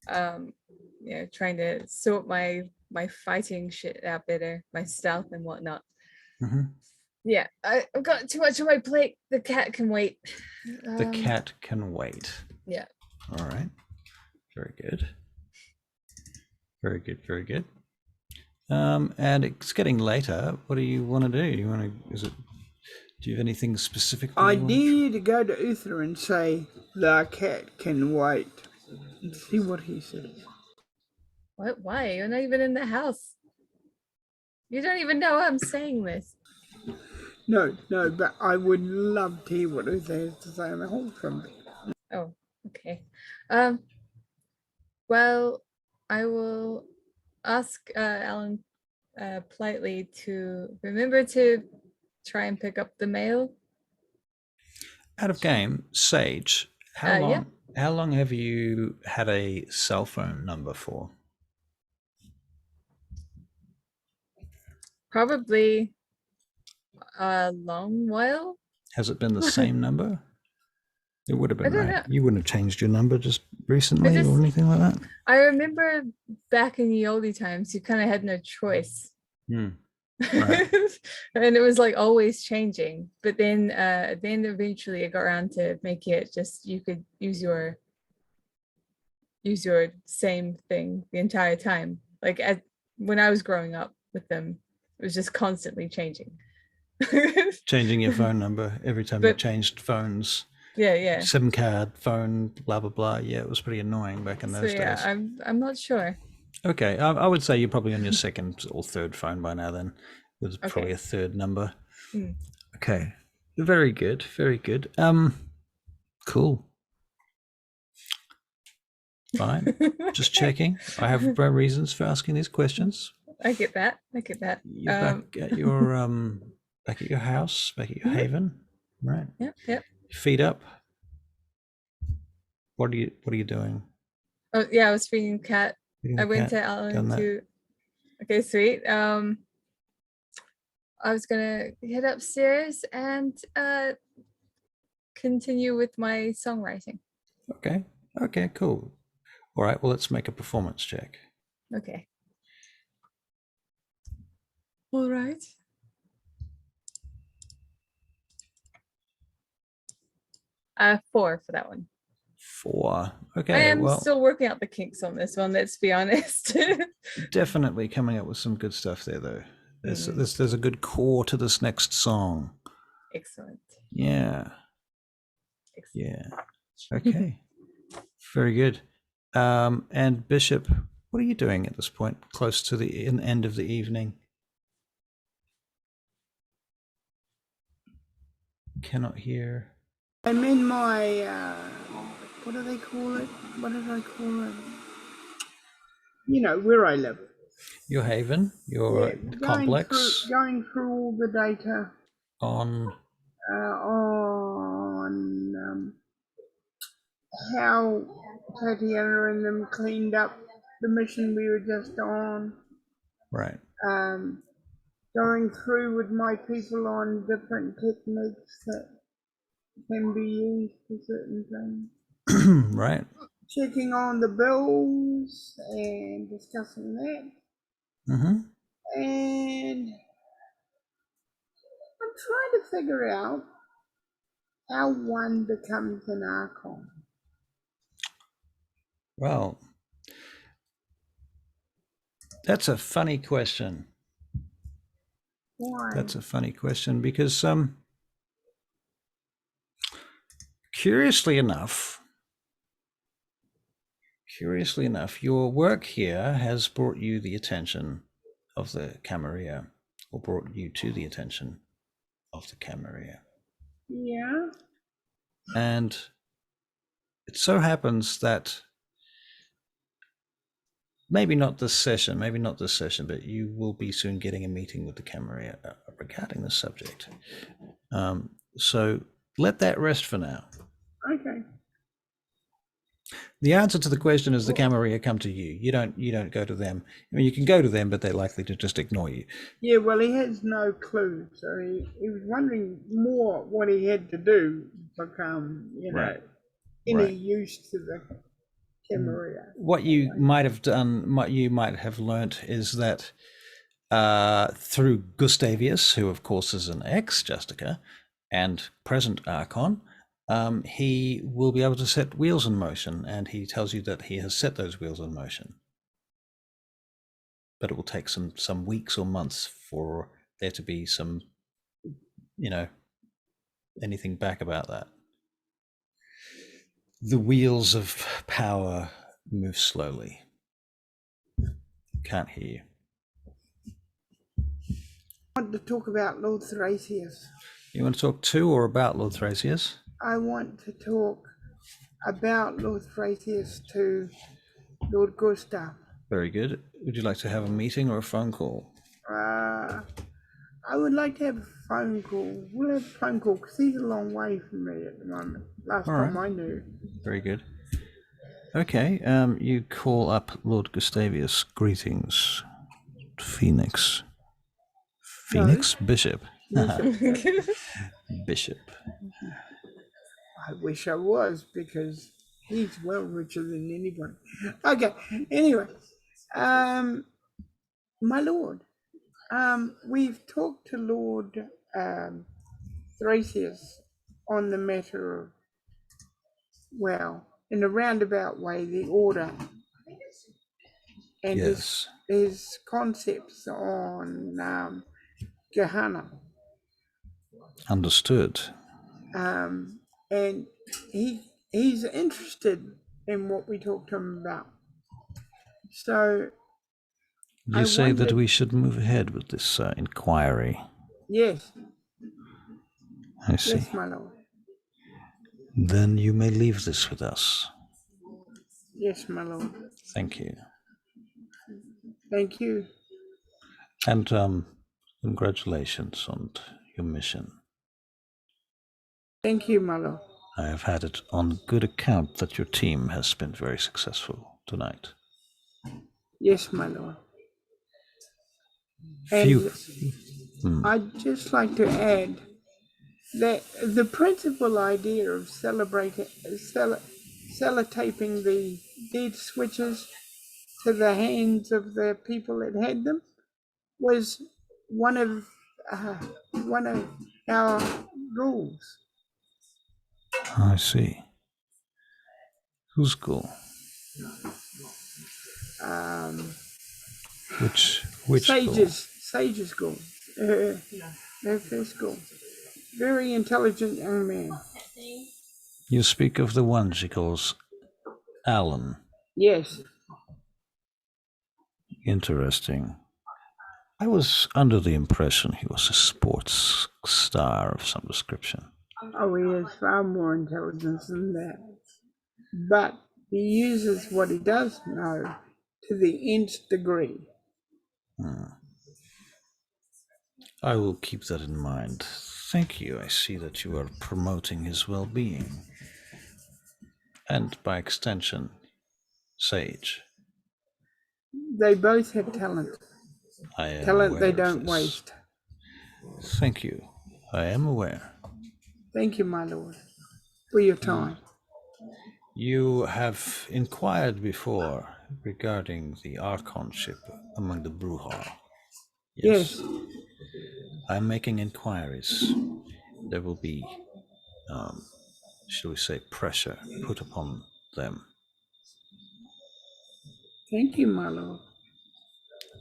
trying to sort my fighting shit out better, my stealth and whatnot. Mm-hmm. Yeah, I've got too much on my plate. The cat can wait. The cat can wait. Yeah. All right. Very good. Very good. And it's getting later. What do you want to do? Do you have anything specific? I dare you to go to Uther and say, the cat can wait. And see what he says. What? Why? You're not even in the house. You don't even know I'm saying this. No, but I would love to hear what Uther has to say on the whole trumpet. Oh, okay. Well, I will ask Alan politely to remember to try and pick up the mail. Out of game, Sage, how long have you had a cell phone number for? Probably a long while. Has it been the same number? It would have been, right? Know. You wouldn't have changed your number just recently or anything like that? I remember back in the oldie times, you kind of had no choice. Right. And it was like always changing. But then eventually it got around to make it just, you could use your use your same thing the entire time. Like when I was growing up with them, it was just constantly changing. Changing your phone number every time you But- changed phones. Yeah. SIM card, phone, blah blah blah. Yeah, it was pretty annoying back in those So yeah, days. I'm not sure. Okay, I would say you're probably on your second or third phone by now. Then there's probably a third number. Mm. Okay, very good, very good. Cool. Fine. Just checking. I have reasons for asking these questions. I get that. You're back at your house, back at your haven, right? Yep. Feet up. What are you doing? Oh yeah, I was feeding the cat. Feeding I the went cat? to Alan Done that? to. Okay, sweet. I was gonna head upstairs and continue with my songwriting. Okay. Okay. Cool. All right. Well, let's make a performance check. Okay. All right. Four for that one. 4. I Okay. am Well, still working out the kinks on this one. Let's be honest. definitely coming up with some good stuff there, though. There's a good core to this next song. Excellent. Yeah. Excellent. Yeah. Okay. Very good. And Bishop, what are you doing at this point, close to the end of the evening? Cannot hear. I'm in my, what do they call it? What did I call it? You know, where I live. Your haven, your complex. Going through all the data On how Tatiana and them cleaned up the mission we were just on. right. Going through with my people on different techniques that can be used for certain things. Right. Checking on the bills and discussing that. Mm-hmm. And I'm trying to figure out how one becomes an Archon. Well, that's a funny question. Why? That's a funny question because curiously enough, your work here has brought you the attention of the Camarilla, or brought you to the attention of the Camarilla. Yeah. And it so happens that maybe not this session, but you will be soon getting a meeting with the Camarilla regarding this subject. So let that rest for now. Okay. The answer to the question is the Camarilla come to you. You don't go to them. I mean, you can go to them, but they're likely to just ignore you. Yeah, well, he has no clue, so he was wondering more what he had to do to become, any use to the Camarilla. What you might have done, what you might have learnt is that through Gustavius, who of course is an ex-Justica and present Archon, he will be able to set wheels in motion, and he tells you that he has set those wheels in motion. But it will take some weeks or months for there to be some, anything back about that. The wheels of power move slowly. Can't hear you. I want to talk about Lord Thrasius. You want to talk to or about Lord Thrasius? I want to talk about Lord Thrasius to Lord Gustav. Very good. Would you like to have a meeting or a phone call? I would like to have a phone call. We'll have a phone call because he's a long way from me at the moment. Last time I knew. Very good. Okay, you call up Lord Gustavius. Greetings, Phoenix. Phoenix? No. Bishop. Bishop. I wish I was, because he's well richer than anybody. Okay, anyway. My lord, we've talked to Lord Thrasius on the matter of, well, in a roundabout way, the order and Yes. his concepts on Gehenna. Understood. And he's interested in what we talked to him about. So You say that we should move ahead with this inquiry. Yes. I see. Yes, my lord. Then you may leave this with us. Yes, my lord. Thank you. Thank you. And congratulations on your mission. Thank you, my lord. I have had it on good account that your team has been very successful tonight. Yes, my lord. Phew. And I'd just like to add that the principal idea of sellotaping the deed switches to the hands of the people that had them was one of our rules. I see. Whose goal? Which Sage's goal. Her first goal. Very intelligent young man. You speak of the one she calls Alan. Yes. Interesting. I was under the impression he was a sports star of some description. Oh, he has far more intelligence than that. But he uses what he does know to the nth degree. I will keep that in mind. Thank you. I see that you are promoting his well-being. And by extension, Sage. They both have talent. Talent they don't waste. Thank you. I am aware. Thank you, my lord, for your time. You have inquired before regarding the Archonship among the Bruja. Yes. I'm making inquiries. There will be, shall we say, pressure put upon them. Thank you, my lord.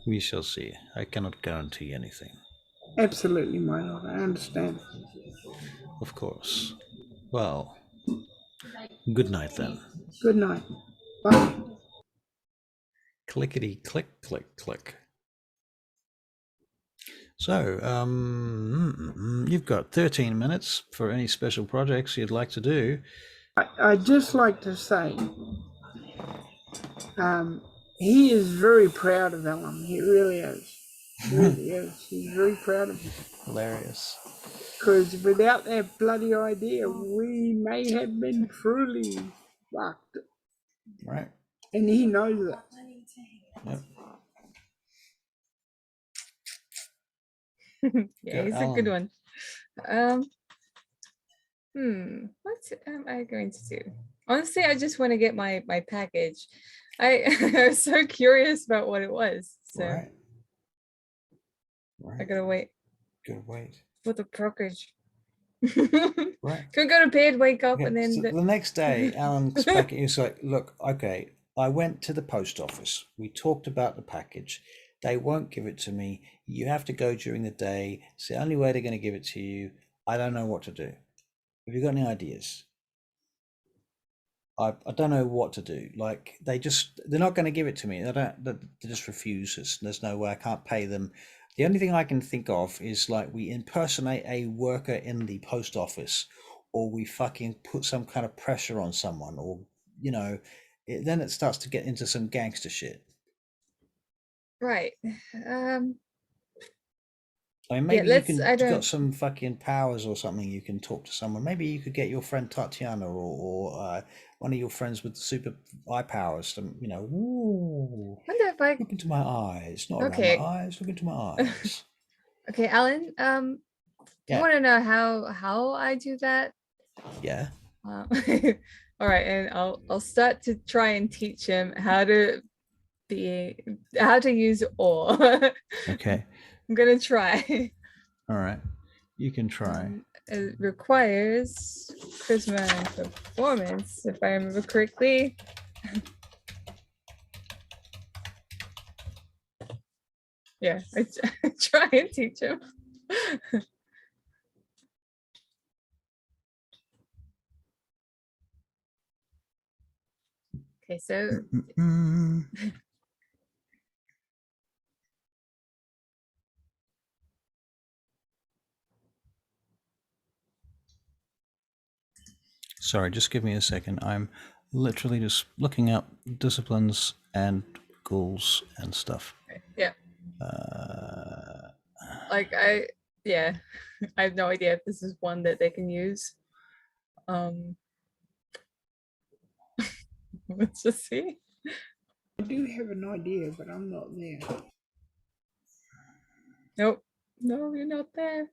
We shall see. I cannot guarantee anything. Absolutely, my lord. I understand. Of course. Well, good night then. Good night. Bye. Clickety click, click, click. So, you've got 13 minutes for any special projects you'd like to do. I'd just like to say, he is very proud of Ellen. He really is. He really is. He's very proud of him. Hilarious. Because without that bloody idea, we may have been truly fucked. Right. And he knows that. Yep. Yeah, he's a good one. What am I going to do? Honestly, I just want to get my package. I was so curious about what it was. So Right. I gotta wait. Gotta wait. For the brokerage. Right. Can we go to bed, wake up, Okay, and then so the next day, Alan's back. He's like, "Look, okay, I went to the post office. We talked about the package. They won't give it to me. You have to go during the day. It's the only way they're going to give it to you. I don't know what to do. Have you got any ideas?" I don't know what to do. Like they're not going to give it to me. They just refuse us. There's no way. I can't pay them. The only thing I can think of is like we impersonate a worker in the post office, or we fucking put some kind of pressure on someone, or then it starts to get into some gangster shit. right. I mean, maybe you've got some fucking powers or something. You can talk to someone. Maybe you could get your friend Tatiana or one of your friends with super eye powers to, ooh, Wonder if I look into my eyes, not around my eyes, look into my eyes. Okay, Alan, do you want to know how I do that? Yeah. All right, and I'll start to try and teach him how to use ore. Okay. I'm gonna try. All right, you can try. it requires charisma and performance, if I remember correctly. Yeah, I try and teach him. Okay, so Sorry, just give me a second. I'm literally just looking up disciplines and goals and stuff. yeah, like I have no idea if this is one that they can use. Let's just see. I do have an idea, but I'm not there. Nope. No, you're not there.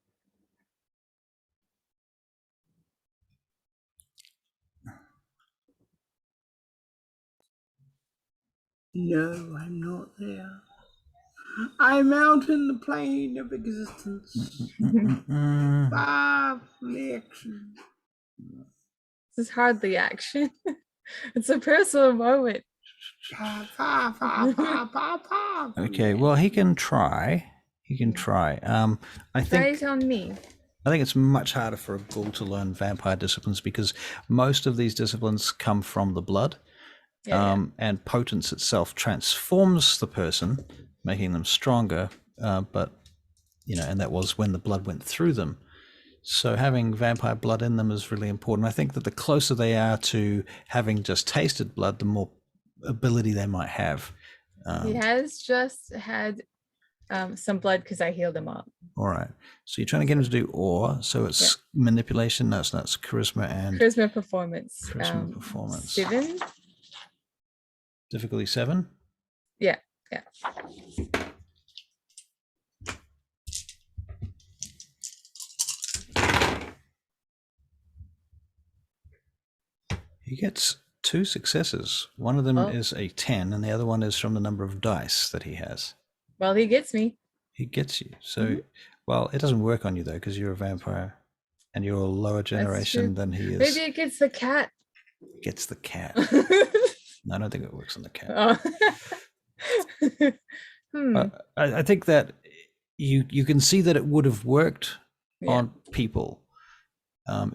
No, I'm not there. I'm out in the plane of existence. Far from the action. This is hardly action. It's a personal moment. Okay, well, he can try. He can try. I Try think it on me. I think it's much harder for a ghoul to learn vampire disciplines because most of these disciplines come from the blood. And potence itself transforms the person, making them stronger. But and that was when the blood went through them. So having vampire blood in them is really important. I think that the closer they are to having just tasted blood, the more ability they might have. He has just had some blood because I healed him up. All right. So you're trying to get him to do awe. So it's manipulation. No, that's charisma and charisma performance. Charisma performance. 7. Difficulty 7. Yeah. He gets 2 successes. One of them is a 10, and the other one is from the number of dice that he has. Well, he gets me. He gets you. So, well, it doesn't work on you, though, because you're a vampire, and you're a lower generation than he is. Maybe it gets the cat. It gets the cat. No, I don't think it works on the cat. I think that you can see that it would have worked on people.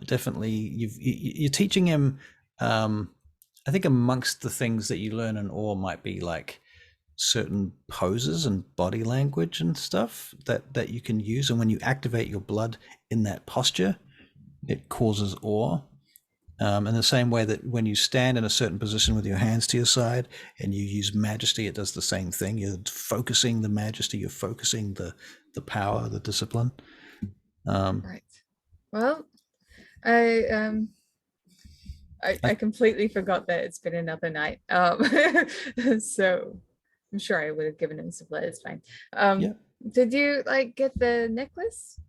Definitely, you're teaching him. I think amongst the things that you learn in awe might be like certain poses and body language and stuff that you can use, and when you activate your blood in that posture, it causes awe. In the same way that when you stand in a certain position with your hands to your side and you use majesty, it does the same thing. You're focusing the majesty, you're focusing the power, the discipline. Right. Well, I completely forgot that it's been another night. So I'm sure I would have given him some blood. It's fine. Did you get the necklace?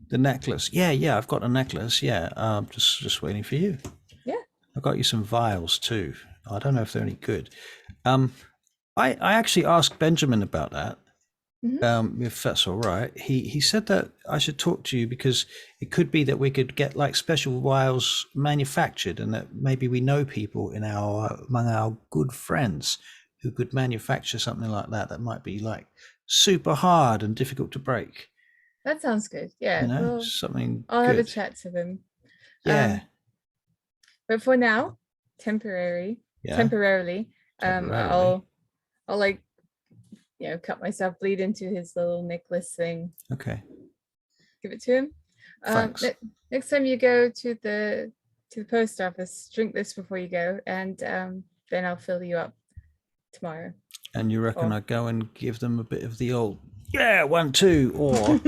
The necklace, yeah, I've got a necklace. Yeah, just waiting for you. Yeah, I've got you some vials too. I don't know if they're any good. I actually asked Benjamin about that. If that's all right. He said that I should talk to you because it could be that we could get like special vials manufactured, and that maybe we know people among our good friends who could manufacture something like that might be like super hard and difficult to break. That sounds good. Yeah, something. I'll have a chat to them. Yeah. But for now, temporarily, I'll cut myself, bleed into his little necklace thing. Okay. Give it to him. Thanks. Next time you go to the post office, drink this before you go, and then I'll fill you up tomorrow. And you reckon I go and give them a bit of the old 1, 2, or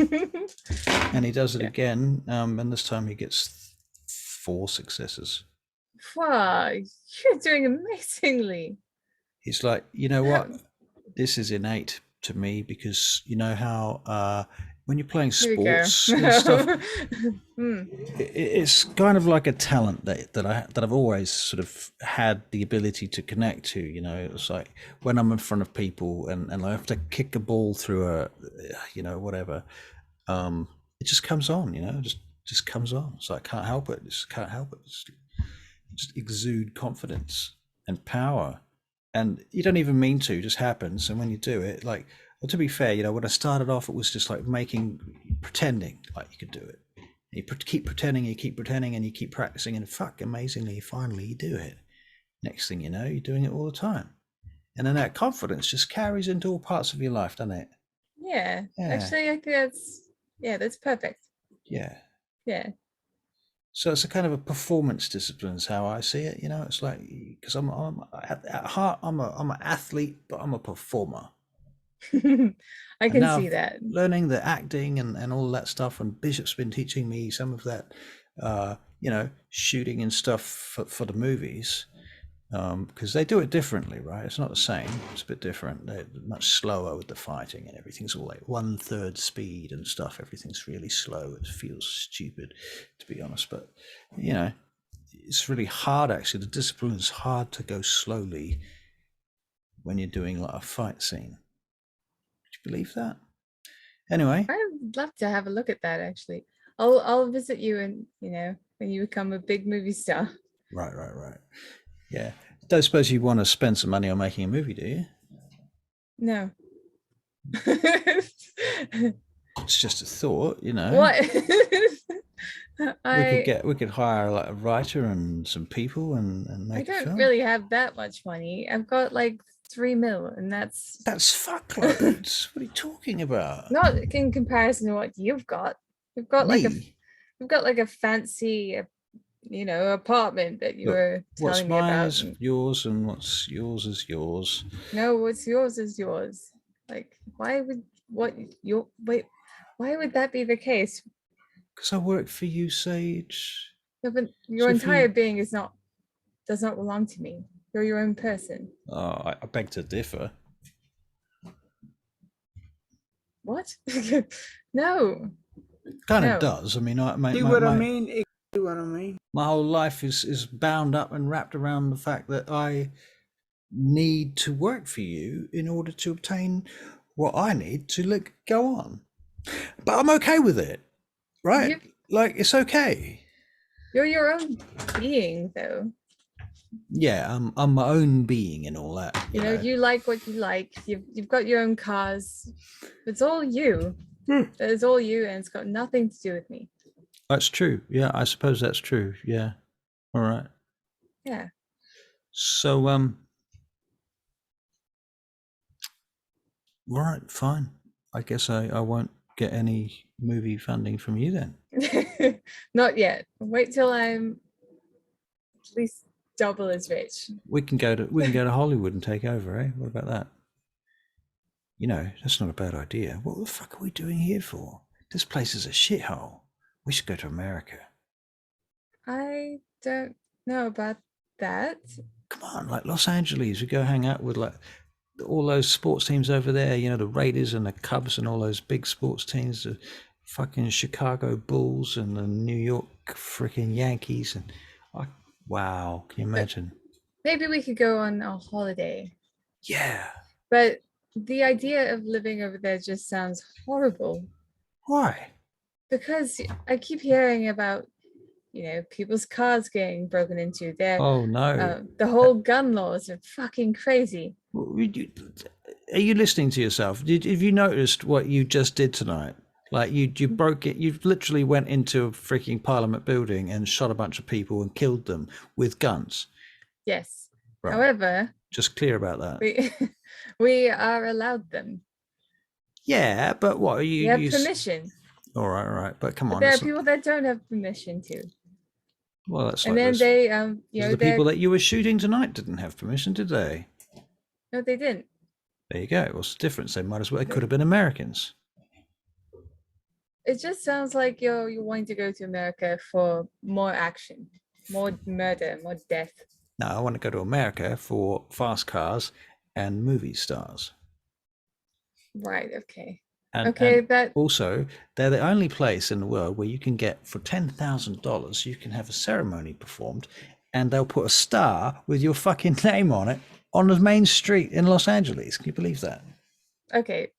and he does it again, and this time he gets 4 successes. Wow, you're doing amazingly. He's like, you know what? This is innate to me because you know how when you're playing sports and stuff, it's kind of like a talent that I've always sort of had the ability to connect to. It's like when I'm in front of people and I have to kick a ball through whatever, it just comes on. Just just comes on. So I can't help it. Just can't help it. Just exude confidence and power. And you don't even mean to, it just happens. And when you do it, like, well, to be fair, you know, when I started off, it was just like pretending like you could do it. You keep pretending, and you keep practicing, and fuck, amazingly, finally you do it. Next thing you know, you're doing it all the time. And then that confidence just carries into all parts of your life, doesn't it? Yeah. Actually, I think that's perfect. Yeah. Yeah. So it's a kind of a performance discipline is how I see it. You know, it's like, because I'm at heart, I'm an athlete, but I'm a performer. I can see that. Learning the acting and all that stuff, and Bishop's been teaching me some of that, you know, shooting and stuff for the movies, because they do it differently, right? It's not the same. It's a bit different. They're much slower with the fighting, and everything's all like 1/3 speed and stuff. Everything's really slow. It feels stupid, to be honest, but you know, it's really hard. Actually, the discipline is hard to go slowly when you're doing like a fight scene. Believe that? Anyway, I'd love to have a look at that. Actually, I'll visit you, and you know, when you become a big movie star. Right. Yeah. Don't suppose you want to spend some money on making a movie, do you? No. It's just a thought, you know. What? We could hire like a writer and some people and make a film. I don't really have that much money. I've got like 3 mil, and that's fuckloads. What are you talking about? Not in comparison to what you've got. We've got like a fancy, you know, apartment that you were telling me about. What's mine is yours, and what's yours is yours. No, what's yours is yours. Like, why would that be the case? Because I work for you, Sage. No, but your entire being does not belong to me. You're your own person. Oh, I beg to differ. What? No. Kind of does. I mean, do what I mean. My whole life is bound up and wrapped around the fact that I need to work for you in order to obtain what I need to go on. But I'm okay with it, right? Like, it's okay. You're your own being, though. Yeah, I'm my own being and all that. You know, you like what you like. You've got your own cars. It's all you. It's all you, and it's got nothing to do with me. That's true. Yeah, I suppose that's true. Yeah. All right. Yeah. So, all right, fine. I guess I won't get any movie funding from you then. Not yet. Wait till I'm at least double as rich. We can go to Hollywood and take over, eh? What about that? You know, that's not a bad idea. What the fuck are we doing here for? This place is a shithole. We should go to America. I don't know about that. Come on, like Los Angeles. We go hang out with like all those sports teams over there. You know, the Raiders and the Cubs and all those big sports teams. The fucking Chicago Bulls and the New York freaking Yankees. And wow, can you imagine? Maybe we could go on a holiday. Yeah. But the idea of living over there just sounds horrible. Why? Because I keep hearing about, you know, people's cars getting broken into. Oh no! The whole gun laws are fucking crazy. Are you listening to yourself? Have you noticed what you just did tonight? Like you broke it. You literally went into a freaking Parliament building and shot a bunch of people and killed them with guns. Yes. Right. However, just clear about that. We are allowed them. Yeah, but what are you? We have permission. All right, but come on. There are people that don't have permission to. Well, that's and like then this. they, you know, the people that you were shooting tonight didn't have permission, did they? No, they didn't. There you go. What's the difference? They might as well. It could have been Americans. It just sounds like you're wanting to go to America for more action, more murder, more death. No, I want to go to America for fast cars and movie stars. Right. Okay. And also, they're the only place in the world where you can get, for $10,000, you can have a ceremony performed, and they'll put a star with your fucking name on it on the main street in Los Angeles. Can you believe that? Okay,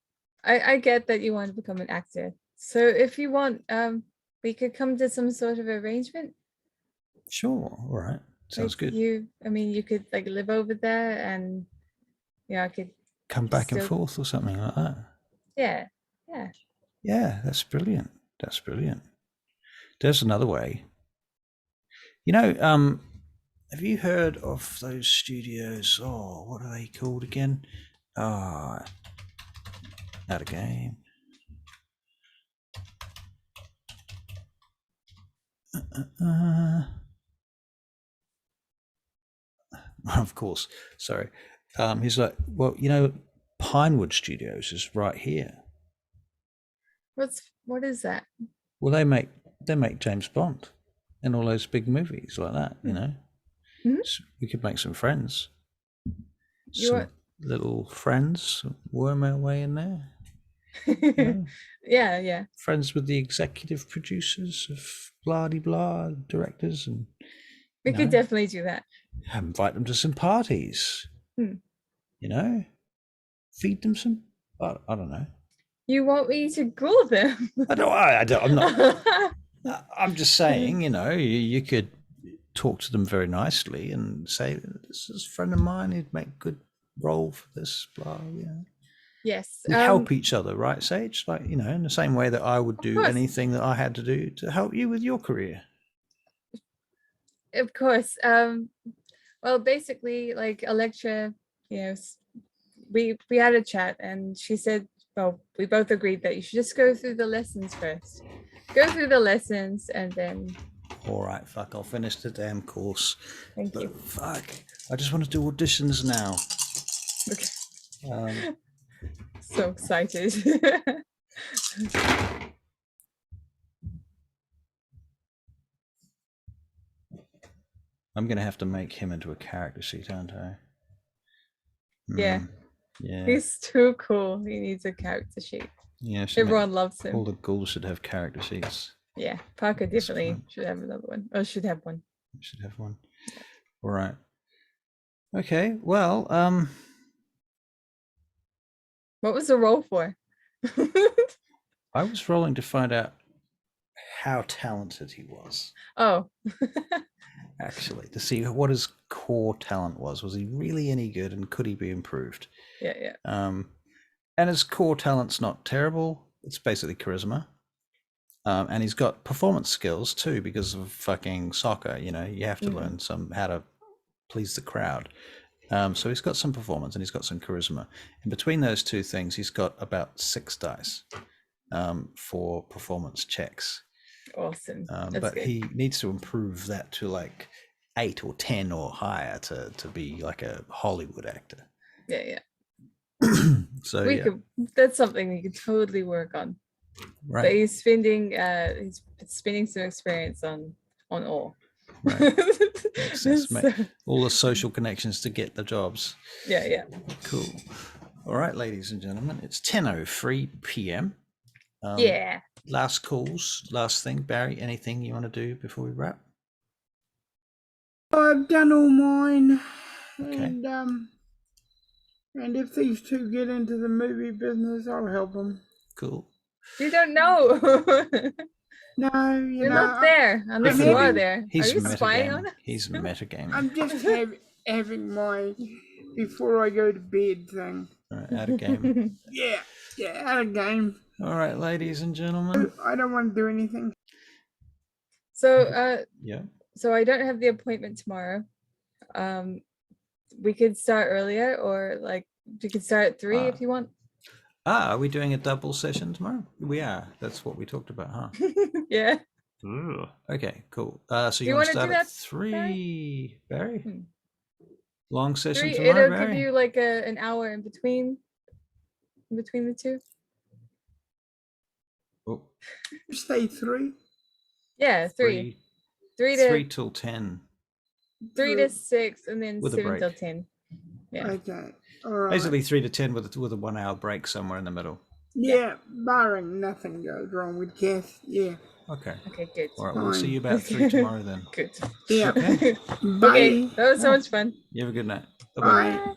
I get that you want to become an actor. So if you want we could come to some sort of arrangement. Sure. All right. Sounds Like good. you could like live over there, and I could Come back and still- forth or something like that. yeah. Yeah, that's brilliant. That's brilliant. There's another way. Have you heard of those studios? Oh, what are they called again? Out of game. Of course. Sorry. He's like, well, Pinewood Studios is right here. What is that? Well, they make James Bond and all those big movies like that. So we could make some friends. Some little friends, worm our way in there. Yeah. Friends with the executive producers of blah de blah directors, and we could definitely do that. Invite them to some parties. Feed them some. I don't know. You want me to grill them? I don't. I'm not. I'm just saying. You could talk to them very nicely and say, "This is a friend of mine. He'd make a good role for this." Blah. Yes. We help each other, right, Sage? Like, in the same way that I would do anything that I had to do to help you with your career. Of course. Well, basically, like Electra, we had a chat, and she said, well, we both agreed that you should just go through the lessons first. Go through the lessons, and then. All right, fuck. I'll finish the damn course. Thank you. Fuck. I just want to do auditions now. Okay. So excited. I'm going to have to make him into a character sheet, aren't I? Yeah. Yeah. He's too cool. He needs a character sheet. Yeah. Everyone loves him. All the ghouls should have character sheets. Yeah. Parker definitely should have another one. Or should have one. Should have one. All right. Okay. Well, what was the roll for? I was rolling to find out how talented he was. Oh. Actually, to see what his core talent was. Was he really any good, and could he be improved? Yeah. And his core talent's not terrible. It's basically charisma. And he's got performance skills too, because of fucking soccer. You have to learn how to please the crowd. So he's got some performance and he's got some charisma. And between those two things, he's got about 6 dice for performance checks. Awesome. But good. He needs to improve that to like 8 or 10 or higher to be like a Hollywood actor. Yeah. So that's something we could totally work on. Right. But he's spending some experience on all. Right. Makes sense, all the social connections to get the jobs. Yeah. Cool. All right, ladies and gentlemen, it's 10:03 p.m. Yeah. Last calls, last thing. Barry, anything you want to do before we wrap? I've done all mine. Okay. And if these two get into the movie business, I'll help them. Cool. You don't know. No, you're not there unless you are there. Are you spying on us? He's metagaming. I'm just having my before I go to bed thing. All right, out of game. Yeah, out of game. All right, ladies and gentlemen. I don't want to do anything. So yeah. So I don't have the appointment tomorrow. We could start earlier, or like we could start at 3 if you want. Are we doing a double session tomorrow? We are. That's what we talked about, huh? Yeah. Ooh. Okay, cool. So you want to start do at that, 3, Barry? Long session 3, tomorrow, it'll Barry? give you like an hour in between the two. Oh. Stay 3. Yeah, 3. 3 till 10. 3 to 6, and then With a 7 break. till 10. Yeah. Okay. All right. Basically 3 to 10 with a 1 hour break somewhere in the middle. Yeah, barring nothing goes wrong with Kath. Yeah. Okay. Okay, good. All right, we'll see you about 3 tomorrow then. Good. Yeah. Okay. Bye. Okay, that was so much fun. You have a good night. Bye-bye. Bye.